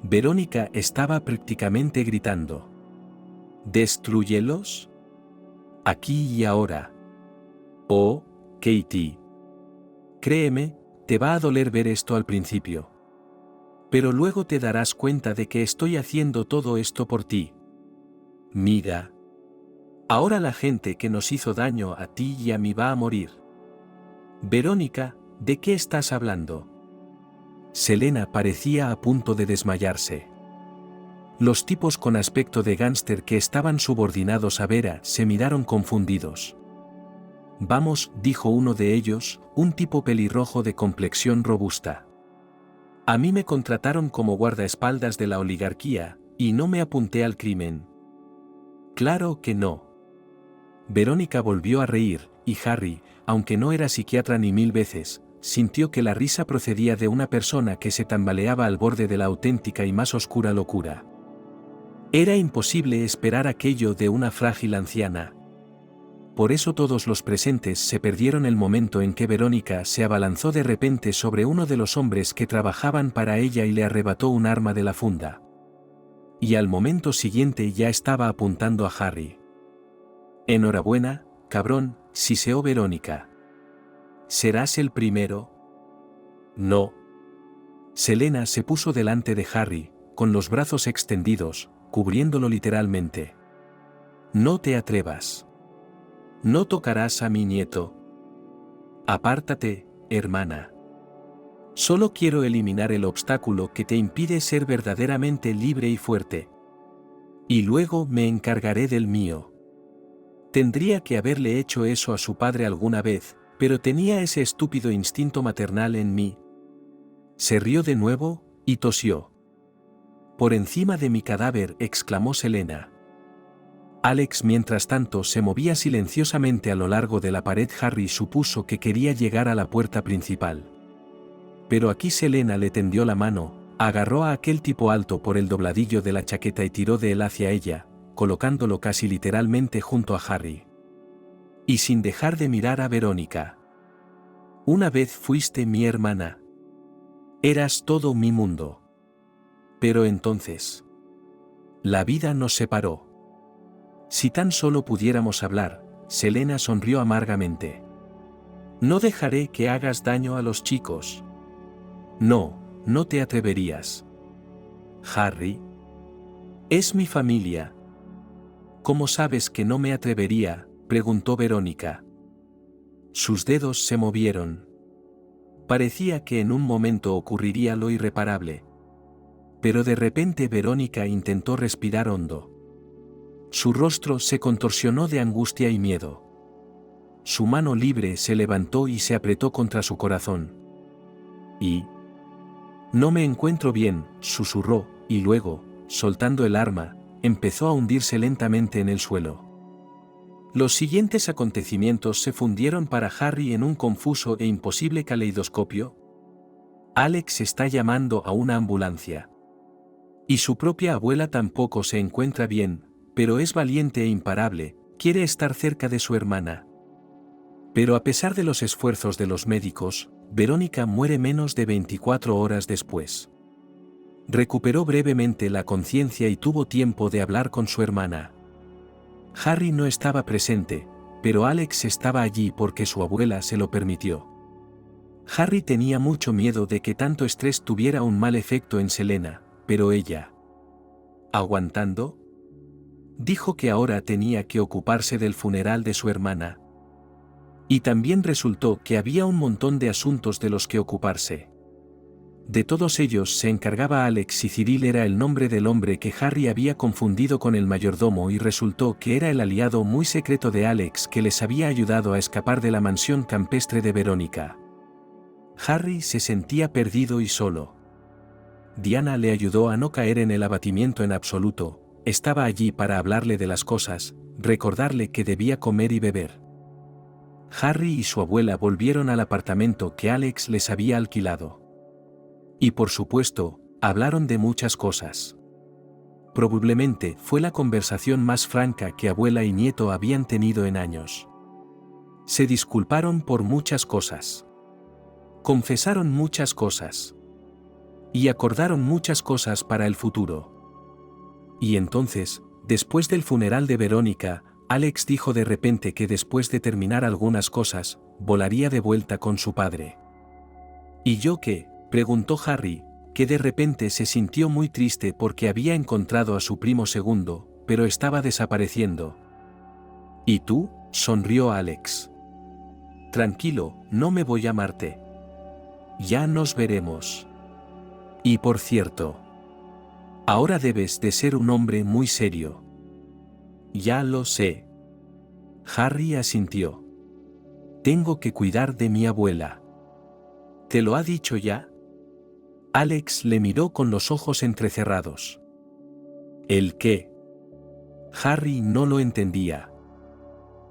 Verónica estaba prácticamente gritando. ¿Destrúyelos? Aquí y ahora. Oh, Katie. Créeme, te va a doler ver esto al principio. Pero luego te darás cuenta de que estoy haciendo todo esto por ti. Mira. Ahora la gente que nos hizo daño a ti y a mí va a morir. Verónica, ¿de qué estás hablando? Selena parecía a punto de desmayarse. Los tipos con aspecto de gángster que estaban subordinados a Vera se miraron confundidos. Vamos, dijo uno de ellos, un tipo pelirrojo de complexión robusta. A mí me contrataron como guardaespaldas de la oligarquía, y no me apunté al crimen. Claro que no. Verónica volvió a reír, y Harry, aunque no era psiquiatra ni 1000 veces, sintió que la risa procedía de una persona que se tambaleaba al borde de la auténtica y más oscura locura. Era imposible esperar aquello de una frágil anciana. Por eso todos los presentes se perdieron el momento en que Verónica se abalanzó de repente sobre uno de los hombres que trabajaban para ella y le arrebató un arma de la funda. Y al momento siguiente ya estaba apuntando a Harry. «Enhorabuena, cabrón», siseó Verónica. «¿Serás el primero?» «No». Selena se puso delante de Harry, con los brazos extendidos, cubriéndolo literalmente. «No te atrevas. No tocarás a mi nieto. Apártate, hermana. Solo quiero eliminar el obstáculo que te impide ser verdaderamente libre y fuerte. Y luego me encargaré del mío». Tendría que haberle hecho eso a su padre alguna vez, pero tenía ese estúpido instinto maternal en mí. Se rió de nuevo, y tosió. «Por encima de mi cadáver», exclamó Selena. Alex, mientras tanto, se movía silenciosamente a lo largo de la pared. Harry supuso que quería llegar a la puerta principal. Pero aquí Selena le tendió la mano, agarró a aquel tipo alto por el dobladillo de la chaqueta y tiró de él hacia ella, colocándolo casi literalmente junto a Harry. Y sin dejar de mirar a Verónica. «Una vez fuiste mi hermana. Eras todo mi mundo. Pero entonces la vida nos separó. Si tan solo pudiéramos hablar», Selena sonrió amargamente. «No dejaré que hagas daño a los chicos». «No, no te atreverías». «Harry. Es mi familia». «¿Cómo sabes que no me atrevería?», preguntó Verónica. Sus dedos se movieron. Parecía que en un momento ocurriría lo irreparable. Pero de repente Verónica intentó respirar hondo. Su rostro se contorsionó de angustia y miedo. Su mano libre se levantó y se apretó contra su corazón. «Y no me encuentro bien», susurró, y luego, soltando el arma, empezó a hundirse lentamente en el suelo. Los siguientes acontecimientos se fundieron para Harry en un confuso e imposible caleidoscopio. Alex está llamando a una ambulancia. Y su propia abuela tampoco se encuentra bien, pero es valiente e imparable, quiere estar cerca de su hermana. Pero a pesar de los esfuerzos de los médicos, Verónica muere menos de 24 horas después. Recuperó brevemente la conciencia y tuvo tiempo de hablar con su hermana. Harry no estaba presente, pero Alex estaba allí porque su abuela se lo permitió. Harry tenía mucho miedo de que tanto estrés tuviera un mal efecto en Selena, pero ella, aguantando, dijo que ahora tenía que ocuparse del funeral de su hermana. Y también resultó que había un montón de asuntos de los que ocuparse. De todos ellos se encargaba Alex, y Cyril era el nombre del hombre que Harry había confundido con el mayordomo, y resultó que era el aliado muy secreto de Alex que les había ayudado a escapar de la mansión campestre de Verónica. Harry se sentía perdido y solo. Diana le ayudó a no caer en el abatimiento en absoluto, estaba allí para hablarle de las cosas, recordarle que debía comer y beber. Harry y su abuela volvieron al apartamento que Alex les había alquilado. Y por supuesto, hablaron de muchas cosas. Probablemente fue la conversación más franca que abuela y nieto habían tenido en años. Se disculparon por muchas cosas. Confesaron muchas cosas. Y acordaron muchas cosas para el futuro. Y entonces, después del funeral de Verónica, Alex dijo de repente que después de terminar algunas cosas, volaría de vuelta con su padre. ¿Y yo qué?, preguntó Harry, que de repente se sintió muy triste porque había encontrado a su primo segundo, pero estaba desapareciendo. ¿Y tú?, sonrió Alex. Tranquilo, no me voy a Marte. Ya nos veremos. Y por cierto, ahora debes de ser un hombre muy serio. Ya lo sé. Harry asintió. Tengo que cuidar de mi abuela. ¿Te lo ha dicho ya? Alex le miró con los ojos entrecerrados. ¿El qué? Harry no lo entendía.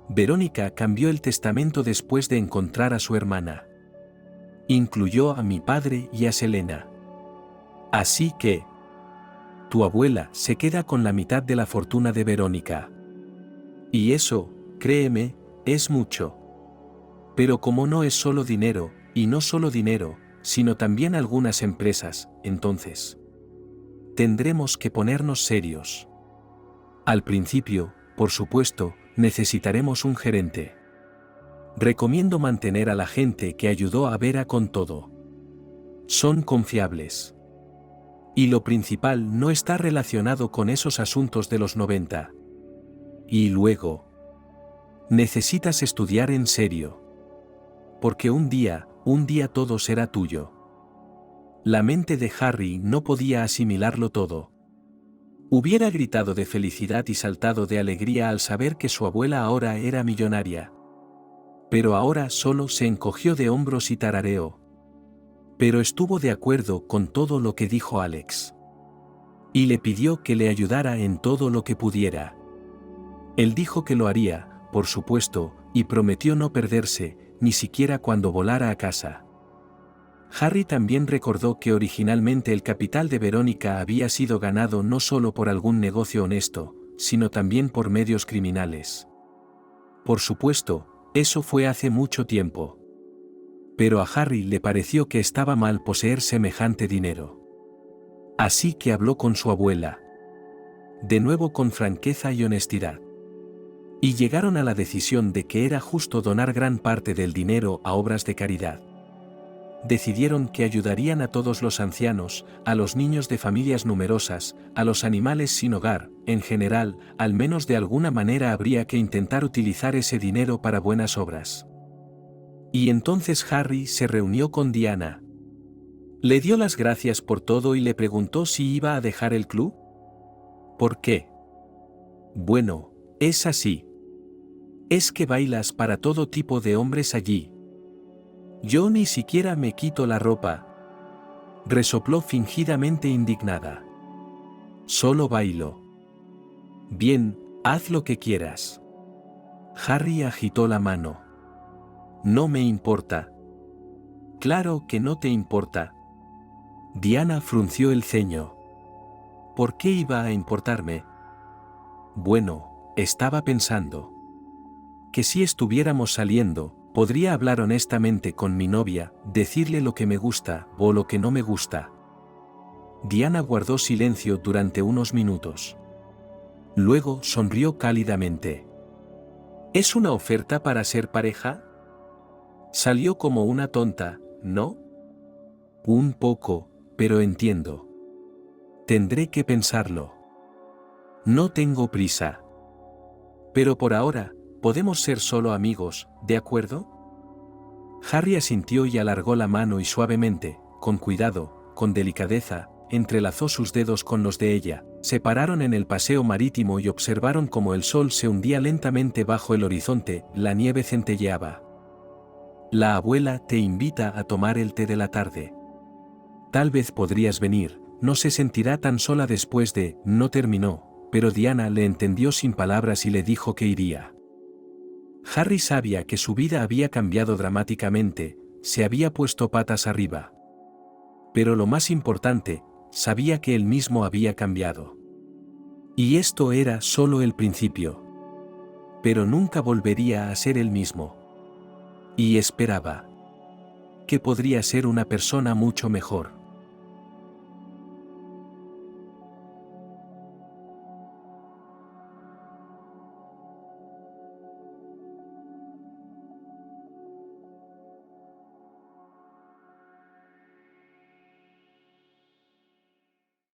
Verónica cambió el testamento después de encontrar a su hermana. Incluyó a mi padre y a Selena. Así que tu abuela se queda con la mitad de la fortuna de Verónica. Y eso, créeme, es mucho. Pero como no es solo dinero, y no solo dinero, sino también algunas empresas, entonces tendremos que ponernos serios. Al principio, por supuesto, necesitaremos un gerente. Recomiendo mantener a la gente que ayudó a Vera con todo. Son confiables. Y lo principal no está relacionado con esos asuntos de los 90. Y luego, necesitas estudiar en serio. Porque un día todo será tuyo. La mente de Harry no podía asimilarlo todo. Hubiera gritado de felicidad y saltado de alegría al saber que su abuela ahora era millonaria. Pero ahora solo se encogió de hombros y tarareó. Pero estuvo de acuerdo con todo lo que dijo Alex. Y le pidió que le ayudara en todo lo que pudiera. Él dijo que lo haría, por supuesto, y prometió no perderse, ni siquiera cuando volara a casa. Harry también recordó que originalmente el capital de Verónica había sido ganado no solo por algún negocio honesto, sino también por medios criminales. Por supuesto, eso fue hace mucho tiempo. Pero a Harry le pareció que estaba mal poseer semejante dinero. Así que habló con su abuela. De nuevo con franqueza y honestidad. Y llegaron a la decisión de que era justo donar gran parte del dinero a obras de caridad. Decidieron que ayudarían a todos los ancianos, a los niños de familias numerosas, a los animales sin hogar, en general, al menos de alguna manera habría que intentar utilizar ese dinero para buenas obras. Y entonces Harry se reunió con Diana. Le dio las gracias por todo y le preguntó si iba a dejar el club. ¿Por qué? Bueno, es así. Es que bailas para todo tipo de hombres allí. Yo ni siquiera me quito la ropa. Resopló fingidamente indignada. Solo bailo. Bien, haz lo que quieras. Harry agitó la mano. No me importa. Claro que no te importa. Diana frunció el ceño. ¿Por qué iba a importarme? Bueno, estaba pensando que si estuviéramos saliendo, podría hablar honestamente con mi novia, decirle lo que me gusta o lo que no me gusta. Diana guardó silencio durante unos minutos. Luego sonrió cálidamente. ¿Es una oferta para ser pareja? Salió como una tonta, ¿no? Un poco, pero entiendo. Tendré que pensarlo. No tengo prisa. Pero por ahora, podemos ser solo amigos, ¿de acuerdo? Harry asintió y alargó la mano y suavemente, con cuidado, con delicadeza, entrelazó sus dedos con los de ella, se pararon en el paseo marítimo y observaron cómo el sol se hundía lentamente bajo el horizonte, la nieve centelleaba. La abuela te invita a tomar el té de la tarde. Tal vez podrías venir, no se sentirá tan sola después de, no terminó, pero Diana le entendió sin palabras y le dijo que iría. Harry sabía que su vida había cambiado dramáticamente, se había puesto patas arriba. Pero lo más importante, sabía que él mismo había cambiado. Y esto era solo el principio. Pero nunca volvería a ser el mismo. Y esperaba que podría ser una persona mucho mejor.